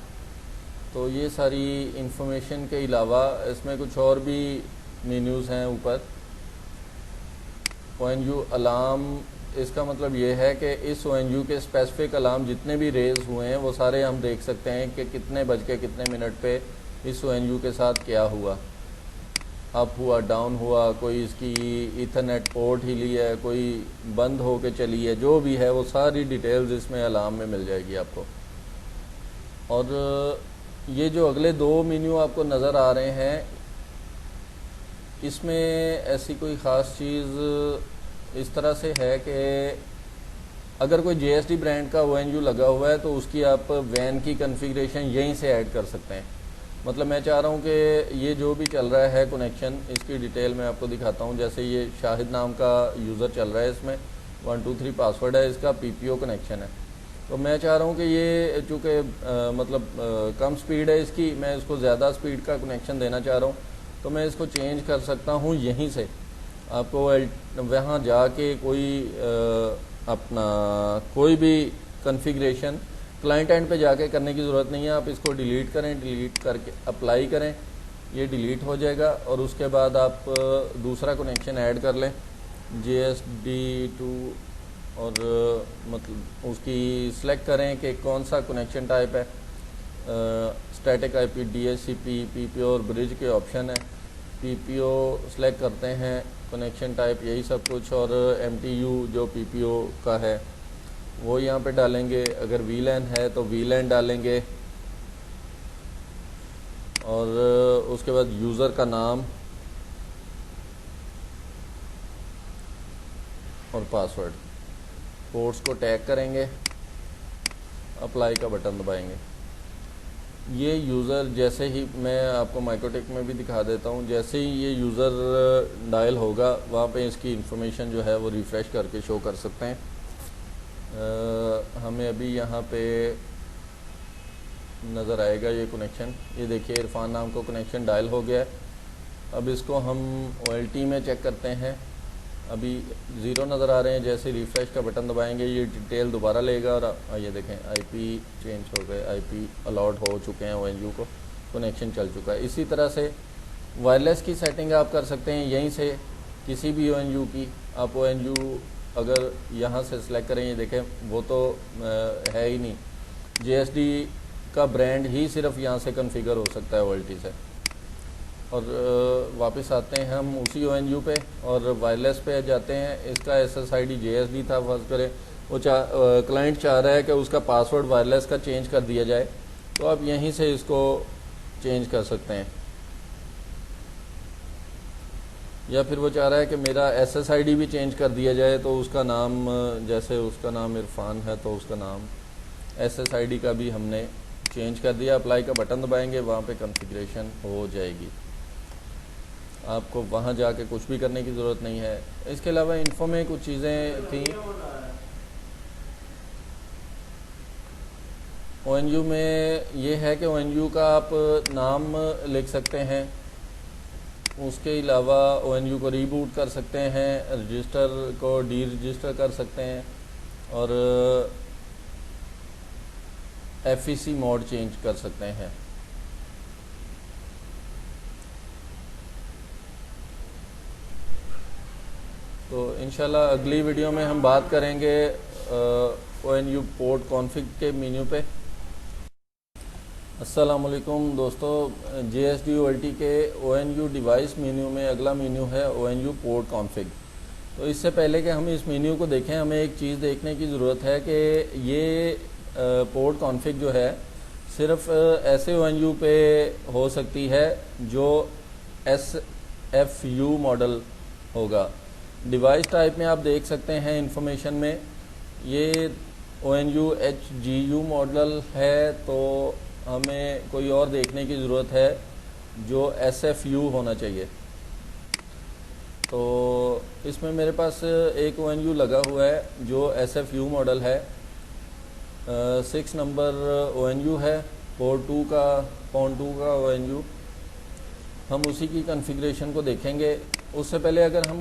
A: तो ये सारी इंफॉर्मेशन के अलावा इसमें कुछ और भी मेन्यूज़ हैं ऊपर। ONU अलार्म, इसका मतलब ये है कि इस ONU के स्पेसिफिक अलार्म जितने भी रेज़ हुए हैं वो सारे हम देख सकते हैं कि कितने बज के कितने मिनट पे इस ONU के साथ क्या हुआ, अप हुआ, डाउन हुआ, कोई इसकी ईथरनेट पोर्ट हिली है, कोई बंद हो के चली है, जो भी है वो सारी डिटेल्स इसमें अलार्म में मिल जाएगी आपको। और ये जो अगले 2 मेन्यू आपको नज़र आ रहे हैं, इसमें ऐसी कोई ख़ास चीज़ इस तरह से है कि अगर कोई JSD ब्रांड का ONU लगा हुआ है तो उसकी आप वैन की कॉन्फ़िगरेशन यहीं से ऐड कर सकते हैं। मतलब मैं चाह रहा हूँ कि ये जो भी चल रहा है कनेक्शन, इसकी डिटेल मैं आपको दिखाता हूँ। जैसे ये शाहिद नाम का यूज़र चल रहा है, इसमें 123 पासवर्ड है, इसका PPO कनेक्शन है। तो मैं चाह रहा हूँ कि ये चूँकि मतलब कम स्पीड है इसकी, मैं इसको ज़्यादा स्पीड का कनेक्शन देना चाह रहा हूँ, तो मैं इसको चेंज कर सकता हूँ यहीं से। आपको वहाँ जाके अपना कोई भी कॉन्फ़िगरेशन क्लाइंट एंड पे जाके करने की ज़रूरत नहीं है। आप इसको डिलीट करें, डिलीट करके अप्लाई करें, ये डिलीट हो जाएगा। और उसके बाद आप दूसरा कनेक्शन ऐड कर लें, JSD2, और मतलब उसकी सिलेक्ट करें कि कौन सा कनेक्शन टाइप है। स्टैटिक IP, DHCP, PPO और ब्रिज के ऑप्शन है। PPO सिलेक्ट करते हैं, कनेक्शन टाइप यही सब कुछ, और MTU जो PPO का है वो यहाँ पे डालेंगे। अगर VLAN है तो VLAN डालेंगे, और उसके बाद यूज़र का नाम और पासवर्ड, पोर्ट्स को टैग करेंगे, अप्लाई का बटन दबाएंगे। ये यूज़र जैसे ही, मैं आपको माइक्रोटेक में भी दिखा देता हूँ, जैसे ही ये यूज़र डायल होगा वहाँ पे इसकी इंफॉर्मेशन जो है वो रिफ़्रेश करके शो कर सकते हैं। हमें अभी यहाँ पे नज़र आएगा ये कनेक्शन, ये देखिए इरफान नाम को कनेक्शन डायल हो गया है। अब इसको हम OLT में चेक करते हैं, अभी 0 नज़र आ रहे हैं। जैसे रिफ़्रेश का बटन दबाएंगे ये डिटेल दोबारा लेगा और ये देखें IP चेंज हो गए, IP अलॉट हो चुके हैं, ONU को कनेक्शन चल चुका है। इसी तरह से वायरलेस की सेटिंग आप कर सकते हैं यहीं से, किसी भी ONU की। आप ONU अगर यहाँ से सिलेक्ट करें, ये देखें वो तो है ही नहीं, JSD का ब्रांड ही सिर्फ यहाँ से कॉन्फ़िगर हो सकता है OLT से। और वापस आते हैं हम उसी ONU पे और वायरलेस पे जाते हैं। इसका SSID JSD था, फर्ज करें वो क्लाइंट चाह रहा है कि उसका पासवर्ड वायरलेस का चेंज कर दिया जाए, तो आप यहीं से इसको चेंज कर सकते हैं। या फिर वो चाह रहा है कि मेरा SSID भी चेंज कर दिया जाए, तो उसका नाम, जैसे उसका नाम इरफान है तो उसका नाम SSID का भी हमने चेंज कर दिया। अप्लाई का बटन दबाएंगे, वहाँ पे कॉन्फ़िगरेशन हो जाएगी। आपको वहाँ जाके कुछ भी करने की ज़रूरत नहीं है। इसके अलावा इन्फो में कुछ चीज़ें थी। ONU में ये है कि ONU का आप नाम लिख सकते हैं, उसके अलावा ONU को रीबूट कर सकते हैं, रजिस्टर को डी रजिस्टर कर सकते हैं और FEC मोड चेंज कर सकते हैं। तो इंशाल्लाह अगली वीडियो में हम बात करेंगे ONU पोर्ट कॉन्फ़िग के मेन्यू पे। अस्सलाम वालेकुम दोस्तों, JSD OLT के ONU डिवाइस मेन्यू में अगला मेन्यू है ONU पोर्ट कॉन्फ़िग। तो इससे पहले कि हम इस मेन्यू को देखें, हमें एक चीज़ देखने की ज़रूरत है कि ये पोर्ट कॉन्फ़िग जो है सिर्फ ऐसे ONU पे हो सकती है जो SFU मॉडल होगा। डिवाइस टाइप में आप देख सकते हैं इंफॉर्मेशन में ये ONU HGU मॉडल है, तो हमें कोई और देखने की ज़रूरत है जो SFU होना चाहिए। तो इसमें मेरे पास एक ONU लगा हुआ है जो SFU मॉडल है, 6 नंबर ONU है, पोर्ट 2 का ONU। हम उसी की कॉन्फ़िगरेशन को देखेंगे। उससे पहले अगर हम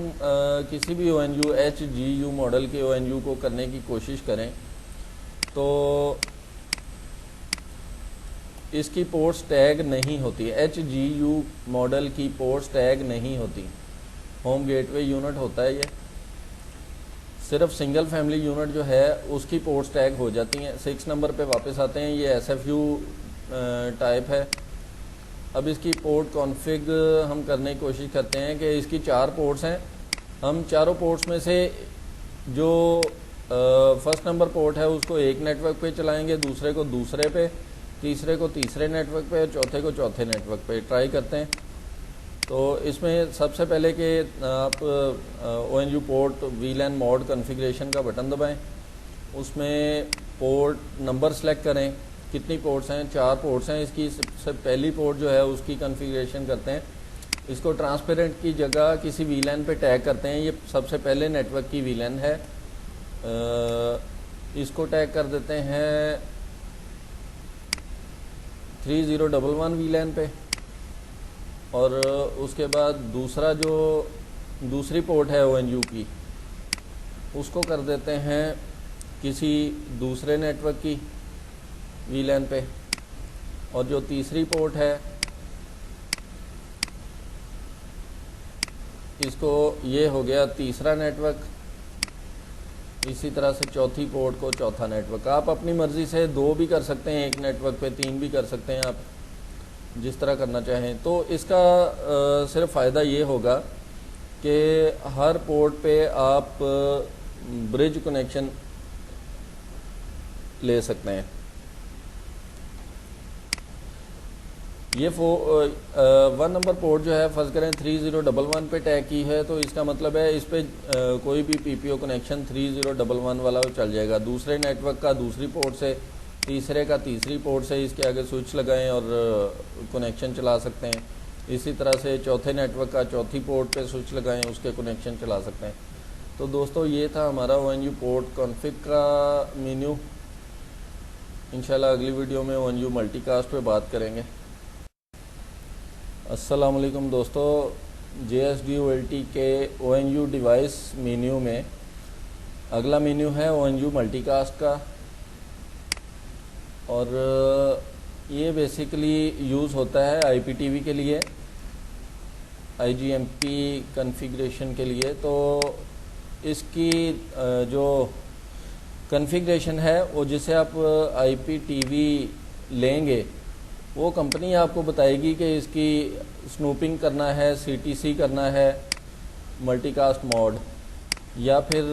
A: किसी भी ONU HGU मॉडल के ONU को करने की कोशिश करें तो इसकी पोर्ट्स टैग नहीं होती। HGU मॉडल की पोर्ट्स टैग नहीं होती। होम गेटवे यूनिट होता है, ये सिर्फ सिंगल फैमिली यूनिट जो है उसकी पोर्ट्स टैग हो जाती हैं। 6 नंबर पे वापस आते हैं, ये SFU टाइप है। अब इसकी पोर्ट कॉन्फ़िग हम करने की कोशिश करते हैं कि इसकी 4 पोर्ट्स हैं। हम चारों पोर्ट्स में से जो फर्स्ट नंबर पोर्ट है उसको एक नेटवर्क पे चलाएंगे, दूसरे को दूसरे पे, तीसरे को तीसरे नेटवर्क पे, चौथे को चौथे नेटवर्क पे ट्राई करते हैं। तो इसमें सबसे पहले कि आप ONU port VLAN mode configuration का बटन दबाएं, उसमें पोर्ट नंबर सेलेक्ट करें। कितनी पोर्ट्स हैं? 4 पोर्ट्स हैं। इसकी सबसे पहली पोर्ट जो है उसकी कॉन्फ़िगरेशन करते हैं। इसको ट्रांसपेरेंट की जगह किसी VLAN पे टैग करते हैं। ये सबसे पहले नेटवर्क की VLAN है, इसको टैग कर देते हैं 3011 VLAN पे। और उसके बाद दूसरी पोर्ट है ONU की, उसको कर देते हैं किसी दूसरे नेटवर्क की VLAN पे। और जो तीसरी पोर्ट है इसको, ये हो गया तीसरा नेटवर्क। इसी तरह से चौथी पोर्ट को चौथा नेटवर्क। आप अपनी मर्ज़ी से 2 भी कर सकते हैं एक नेटवर्क पे, 3 भी कर सकते हैं, आप जिस तरह करना चाहें। तो इसका सिर्फ फ़ायदा ये होगा कि हर पोर्ट पे आप ब्रिज कनेक्शन ले सकते हैं। ये 1 नंबर पोर्ट जो है फर्ज करें 3011 पे टैग की है, तो इसका मतलब है इस पे कोई भी PPO कनेक्शन 3011 वाला चल जाएगा। दूसरे नेटवर्क का दूसरी पोर्ट से तीसरे का तीसरी पोर्ट से इसके आगे स्विच लगाएं और कनेक्शन चला सकते हैं। इसी तरह से चौथे नेटवर्क का चौथी पोर्ट पे स्विच लगाएं, उसके कनेक्शन चला सकते हैं। तो दोस्तों ये था हमारा ONU पोर्ट कॉन्फ़िग का मेन्यू। इंशाल्लाह अगली वीडियो में ONU मल्टीकास्ट पे बात करेंगे। अस्सलाम वालेकुम दोस्तों, JSDOLT के ONU डिवाइस मेन्यू में अगला मेन्यू है ONU मल्टीकास्ट का, और ये बेसिकली यूज़ होता है IPTV के लिए, IGMP कॉन्फ़िगरेशन के लिए। तो इसकी जो कॉन्फ़िगरेशन है वो जिसे आप IPTV लेंगे वो कंपनी आपको बताएगी कि इसकी स्नूपिंग करना है, CTC करना है, मल्टीकास्ट मोड, या फिर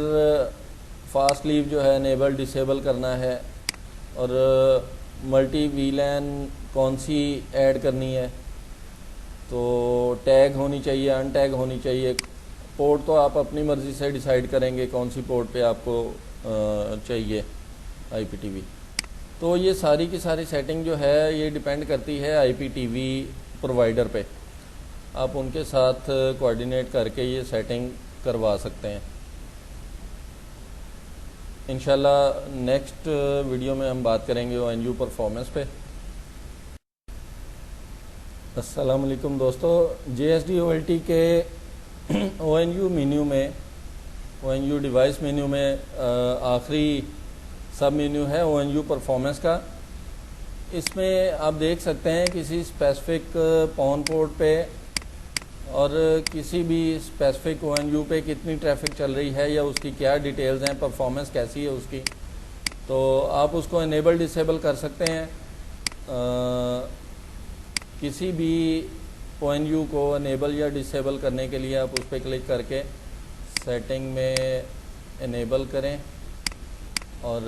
A: फास्ट लीव जो है इनेबल डिसेबल करना है, और मल्टी वीलैन कौन सी ऐड करनी है, तो टैग होनी चाहिए, अनटैग होनी चाहिए। पोर्ट तो आप अपनी मर्ज़ी से डिसाइड करेंगे कौन सी पोर्ट पे आपको चाहिए IPTV। तो ये सारी की सारी सेटिंग जो है ये डिपेंड करती है IPTV प्रोवाइडर पे। आप उनके साथ कोऑर्डिनेट करके ये सेटिंग करवा सकते हैं। इंशाल्लाह नेक्स्ट वीडियो में हम बात करेंगे ONU परफॉर्मेंस पे। अस्सलाम वालेकुम दोस्तों, JSDOLT के ONU मेन्यू में, ONU डिवाइस मेन्यू में आखिरी सब मेन्यू है ONU परफॉर्मेंस का। इसमें आप देख सकते हैं किसी स्पेसिफिक पॉन पोर्ट पे और किसी भी स्पेसिफिक ONU पे कितनी ट्रैफिक चल रही है या उसकी क्या डिटेल्स हैं, परफॉर्मेंस कैसी है उसकी। तो आप उसको इनेबल डिसेबल कर सकते हैं। किसी भी ONU को इनेबल या डिसेबल करने के लिए आप उस पर क्लिक करके सेटिंग में इनेबल करें, और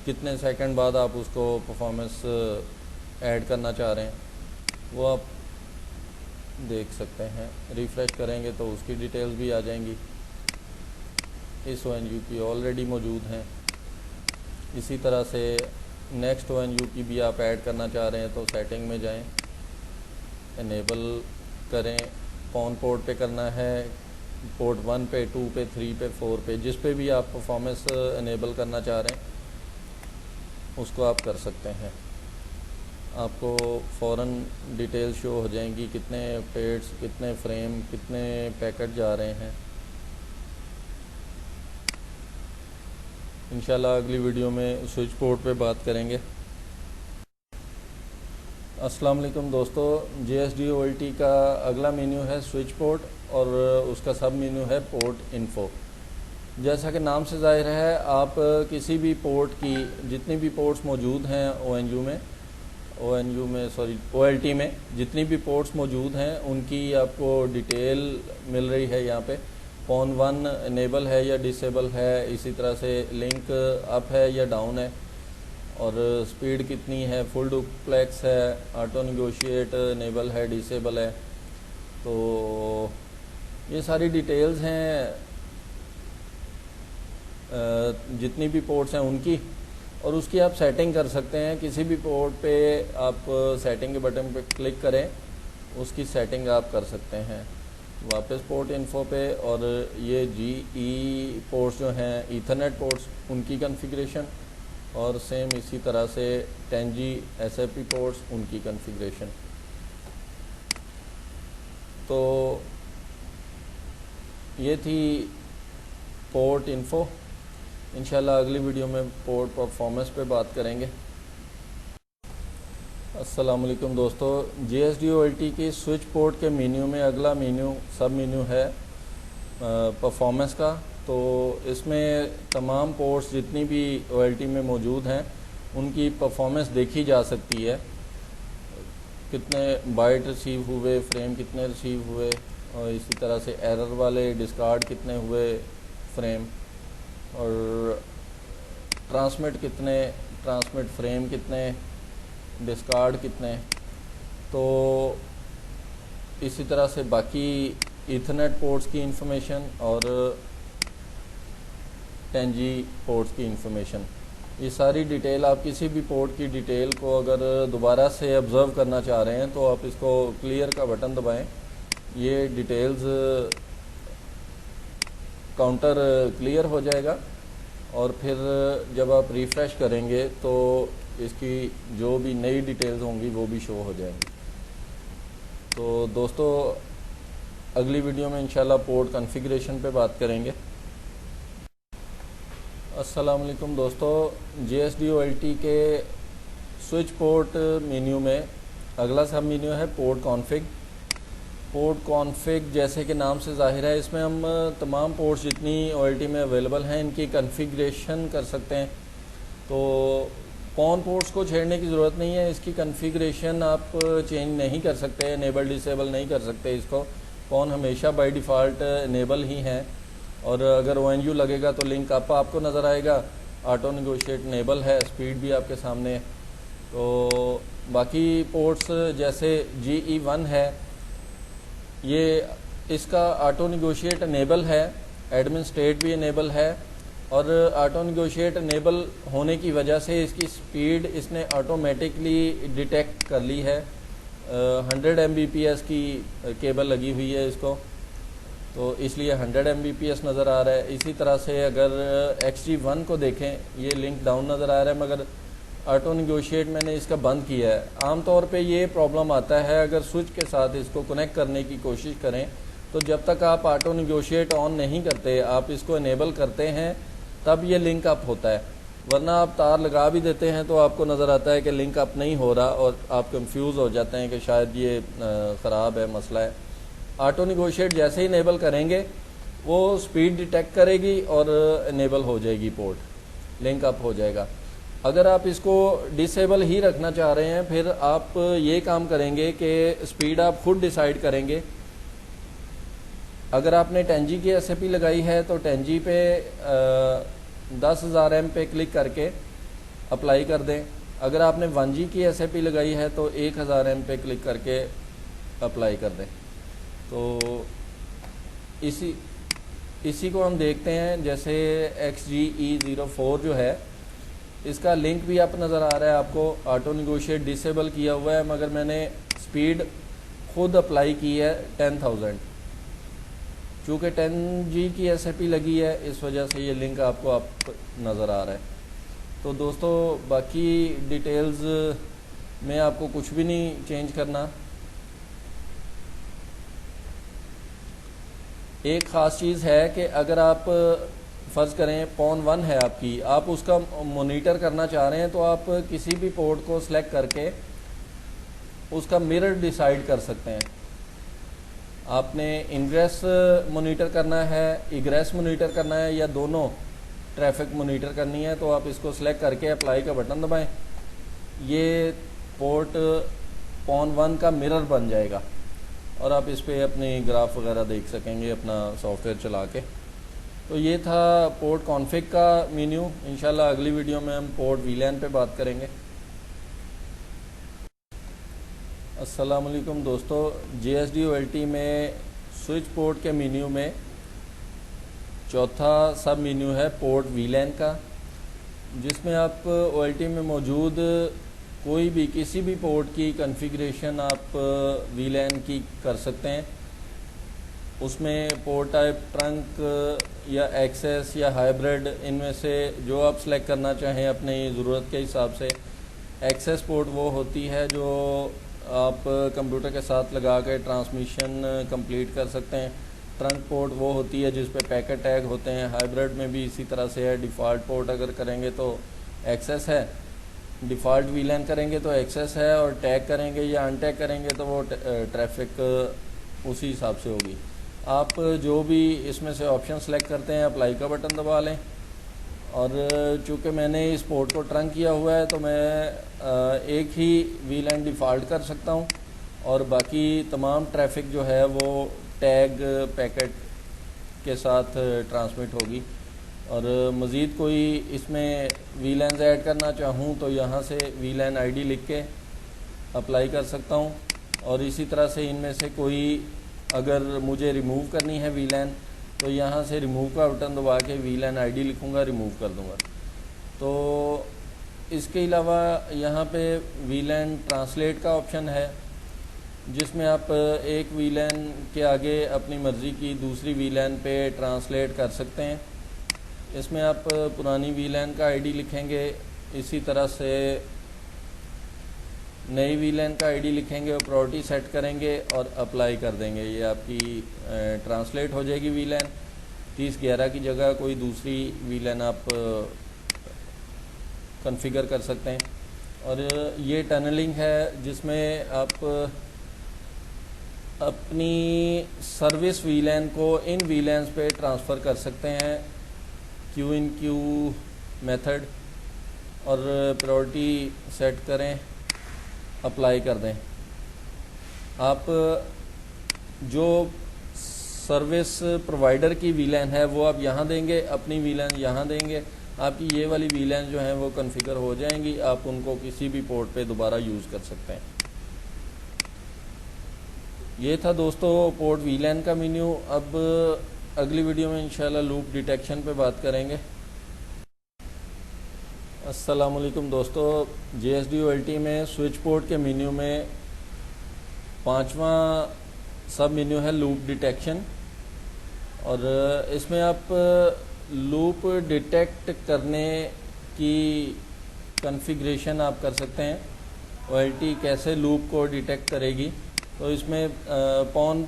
A: कितने सेकंड बाद आप उसको परफॉर्मेंस ऐड करना चाह रहे हैं वो आप देख सकते हैं। रिफ़्रेश करेंगे तो उसकी डिटेल्स भी आ जाएंगी। इस ONU की ऑलरेडी मौजूद हैं। इसी तरह से नेक्स्ट ONU की भी आप ऐड करना चाह रहे हैं तो सेटिंग में जाएं, इनेबल करें। पॉन पोर्ट पे करना है, पोर्ट 1 पे, 2 पे, 3 पे, 4 पे, जिस पे भी आप परफॉर्मेंस इनेबल करना चाह रहे हैं उसको आप कर सकते हैं। आपको फ़ौरन डिटेल शो हो जाएंगी, कितने पेड्स, कितने फ्रेम, कितने पैकेट जा रहे हैं। इंशाल्लाह अगली वीडियो में स्विच पोर्ट पे बात करेंगे। अस्सलाम वालेकुम दोस्तों, JSDOLT का अगला मेन्यू है स्विच पोर्ट, और उसका सब मेन्यू है पोर्ट इन्फो। जैसा कि नाम से ज़ाहिर है, आप किसी भी पोर्ट की जितनी भी पोर्ट्स मौजूद हैं OLT में जितनी भी पोर्ट्स मौजूद हैं उनकी आपको डिटेल मिल रही है। यहाँ पे पॉन 1 इनेबल है या डिसेबल है, इसी तरह से लिंक अप है या डाउन है, और स्पीड कितनी है, फुल डुप्लेक्स है, ऑटो नेगोशिएट इनेबल है, डिसेबल है। तो ये सारी डिटेल्स हैं जितनी भी पोर्ट्स हैं उनकी, और उसकी आप सेटिंग कर सकते हैं। किसी भी पोर्ट पे आप सेटिंग के बटन पे क्लिक करें, उसकी सेटिंग आप कर सकते हैं। वापस पोर्ट इन्फो पे, और ये GE पोर्ट्स जो हैं ईथरनेट पोर्ट्स, उनकी कॉन्फ़िगरेशन, और सेम इसी तरह से 10G SFP पोर्ट्स, उनकी कॉन्फ़िगरेशन। तो ये थी पोर्ट इन्फो। इंशाल्लाह अगली वीडियो में पोर्ट परफॉर्मेंस पे बात करेंगे। अस्सलाम वालेकुम दोस्तों, JSDOLT की स्विच पोर्ट के मेन्यू में अगला मेन्यू सब मेन्यू है परफॉर्मेंस का। तो इसमें तमाम पोर्ट्स जितनी भी OLT में मौजूद हैं उनकी परफॉर्मेंस देखी जा सकती है। कितने बाइट रिसीव हुए, फ्रेम कितने रिसीव हुए, और इसी तरह से एरर वाले डिस्कार्ड कितने हुए फ्रेम, और ट्रांसमिट फ्रेम कितने, डिस्कार्ड कितने। तो इसी तरह से बाकी ईथरनेट पोर्ट्स की इंफॉर्मेशन और 10G पोर्ट्स की इंफॉर्मेशन। ये सारी डिटेल, आप किसी भी पोर्ट की डिटेल को अगर दोबारा से ऑब्ज़र्व करना चाह रहे हैं तो आप इसको क्लियर का बटन दबाएं। ये डिटेल्स काउंटर क्लियर हो जाएगा और फिर जब आप रिफ़्रेश करेंगे तो इसकी जो भी नई डिटेल्स होंगी वो भी शो हो जाएंगी। तो दोस्तों, अगली वीडियो में इंशाल्लाह पोर्ट कॉन्फ़िगरेशन पे बात करेंगे। अस्सलाम वालेकुम दोस्तों, JSDOLT के स्विच पोर्ट मेन्यू में अगला सब मेन्यू है पोर्ट कॉन्फ़िग। पोर्ट कॉन्फ़िग जैसे कि नाम से ज़ाहिर है, इसमें हम तमाम पोर्ट्स जितनी OLT में अवेलेबल हैं इनकी कॉन्फ़िगरेशन कर सकते हैं। तो कौन पोर्ट्स को छेड़ने की ज़रूरत नहीं है, इसकी कॉन्फ़िगरेशन आप चेंज नहीं कर सकते, इनेबल डिसेबल नहीं कर सकते। इसको कौन हमेशा बाय डिफ़ॉल्ट इनेबल ही हैं, और अगर ONU लगेगा तो लिंक अप आपको नज़र आएगा, ऑटो नेगोशिएट इनेबल है, स्पीड भी आपके सामने है। तो बाकी पोर्ट्स जैसे GE1 है, ये इसका ऑटो नेगोशिएट इनेबल है, एडमिन स्टेट भी इनेबल है, और ऑटो नेगोशिएट इनेबल होने की वजह से इसकी स्पीड इसने ऑटोमेटिकली डिटेक्ट कर ली है। 100 Mbps की केबल लगी हुई है इसको, तो इसलिए 100 Mbps नज़र आ रहा है। इसी तरह से अगर XG1 को देखें, ये लिंक डाउन नज़र आ रहा है, मगर ऑटो नेगोशिएट मैंने इसका बंद किया है। आम तौर पे ये प्रॉब्लम आता है अगर स्विच के साथ इसको कनेक्ट करने की कोशिश करें तो जब तक आप ऑटो नेगोशिएट ऑन नहीं करते, आप इसको इनेबल करते हैं, तब ये लिंक अप होता है। वरना आप तार लगा भी देते हैं तो आपको नज़र आता है कि लिंक अप नहीं हो रहा और आप कंफ्यूज हो जाते हैं कि शायद ये ख़राब है, मसला है। ऑटो नेगोशिएट जैसे ही इनेबल करेंगे वो स्पीड डिटेक्ट करेगी और इनेबल हो जाएगी, पोर्ट लिंक अप हो जाएगा। अगर आप इसको डिसेबल ही रखना चाह रहे हैं, फिर आप ये काम करेंगे कि स्पीड आप खुद डिसाइड करेंगे। अगर आपने 10G की SAP लगाई है तो 10G पे 10,000 M पे क्लिक करके अप्लाई कर दें। अगर आपने 1G की SAP लगाई है तो 1000 M पे क्लिक करके अप्लाई कर दें। तो इसी को हम देखते हैं। जैसे XGE04 जो है, इसका लिंक भी आप नज़र आ रहा है आपको, ऑटो नेगोशिएट डिसेबल किया हुआ है, मगर मैंने स्पीड खुद अप्लाई की है 10,000। चूँकि 10G की SAP लगी है, इस वजह से ये लिंक आपको आप नज़र आ रहा है। तो दोस्तों, बाकी डिटेल्स में आपको कुछ भी नहीं चेंज करना। एक ख़ास चीज़ है कि अगर आप फ़र्ज़ करें PON 1 है आपकी, आप उसका मॉनिटर करना चाह रहे हैं तो आप किसी भी पोर्ट को सिलेक्ट करके उसका मिरर डिसाइड कर सकते हैं। आपने इनग्रेस मॉनिटर करना है, इग्रेस मॉनिटर करना है, या दोनों ट्रैफिक मॉनिटर करनी है, तो आप इसको सिलेक्ट करके अप्लाई का बटन दबाएं। ये पोर्ट PON 1 का मिरर बन जाएगा और आप इस पे अपनी ग्राफ वगैरह देख सकेंगे अपना सॉफ्टवेयर चला के। तो ये था पोर्ट कॉन्फ़िग का मेन्यू। इंशाल्लाह अगली वीडियो में हम पोर्ट VLAN पे बात करेंगे। अस्सलाम वालेकुम दोस्तों, JSDOLT में स्विच पोर्ट के मेन्यू में चौथा सब मेन्यू है पोर्ट VLAN का, जिसमें आप OLT में मौजूद कोई भी किसी भी पोर्ट की कॉन्फ़िगरेशन आप VLAN की कर सकते हैं। उसमें पोर्ट टाइप ट्रंक या एक्सेस या हाइब्रिड, इनमें से जो आप सेलेक्ट करना चाहें अपनी ज़रूरत के हिसाब से। एक्सेस पोर्ट वो होती है जो आप कंप्यूटर के साथ लगा के ट्रांसमिशन कंप्लीट कर सकते हैं। ट्रंक पोर्ट वो होती है जिस पे पैकेट टैग होते हैं। हाइब्रिड में भी इसी तरह से है। डिफ़ॉल्ट पोर्ट अगर करेंगे तो एक्सेस है, डिफ़ॉल्ट VLAN करेंगे तो एक्सेस है, और टैग करेंगे या अनटैग करेंगे तो वो ट्रैफिक उसी हिसाब से होगी। आप जो भी इसमें से ऑप्शन सेलेक्ट करते हैं, अप्लाई का बटन दबा लें। और चूँकि मैंने इस पोर्ट को ट्रंक किया हुआ है तो मैं एक ही VLAN डिफ़ॉल्ट कर सकता हूँ, और बाकी तमाम ट्रैफिक जो है वो टैग पैकेट के साथ ट्रांसमिट होगी। और मज़ीद कोई इसमें VLANs ऐड करना चाहूँ तो यहाँ से VLAN ID लिख के अप्लाई कर सकता हूँ। और इसी तरह से इनमें से कोई अगर मुझे रिमूव करनी है VLAN, तो यहाँ से रिमूव का बटन दबा के VLAN ID लिखूँगा, रिमूव कर दूँगा। तो इसके अलावा यहाँ पे वीलैन ट्रांसलेट का ऑप्शन है, जिसमें आप एक वीलैन के आगे अपनी मर्ज़ी की दूसरी वीलैन पे ट्रांसलेट कर सकते हैं। इसमें आप पुरानी वीलैन का आईडी लिखेंगे, इसी तरह से नई वीलैन का आईडी लिखेंगे और प्रायोरिटी सेट करेंगे और अप्लाई कर देंगे। ये आपकी ट्रांसलेट हो जाएगी वीलैन। 3011 की जगह कोई दूसरी वीलैन आप कॉन्फ़िगर कर सकते हैं। और ये टनलिंग है, जिसमें आप अपनी सर्विस वीलैन को इन वीलैंस पे ट्रांसफ़र कर सकते हैं क्यू इन क्यू मेथड, और प्रायोरिटी सेट करें, अप्लाई कर दें। आप जो सर्विस प्रोवाइडर की वीलैन है वो आप यहाँ देंगे, अपनी वीलैन यहाँ देंगे, आपकी ये वाली वीलैन जो हैं वो कॉन्फ़िगर हो जाएंगी। आप उनको किसी भी पोर्ट पे दोबारा यूज़ कर सकते हैं। ये था दोस्तों पोर्ट वीलैन का मेन्यू। अब अगली वीडियो में इंशाल्लाह लूप डिटेक्शन पे बात करेंगे। अस्सलाम वालेकुम दोस्तों, JSD-OLT में स्विच पोर्ट के मेन्यू में 5वां सब मेन्यू है लूप डिटेक्शन, और इसमें आप लूप डिटेक्ट करने की कॉन्फ़िगरेशन आप कर सकते हैं। OLT कैसे लूप को डिटेक्ट करेगी, तो इसमें पॉन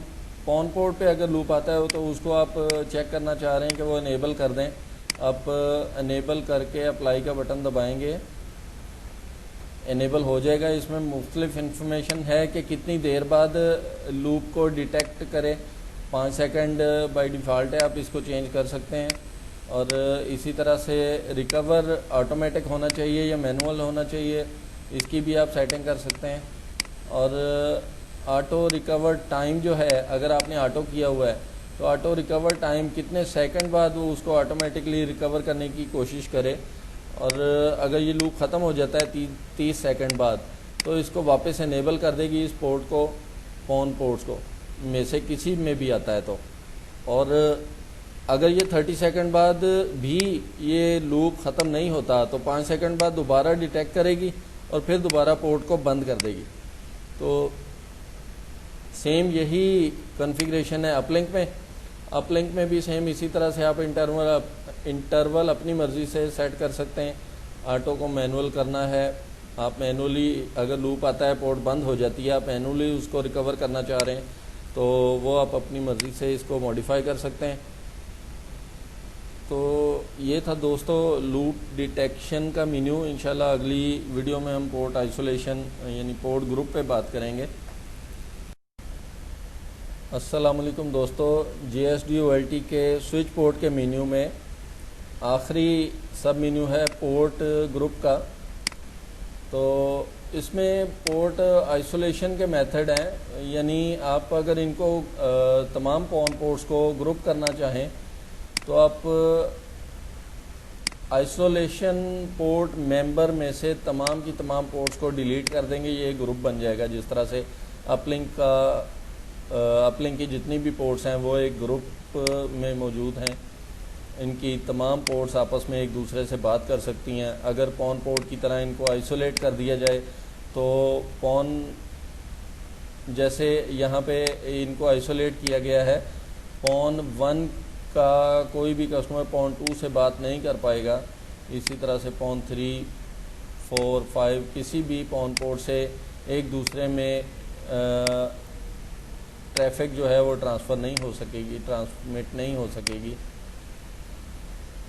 A: पोर्ट पे अगर लूप आता है तो उसको आप चेक करना चाह रहे हैं कि वो इनेबल कर दें। आप इनेबल करके अप्लाई का बटन दबाएंगे, इनेबल हो जाएगा। इसमें मुख्तलिफ इंफॉर्मेशन है कि कितनी देर बाद लूप को डिटेक्ट करे। 5 सेकंड बाय डिफ़ॉल्ट है, आप इसको चेंज कर सकते हैं। और इसी तरह से रिकवर ऑटोमेटिक होना चाहिए या मैनुअल होना चाहिए, इसकी भी आप सेटिंग कर सकते हैं। और ऑटो रिकवर टाइम जो है, अगर आपने ऑटो किया हुआ है तो ऑटो रिकवर टाइम कितने सेकंड बाद वो उसको ऑटोमेटिकली रिकवर करने की कोशिश करे। और अगर ये लूप ख़त्म हो जाता है 30 सेकंड बाद, तो इसको वापस इनेबल कर देगी इस पोर्ट को, पॉन पोर्ट्स को में से किसी में भी आता है तो। और अगर ये 30 सेकंड बाद भी ये लूप ख़त्म नहीं होता तो 5 सेकंड बाद दोबारा डिटेक्ट करेगी और फिर दोबारा पोर्ट को बंद कर देगी। तो सेम यही कॉन्फ़िगरेशन है अपलिंक में। अपलिंक में भी सेम इसी तरह से आप इंटरवल अपनी मर्ज़ी से सेट कर सकते हैं। ऑटो को मैनुअल करना है, आप मैनुअली, अगर लूप आता है पोर्ट बंद हो जाती है, आप मैनुअली उसको रिकवर करना चाह रहे हैं तो वो आप अपनी मर्ज़ी से इसको मॉडिफाई कर सकते हैं। तो ये था दोस्तों लूप डिटेक्शन का मेन्यू। इंशाल्लाह अगली वीडियो में हम पोर्ट आइसोलेशन यानी पोर्ट ग्रुप पे बात करेंगे। अस्सलाम वालेकुम दोस्तों, JSD-OLT के स्विच पोर्ट के मेन्यू में आखिरी सब मेन्यू है पोर्ट ग्रुप का। तो इसमें पोर्ट आइसोलेशन के मेथड हैं, यानी आप अगर इनको तमाम पॉन पोर्ट्स को ग्रुप करना चाहें तो आप आइसोलेशन पोर्ट मेंबर में से तमाम की तमाम पोर्ट्स को डिलीट कर देंगे, ये ग्रुप बन जाएगा। जिस तरह से अपलिंक की जितनी भी पोर्ट्स हैं वो एक ग्रुप में मौजूद हैं, इनकी तमाम पोर्ट्स आपस में एक दूसरे से बात कर सकती हैं। अगर पॉन पोर्ट की तरह इनको आइसोलेट कर दिया जाए तो पॉन, जैसे यहाँ पे इनको आइसोलेट किया गया है, पॉन 1 का कोई भी कस्टमर पॉन 2 से बात नहीं कर पाएगा। इसी तरह से पॉन 3, 4, 5 किसी भी पॉन पोर्ट से एक दूसरे में ट्रैफिक जो है वो ट्रांसफ़र नहीं हो सकेगी, ट्रांसमिट नहीं हो सकेगी।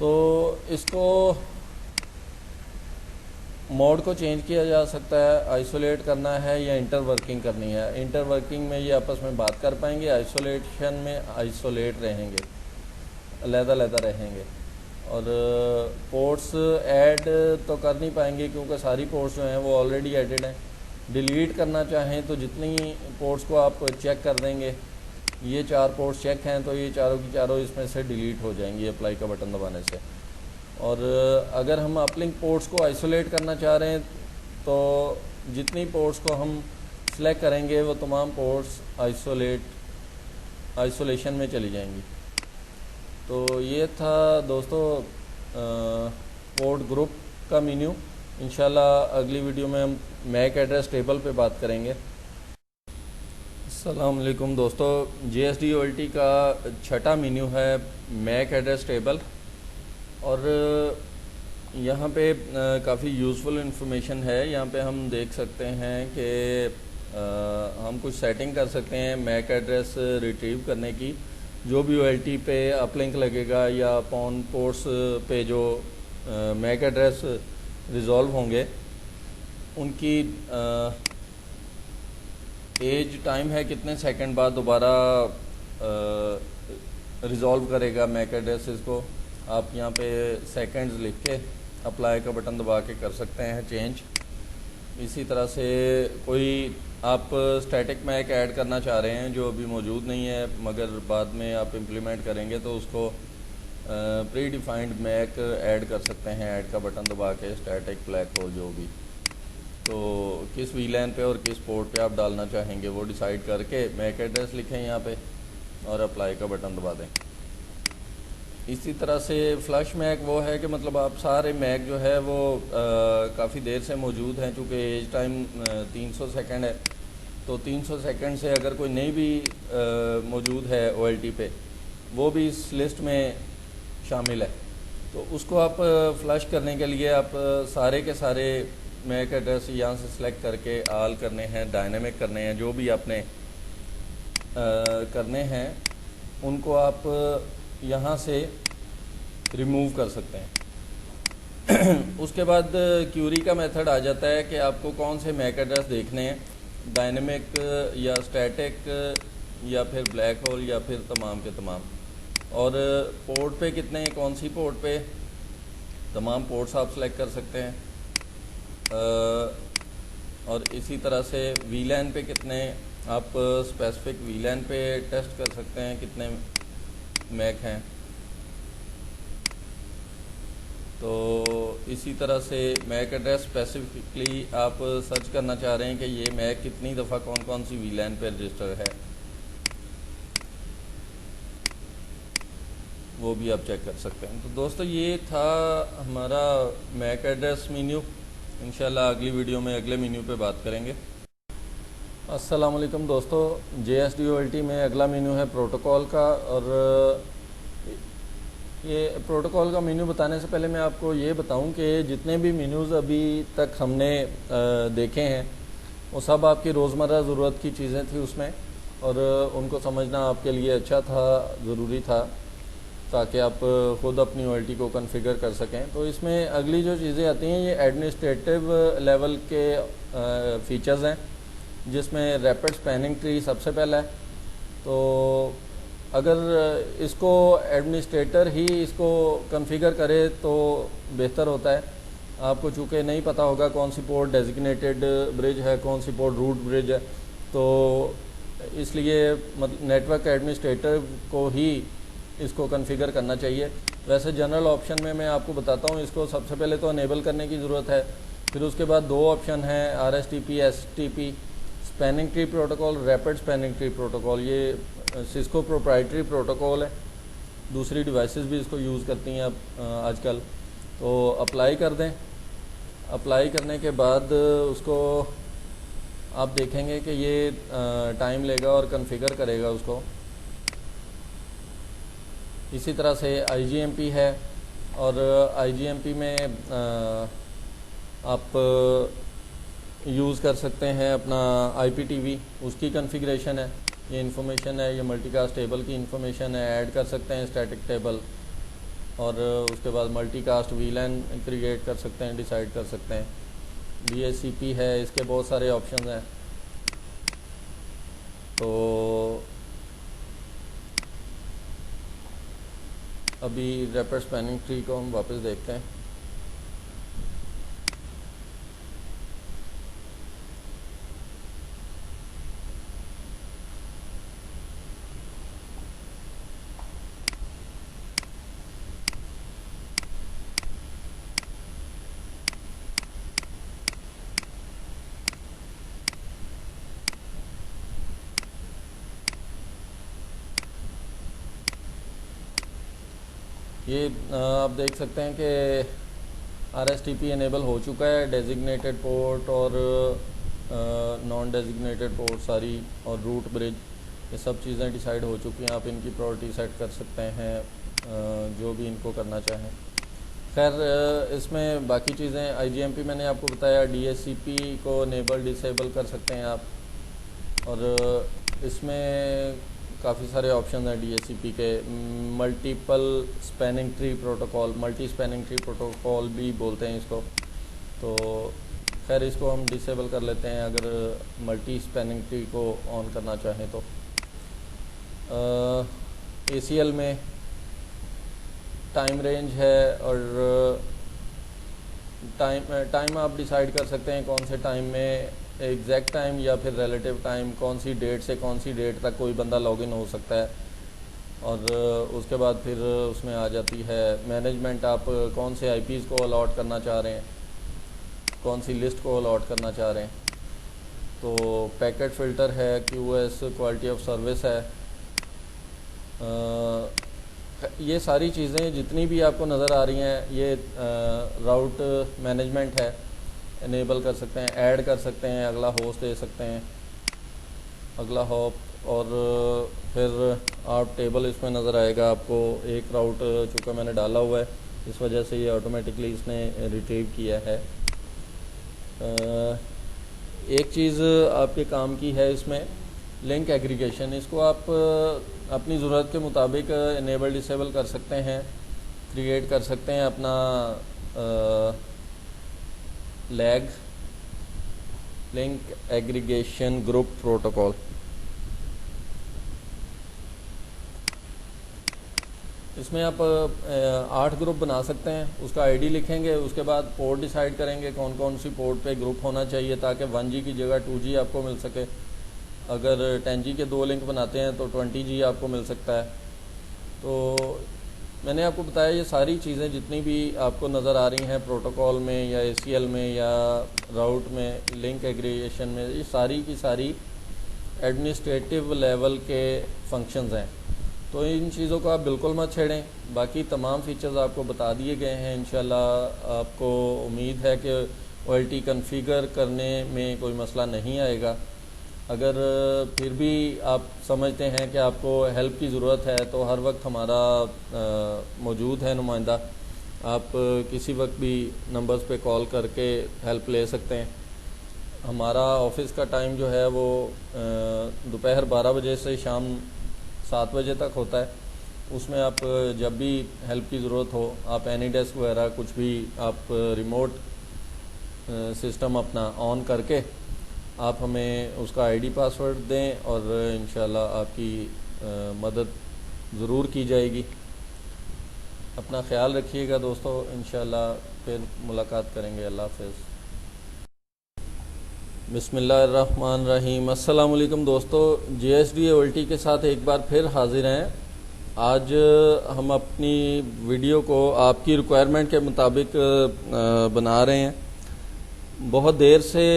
A: तो इसको मोड को चेंज किया जा सकता है, आइसोलेट करना है या इंटर वर्किंग करनी है। इंटर वर्किंग में ये आपस में बात कर पाएंगे, आइसोलेशन में आइसोलेट रहेंगे, अलग-अलग रहेंगे। और पोर्ट्स ऐड तो कर नहीं पाएंगे क्योंकि सारी पोर्ट्स जो हैं वो ऑलरेडी एडेड हैं। डिलीट करना चाहें तो जितनी पोर्ट्स को आप चेक कर देंगे, ये 4 पोर्ट्स चेक हैं तो ये चारों की चारों इसमें से डिलीट हो जाएंगी अप्लाई का बटन दबाने से। और अगर हम अपलिंक पोर्ट्स को आइसोलेट करना चाह रहे हैं तो जितनी पोर्ट्स को हम सिलेक्ट करेंगे वो तमाम पोर्ट्स आइसोलेशन में चली जाएंगी। तो ये था दोस्तों पोर्ट ग्रुप का मेन्यू इंशाल्लाह अगली वीडियो में हम मैक एड्रेस टेबल पे बात करेंगे। अस्सलाम वालेकुम दोस्तों, JSDOLT का छठा मेन्यू है मैक एड्रेस टेबल। और यहाँ पे काफ़ी यूज़फुल इंफॉर्मेशन है। यहाँ पे हम देख सकते हैं कि हम कुछ सेटिंग कर सकते हैं मैक एड्रेस रिट्रीव करने की। जो भी OLT पे अपलिंक लगेगा या पॉन पोर्ट्स पे जो मैक एड्रेस रिज़ॉल्व होंगे उनकी एज टाइम है कितने सेकंड बाद दोबारा रिज़ॉल्व करेगा मैक एड्रेस। इसको आप यहाँ पे सेकंड्स लिख के अप्लाई का बटन दबा के कर सकते हैं चेंज। इसी तरह से कोई आप स्टैटिक मैक ऐड करना चाह रहे हैं जो अभी मौजूद नहीं है मगर बाद में आप इम्प्लीमेंट करेंगे तो उसको प्री डिफाइंड मैक ऐड कर सकते हैं। ऐड का बटन दबा के स्टैटिक ब्लैक होल जो भी, तो किस VLAN पे और किस पोर्ट पे आप डालना चाहेंगे वो डिसाइड करके मैक एड्रेस लिखें यहाँ पे और अप्लाई का बटन दबा दें। इसी तरह से फ्लश मैक वो है कि मतलब आप सारे मैक जो है वो काफ़ी देर से मौजूद हैं। चूँकि एज टाइम 300 सेकंड है तो 300 सेकंड से अगर कोई नहीं भी मौजूद है OLT पे वो भी इस लिस्ट में शामिल है। तो उसको आप फ्लश करने के लिए आप सारे के सारे मैक एड्रेस यहाँ से सिलेक्ट करके आल करने हैं, डायनेमिक करने हैं, जो भी आपने करने हैं उनको आप यहाँ से रिमूव कर सकते हैं। उसके बाद क्यूरी का मेथड आ जाता है कि आपको कौन से मैक एड्रेस देखने हैं, डायनेमिक या स्टैटिक या फिर ब्लैक होल या फिर तमाम के तमाम, और पोर्ट पे कितने, कौन सी पोर्ट पे, तमाम पोर्ट्स आप सेलेक्ट कर सकते हैं। और इसी तरह से VLAN पे कितने, आप स्पेसिफिक VLAN पे टेस्ट कर सकते हैं कितने मैक हैं। तो इसी तरह से मैक एड्रेस स्पेसिफिकली आप सर्च करना चाह रहे हैं कि ये मैक कितनी दफ़ा कौन कौन सी VLAN पे रजिस्टर है वो भी आप चेक कर सकते हैं। तो दोस्तों ये था हमारा मैक एड्रेस मेन्यू। इंशाल्लाह अगली वीडियो में अगले मेन्यू पे बात करेंगे। अस्सलाम वालेकुम दोस्तों, JSDOLT में अगला मेन्यू है प्रोटोकॉल का। और ये प्रोटोकॉल का मेन्यू बताने से पहले मैं आपको ये बताऊं कि जितने भी मेन्यूज़ अभी तक हमने देखे हैं वो सब आपकी रोज़मर्रा ज़रूरत की चीज़ें थी उसमें, और उनको समझना आपके लिए अच्छा था, ज़रूरी था, ताकि आप ख़ुद अपनी OLT को कॉन्फ़िगर कर सकें। तो इसमें अगली जो चीज़ें आती हैं ये एडमिनिस्ट्रेटिव लेवल के फ़ीचर्स हैं, जिसमें रैपिड स्पैनिंग ट्री सबसे पहला है। तो अगर इसको एडमिनिस्ट्रेटर ही इसको कॉन्फ़िगर करे तो बेहतर होता है। आपको चूँकि नहीं पता होगा कौन सी पोर्ट डेजिग्नेटेड ब्रिज है, कौन सी पोर्ट रूट ब्रिज है, तो इसलिए नेटवर्क एडमिनिस्ट्रेटर को ही इसको कॉन्फ़िगर करना चाहिए। वैसे जनरल ऑप्शन में मैं आपको बताता हूँ, इसको सबसे पहले तो अनेबल करने की ज़रूरत है। फिर उसके बाद दो ऑप्शन हैं, RSTP STP, spanning tree protocol, rapid spanning tree protocol. ये सिस्को प्रोप्राइटरी प्रोटोकॉल है, दूसरी डिवाइसेस भी इसको यूज़ करती हैं अब आजकल। तो अप्लाई कर दें। अप्लाई करने के बाद उसको आप देखेंगे कि ये टाइम लेगा और कॉन्फ़िगर करेगा उसको। इसी तरह से IGMP है, और IGMP में आप यूज़ कर सकते हैं अपना IPTV, उसकी कॉन्फ़िगरेशन है, ये इन्फॉर्मेशन है, ये मल्टीकास्ट टेबल की इन्फॉर्मेशन है। ऐड कर सकते हैं स्टैटिक टेबल, और उसके बाद मल्टीकास्ट VLAN क्रिएट कर सकते हैं, डिसाइड कर सकते हैं। DHCP है, इसके बहुत सारे ऑप्शन हैं। तो अभी रैपिड स्पैनिंग ट्री को हम वापस देखते हैं। ये आप देख सकते हैं कि RSTP इनेबल हो चुका है, डेजिग्नेटेड पोर्ट और नॉन डेजिग्नेटेड पोर्ट सारी, और रूट ब्रिज, ये सब चीज़ें डिसाइड हो चुकी हैं। आप इनकी प्रायोरिटी सेट कर सकते हैं जो भी इनको करना चाहें। खैर इसमें बाकी चीज़ें IGMP मैंने आपको बताया, DHCP को इनेबल डिसेबल कर सकते हैं आप, और इसमें काफ़ी सारे ऑप्शन हैं DHCP के। Multiple spanning tree protocol, multi spanning tree protocol भी बोलते हैं इसको, तो खैर इसको हम डिसेबल कर लेते हैं अगर मल्टी स्पैनिंग ट्री को ऑन करना चाहें तो। ACL में टाइम रेंज है, और टाइम आप डिसाइड कर सकते हैं कौन से टाइम में, एग्जैक्ट टाइम या फिर रिलेटिव टाइम, कौन सी डेट से कौन सी डेट तक कोई बंदा लॉगिन हो सकता है। और उसके बाद फिर उसमें आ जाती है मैनेजमेंट, आप कौन से IPs को अलॉट करना चाह रहे हैं, कौन सी लिस्ट को अलॉट करना चाह रहे हैं। तो पैकेट फ़िल्टर है, QoS क्वालिटी ऑफ सर्विस है, ये सारी चीज़ें जितनी भी आपको नज़र आ रही हैं ये राउट मैनेजमेंट है, इनेबल कर सकते हैं, ऐड कर सकते हैं, अगला होस्ट दे सकते हैं, अगला हॉप, और फिर आप टेबल इसमें नज़र आएगा आपको। एक राउट चूँकि मैंने डाला हुआ है इस वजह से ये ऑटोमेटिकली इसने रिट्रीव किया है। एक चीज़ आपके काम की है इसमें लिंक एग्रीगेशन, इसको आप अपनी ज़रूरत के मुताबिक इनेबल डिसेबल कर सकते हैं, क्रिएट कर सकते हैं अपना lag link aggregation group protocol. इसमें आप 8 ग्रुप बना सकते हैं, उसका ID लिखेंगे, उसके बाद पोर्ट डिसाइड करेंगे कौन कौन सी पोर्ट पे ग्रुप होना चाहिए ताकि 1G की जगह 2G आपको मिल सके। अगर 10G के 2 लिंक बनाते हैं तो 20G आपको मिल सकता है। तो मैंने आपको बताया ये सारी चीज़ें जितनी भी आपको नज़र आ रही हैं प्रोटोकॉल में या ACL में या राउट में, लिंक एग्रीगेशन में, ये सारी की सारी एडमिनिस्ट्रेटिव लेवल के फंक्शंस हैं। तो इन चीज़ों को आप बिल्कुल मत छेड़ें, बाकी तमाम फीचर्स आपको बता दिए गए हैं। इंशाल्लाह आपको उम्मीद है कि OLT कॉन्फ़िगर करने में कोई मसला नहीं आएगा। अगर फिर भी आप समझते हैं कि आपको हेल्प की ज़रूरत है तो हर वक्त हमारा मौजूद है नुमाइंदा, आप किसी वक्त भी नंबर्स पे कॉल करके हेल्प ले सकते हैं। हमारा ऑफिस का टाइम जो है वो दोपहर 12 बजे से शाम 7 बजे तक होता है। उसमें आप जब भी हेल्प की ज़रूरत हो, आप एनीडेस्क वगैरह कुछ भी आप रिमोट सिस्टम अपना ऑन करके आप हमें उसका ID पासवर्ड दें और इंशाल्लाह आपकी मदद ज़रूर की जाएगी। अपना ख्याल रखिएगा दोस्तों, इंशाल्लाह फिर मुलाकात करेंगे। अल्लाह हाफ़िज़। बिस्मिल्लाहिर्रहमानिर्रहीम। अस्सलाम वालेकुम दोस्तों, JSD OLT के साथ एक बार फिर हाजिर हैं। आज हम अपनी वीडियो को आपकी रिक्वायरमेंट के मुताबिक बना रहे हैं। बहुत देर से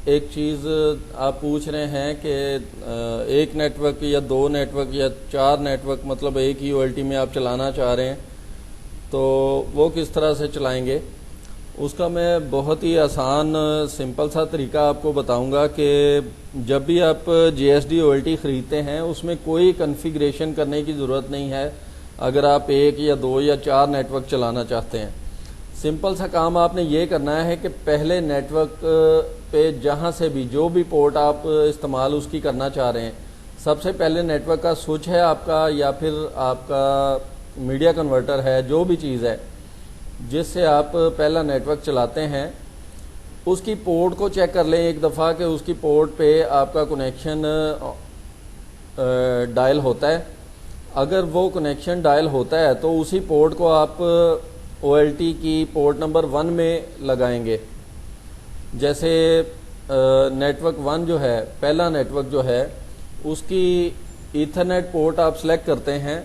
A: एक चीज़ आप पूछ रहे हैं कि एक नेटवर्क या 2 नेटवर्क या 4 नेटवर्क, मतलब एक ही OLT में आप चलाना चाह रहे हैं, तो वो किस तरह से चलाएंगे। उसका मैं बहुत ही आसान सिंपल सा तरीका आपको बताऊंगा कि जब भी आप JSD OLT ख़रीदते हैं उसमें कोई कॉन्फ़िगरेशन करने की ज़रूरत नहीं है। अगर आप 1 या 2 या 4 नेटवर्क चलाना चाहते हैं, सिंपल सा काम आपने ये करना है कि पहले नेटवर्क पे जहाँ से भी जो भी पोर्ट आप इस्तेमाल उसकी करना चाह रहे हैं, सबसे पहले नेटवर्क का स्विच है आपका या फिर आपका मीडिया कन्वर्टर है, जो भी चीज़ है जिससे आप पहला नेटवर्क चलाते हैं, उसकी पोर्ट को चेक कर लें एक दफ़ा कि उसकी पोर्ट पे आपका कनेक्शन डायल होता है। अगर वो कनेक्शन डायल होता है तो उसी पोर्ट को आप OLT की पोर्ट नंबर 1 में लगाएंगे। जैसे नेटवर्क 1 जो है, पहला नेटवर्क जो है, उसकी ईथरनेट पोर्ट आप सिलेक्ट करते हैं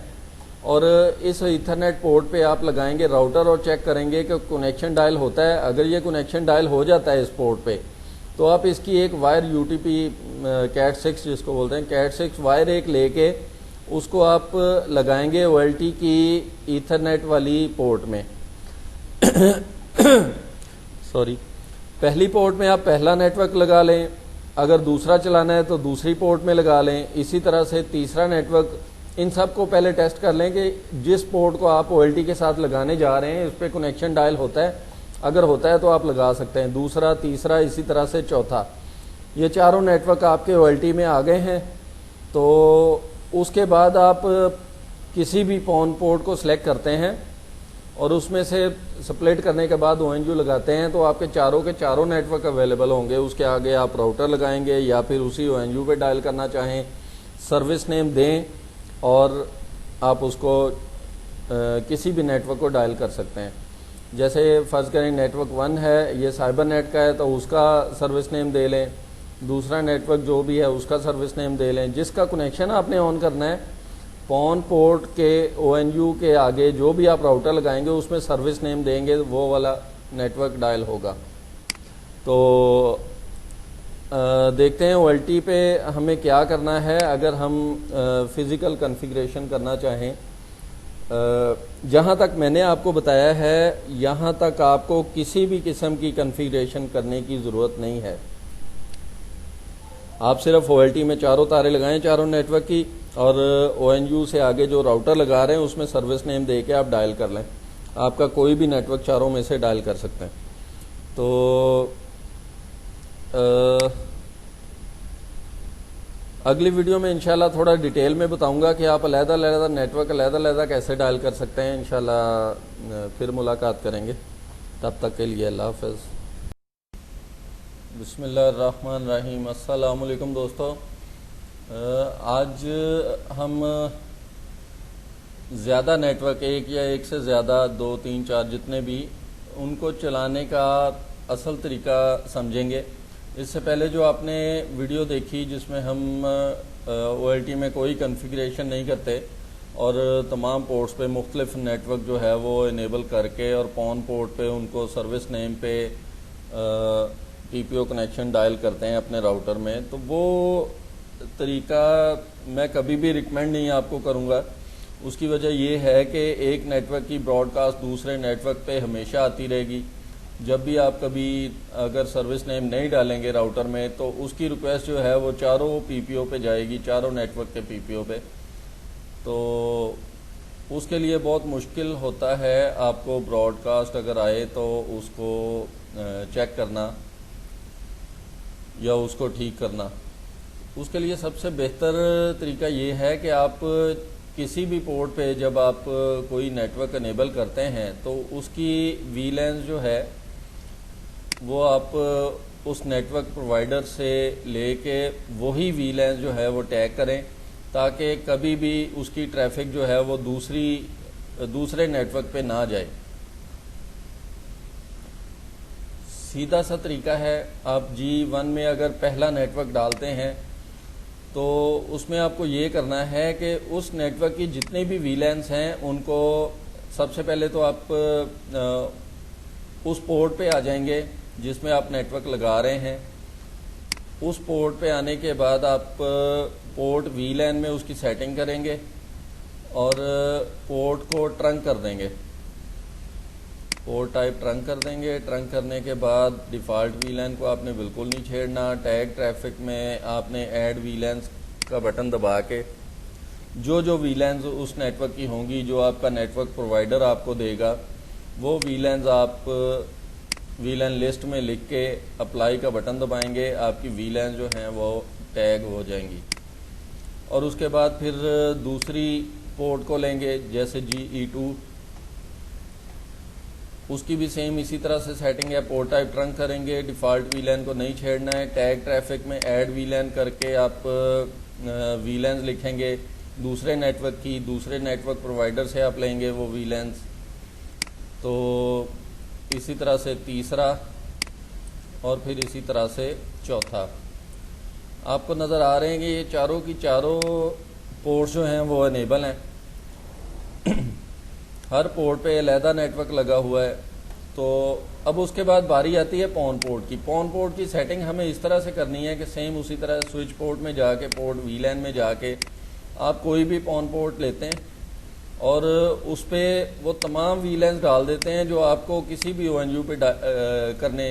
A: और इस ईथरनेट पोर्ट पे आप लगाएंगे राउटर और चेक करेंगे कि कनेक्शन डायल होता है। अगर ये कनेक्शन डायल हो जाता है इस पोर्ट पे, तो आप इसकी एक वायर UTP CAT6 जिसको बोलते हैं, CAT6 वायर एक लेके उसको आप लगाएंगे OLT की ईथरनेट वाली पोर्ट में। सॉरी, पहली पोर्ट में आप पहला नेटवर्क लगा लें, अगर दूसरा चलाना है तो दूसरी पोर्ट में लगा लें, इसी तरह से तीसरा नेटवर्क। इन सब को पहले टेस्ट कर लें कि जिस पोर्ट को आप OLT के साथ लगाने जा रहे हैं इस पर कनेक्शन डायल होता है, अगर होता है तो आप लगा सकते हैं। दूसरा, तीसरा, इसी तरह से चौथा। ये चारों नेटवर्क आपके OLT में आ गए हैं। तो उसके बाद आप किसी भी पॉन पोर्ट को सिलेक्ट करते हैं और उसमें से स्प्लिट करने के बाद ONU लगाते हैं, तो आपके के चारों नेटवर्क अवेलेबल होंगे। उसके आगे आप राउटर लगाएंगे या फिर उसी ONU पे डायल करना चाहें, सर्विस नेम दें और आप उसको किसी भी नेटवर्क को डायल कर सकते हैं। जैसे फर्ज करें नेटवर्क 1 है, ये साइबर नेट का है, तो उसका सर्विस नेम दे लें। दूसरा नेटवर्क जो भी है उसका सर्विस नेम दे लें। जिसका कनेक्शन आपने ऑन करना है, पॉन पोर्ट के ONU के आगे जो भी आप राउटर लगाएंगे उसमें सर्विस नेम देंगे, वो वाला नेटवर्क डायल होगा। तो देखते हैं OLT पे हमें क्या करना है। अगर हम फिज़िकल कॉन्फ़िगरेशन करना चाहें, जहाँ तक मैंने आपको बताया है यहाँ तक आपको किसी भी किस्म की कॉन्फ़िगरेशन करने की ज़रूरत नहीं है। आप सिर्फ OLT में चारों तारे लगाएं चारों नेटवर्क की, और ONU से आगे जो राउटर लगा रहे हैं उसमें सर्विस नेम दे के आप डायल कर लें। आपका कोई भी नेटवर्क चारों में से डायल कर सकते हैं। तो अगली वीडियो में इंशाल्लाह थोड़ा डिटेल में बताऊंगा कि आप अलग-अलग नेटवर्क अलग-अलग कैसे डायल कर सकते हैं। इंशाल्लाह फिर मुलाकात करेंगे। तब तक के लिए अल्लाह हाफ़िज़। बिस्मिल्लाहिर्रहमानिर्रहीम। अस्सलाम वालेकुम दोस्तों, आज हम ज़्यादा नेटवर्क, एक या एक से ज़्यादा, 2, 3, 4 जितने भी, उनको चलाने का असल तरीका समझेंगे। इससे पहले जो आपने वीडियो देखी जिसमें हम OLT में कोई कॉन्फ़िगरेशन नहीं करते और तमाम पोर्ट्स पे मुख्तलिफ नेटवर्क जो है वो इनेबल करके और पॉन पोर्ट पे उनको सर्विस नेम पे TPO कनेक्शन डायल करते हैं अपने राउटर में, तो वो तरीका मैं कभी भी रिकमेंड नहीं आपको करूँगा। उसकी वजह ये है कि एक नेटवर्क की ब्रॉडकास्ट दूसरे नेटवर्क पे हमेशा आती रहेगी। जब भी आप कभी अगर सर्विस नेम नहीं डालेंगे राउटर में तो उसकी रिक्वेस्ट जो है वो चारों PPO पे जाएगी, चारों नेटवर्क के PPO पे। तो उसके लिए बहुत मुश्किल होता है आपको ब्रॉडकास्ट अगर आए तो उसको चेक करना या उसको ठीक करना। उसके लिए सबसे बेहतर तरीका ये है कि आप किसी भी पोर्ट पे जब आप कोई नेटवर्क इनेबल करते हैं तो उसकी VLANs जो है वो आप उस नेटवर्क प्रोवाइडर से लेके वही VLANs जो है वो टैग करें, ताकि कभी भी उसकी ट्रैफिक जो है वो दूसरे नेटवर्क पे ना जाए। सीधा सा तरीका है, आप G1 में अगर पहला नेटवर्क डालते हैं तो उसमें आपको ये करना है कि उस नेटवर्क की जितने भी VLANs हैं उनको सबसे पहले तो आप उस पोर्ट पे आ जाएंगे जिसमें आप नेटवर्क लगा रहे हैं। उस पोर्ट पे आने के बाद आप पोर्ट VLAN में उसकी सेटिंग करेंगे और पोर्ट को ट्रंक कर देंगे, पोर्ट टाइप ट्रंक कर देंगे। ट्रंक करने के बाद डिफ़ॉल्ट VLAN को आपने बिल्कुल नहीं छेड़ना। टैग ट्रैफिक में आपने ऐड VLANs का बटन दबा के जो VLANs उस नेटवर्क की होंगी, जो आपका नेटवर्क प्रोवाइडर आपको देगा, वो VLANs आप VLAN लिस्ट में लिख के अप्लाई का बटन दबाएंगे। आपकी VLANs जो हैं वो टैग हो जाएंगी। और उसके बाद फिर दूसरी पोर्ट को लेंगे, जैसे GE2, उसकी भी सेम इसी तरह से सेटिंग है। पोर्ट टाइप ट्रंक करेंगे, डिफ़ॉल्ट VLAN को नहीं छेड़ना है। टैग ट्रैफिक में ऐड VLAN करके आप VLANs लिखेंगे दूसरे नेटवर्क की, दूसरे नेटवर्क प्रोवाइडर से आप लेंगे वो VLANs। तो इसी तरह से तीसरा और फिर इसी तरह से चौथा। आपको नज़र आ रहे हैं कि ये चारों की चारों पोर्ट्स जो हैं वो इनेबल हैं। हर पोर्ट पे अलहदा नेटवर्क लगा हुआ है। तो अब उसके बाद बारी आती है पॉन पोर्ट की। पॉन पोर्ट की सेटिंग हमें इस तरह से करनी है कि सेम उसी तरह स्विच पोर्ट में जाके, पोर्ट VLAN में जाके आप कोई भी पॉन पोर्ट लेते हैं और उस पर वो तमाम वीलैंस डाल देते हैं जो आपको किसी भी ONU पे करने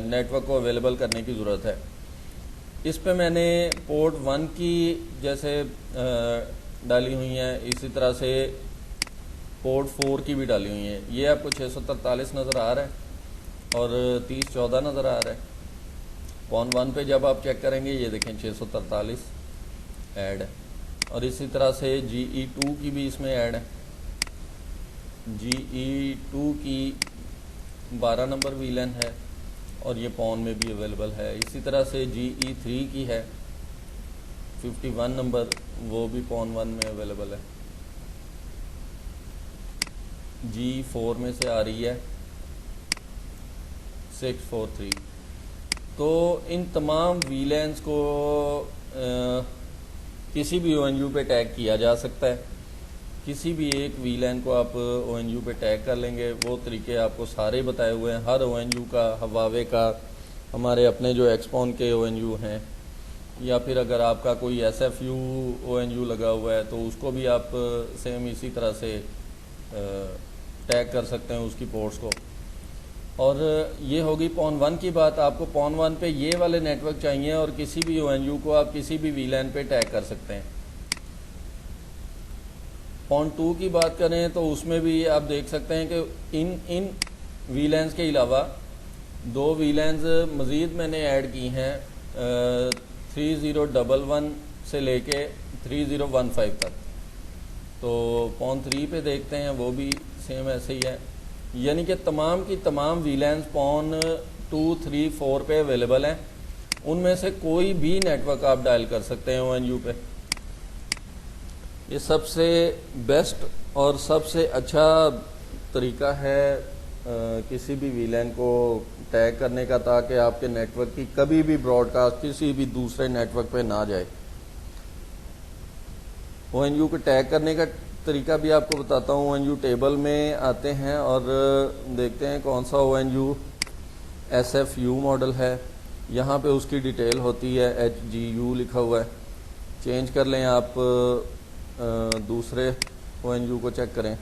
A: नेटवर्क को अवेलेबल करने की ज़रूरत है। इस पे मैंने पोर्ट 1 की जैसे डाली हुई हैं, इसी तरह से पोर्ट 4 की भी डाली हुई हैं। ये आपको 643 नज़र आ रहा है और 3014 नज़र आ रहा है। पॉन 1 पे जब आप चेक करेंगे ये देखें 643 ऐड है। और इसी तरह से GE2 की भी इसमें ऐड है। GE2 की 12 नंबर वीलन है और ये पॉन में भी अवेलेबल है। इसी तरह से GE3 की है 51 नंबर, वो भी पॉन 1 में अवेलेबल है। G4 में से आ रही है 643। तो इन तमाम वीलैंस को किसी भी ONU पे टैग किया जा सकता है। किसी भी एक वीलैन को आप ONU पे टैग कर लेंगे। वो तरीके आपको सारे बताए हुए हैं, हर ONU का, हवावे का, हमारे अपने जो एक्सपॉन के ONU हैं, या फिर अगर आपका कोई SFU ONU लगा हुआ है तो उसको भी आप सेम इसी तरह से टैग कर सकते हैं उसकी पोर्ट्स को। और ये होगी पॉन 1 की बात। आपको पॉन 1 पे ये वाले नेटवर्क चाहिए और किसी भी ONU को आप किसी भी वीलैन पे टैग कर सकते हैं। पॉन 2 की बात करें तो उसमें भी आप देख सकते हैं कि इन वीलैंस के अलावा 2 वीलैंस मज़ीद मैंने ऐड की हैं 3011 से लेके 3015 तक। तो पॉन 3 पे देखते हैं, वो भी सेम ऐसे ही है। यानी कि तमाम की तमाम वीलैंस पॉन 2, 3, 4 पे अवेलेबल हैं। उनमें से कोई भी नेटवर्क आप डायल कर सकते हैं ONU पे। ये सबसे बेस्ट और सबसे अच्छा तरीका है किसी भी वीलैन को टैग करने का, ताकि आपके नेटवर्क की कभी भी ब्रॉडकास्ट किसी भी दूसरे नेटवर्क पे ना जाए। ONU को टैग करने का तरीका भी आपको बताता हूँ। ONU टेबल में आते हैं और देखते हैं कौन सा ONU SFU मॉडल है। यहाँ पे उसकी डिटेल होती है, HGU लिखा हुआ है। चेंज कर लें आप, दूसरे ONU को चेक करें।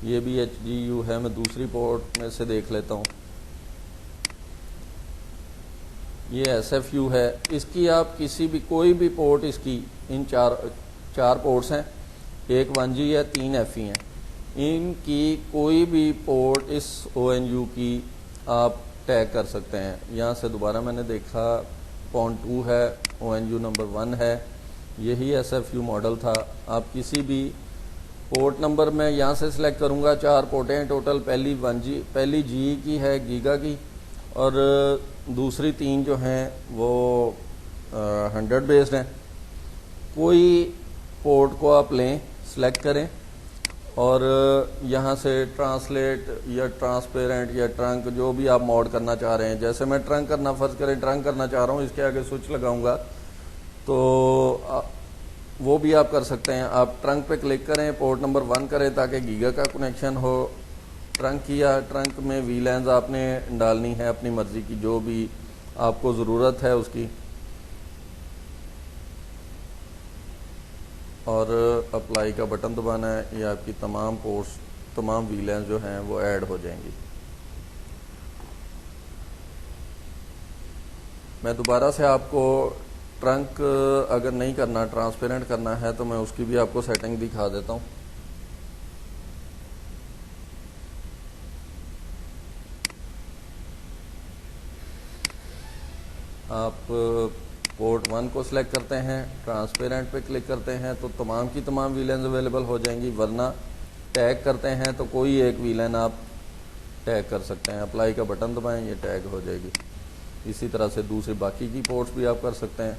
A: ये भी HGU है, मैं दूसरी पोर्ट में से देख लेता हूँ। ये SFU है। इसकी आप किसी भी कोई भी पोर्ट, इसकी इन चार पोर्ट्स हैं, एक 1G है, 3 FE हैं। इनकी कोई भी पोर्ट इस ONU की आप टैग कर सकते हैं। यहाँ से दोबारा मैंने देखा पॉन 2 है, ONU नंबर 1 है, यही SFU मॉडल था। आप किसी भी पोर्ट नंबर में यहाँ से सिलेक्ट करूँगा, 4 पोर्टें हैं टोटल। पहली G की है गीगा की, और दूसरी 3 जो हैं वो 100 बेस्ड हैं। कोई पोर्ट को आप लें, सेलेक्ट करें और यहाँ से ट्रांसलेट या ट्रांसपेरेंट या ट्रंक, जो भी आप मोड करना चाह रहे हैं। जैसे मैं ट्रंक करना, फर्ज करें ट्रंक करना चाह रहा हूँ, इसके आगे स्विच लगाऊंगा तो वो भी आप कर सकते हैं। आप ट्रंक पे क्लिक करें, पोर्ट नंबर 1 करें ताकि गीगा का कनेक्शन हो। ट्रंक किया, ट्रंक में वीलैंस आपने डालनी है अपनी मर्जी की, जो भी आपको ज़रूरत है उसकी, और अप्लाई का बटन दबाना है। ये आपकी तमाम पोर्ट्स, तमाम वीलैंस जो हैं वो ऐड हो जाएंगी। मैं दोबारा से आपको ट्रंक अगर नहीं करना, ट्रांसपेरेंट करना है, तो मैं उसकी भी आपको सेटिंग दिखा देता हूँ। आप पोर्ट 1 को सिलेक्ट करते हैं, ट्रांसपेरेंट पे क्लिक करते हैं तो तमाम की तमाम वीलैंस अवेलेबल हो जाएंगी। वरना टैग करते हैं तो कोई एक वीलैन आप टैग कर सकते हैं। अप्लाई का बटन दबाएं, ये टैग हो जाएगी। इसी तरह से दूसरी बाकी की पोर्ट्स भी आप कर सकते हैं।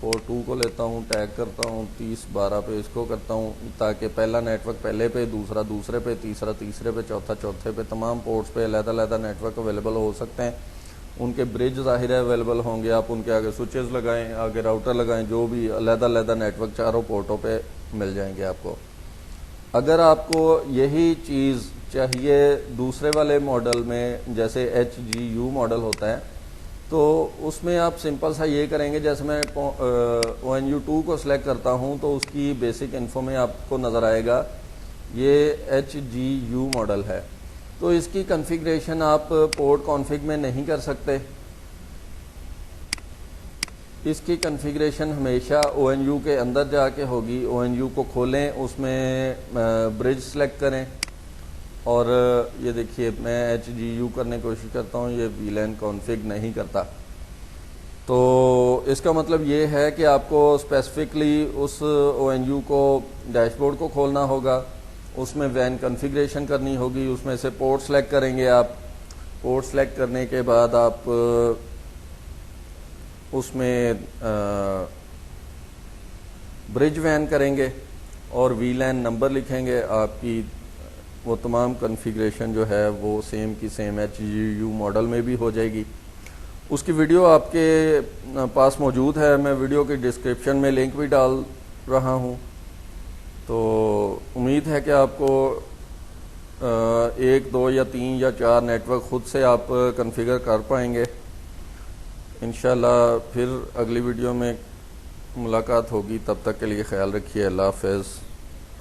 A: पोर्ट 2 को लेता हूँ, टैग करता हूँ 3012 पे, इसको करता हूँ ताकि पहला नेटवर्क पहले पे, दूसरा दूसरे पे, तीसरा तीसरे पे, चौथा चौथे पे, तमाम पोर्ट्स पे अलग-अलग नेटवर्क अवेलेबल हो सकते हैं। उनके ब्रिज ज़ाहिर है अवेलेबल होंगे। आप उनके आगे स्विचेस लगाएं, आगे राउटर लगाएं, जो भी अलग-अलग नेटवर्क चारों पोर्टों पे मिल जाएंगे आपको। अगर आपको यही चीज़ चाहिए दूसरे वाले मॉडल में, जैसे HGU मॉडल होता है, तो उसमें आप सिंपल सा ये करेंगे, जैसे मैं ONU2 को सिलेक्ट करता हूँ तो उसकी बेसिक इन्फो में आपको नज़र आएगा ये HGU मॉडल है। तो इसकी कॉन्फ़िगरेशन आप पोर्ट कॉन्फ़िग में नहीं कर सकते। इसकी कॉन्फ़िगरेशन हमेशा ONU के अंदर जाके होगी। ONU को खोलें, उसमें ब्रिज सेलेक्ट करें और ये देखिए मैं HGU करने की कोशिश करता हूँ, ये VLAN कॉन्फ़िग नहीं करता। तो इसका मतलब ये है कि आपको स्पेसिफिकली उस ONU को डैशबोर्ड को खोलना होगा, उसमें WAN कॉन्फ़िगरेशन करनी होगी, उसमें से पोर्ट सेलेक्ट करेंगे आप। पोर्ट सेलेक्ट करने के बाद आप उसमें ब्रिज WAN करेंगे और VLAN नंबर लिखेंगे। आपकी वो तमाम कॉन्फ़िगरेशन जो है वो सेम की सेम HGU मॉडल में भी हो जाएगी। उसकी वीडियो आपके पास मौजूद है, मैं वीडियो की डिस्क्रिप्शन में लिंक भी डाल रहा हूँ। तो उम्मीद है कि आपको 1, 2 या 3 या 4 नेटवर्क खुद से आप कॉन्फ़िगर कर पाएंगे। इंशाल्लाह फिर अगली वीडियो में मुलाकात होगी, तब तक के लिए ख्याल रखिए। अल्लाह हाफ़िज़।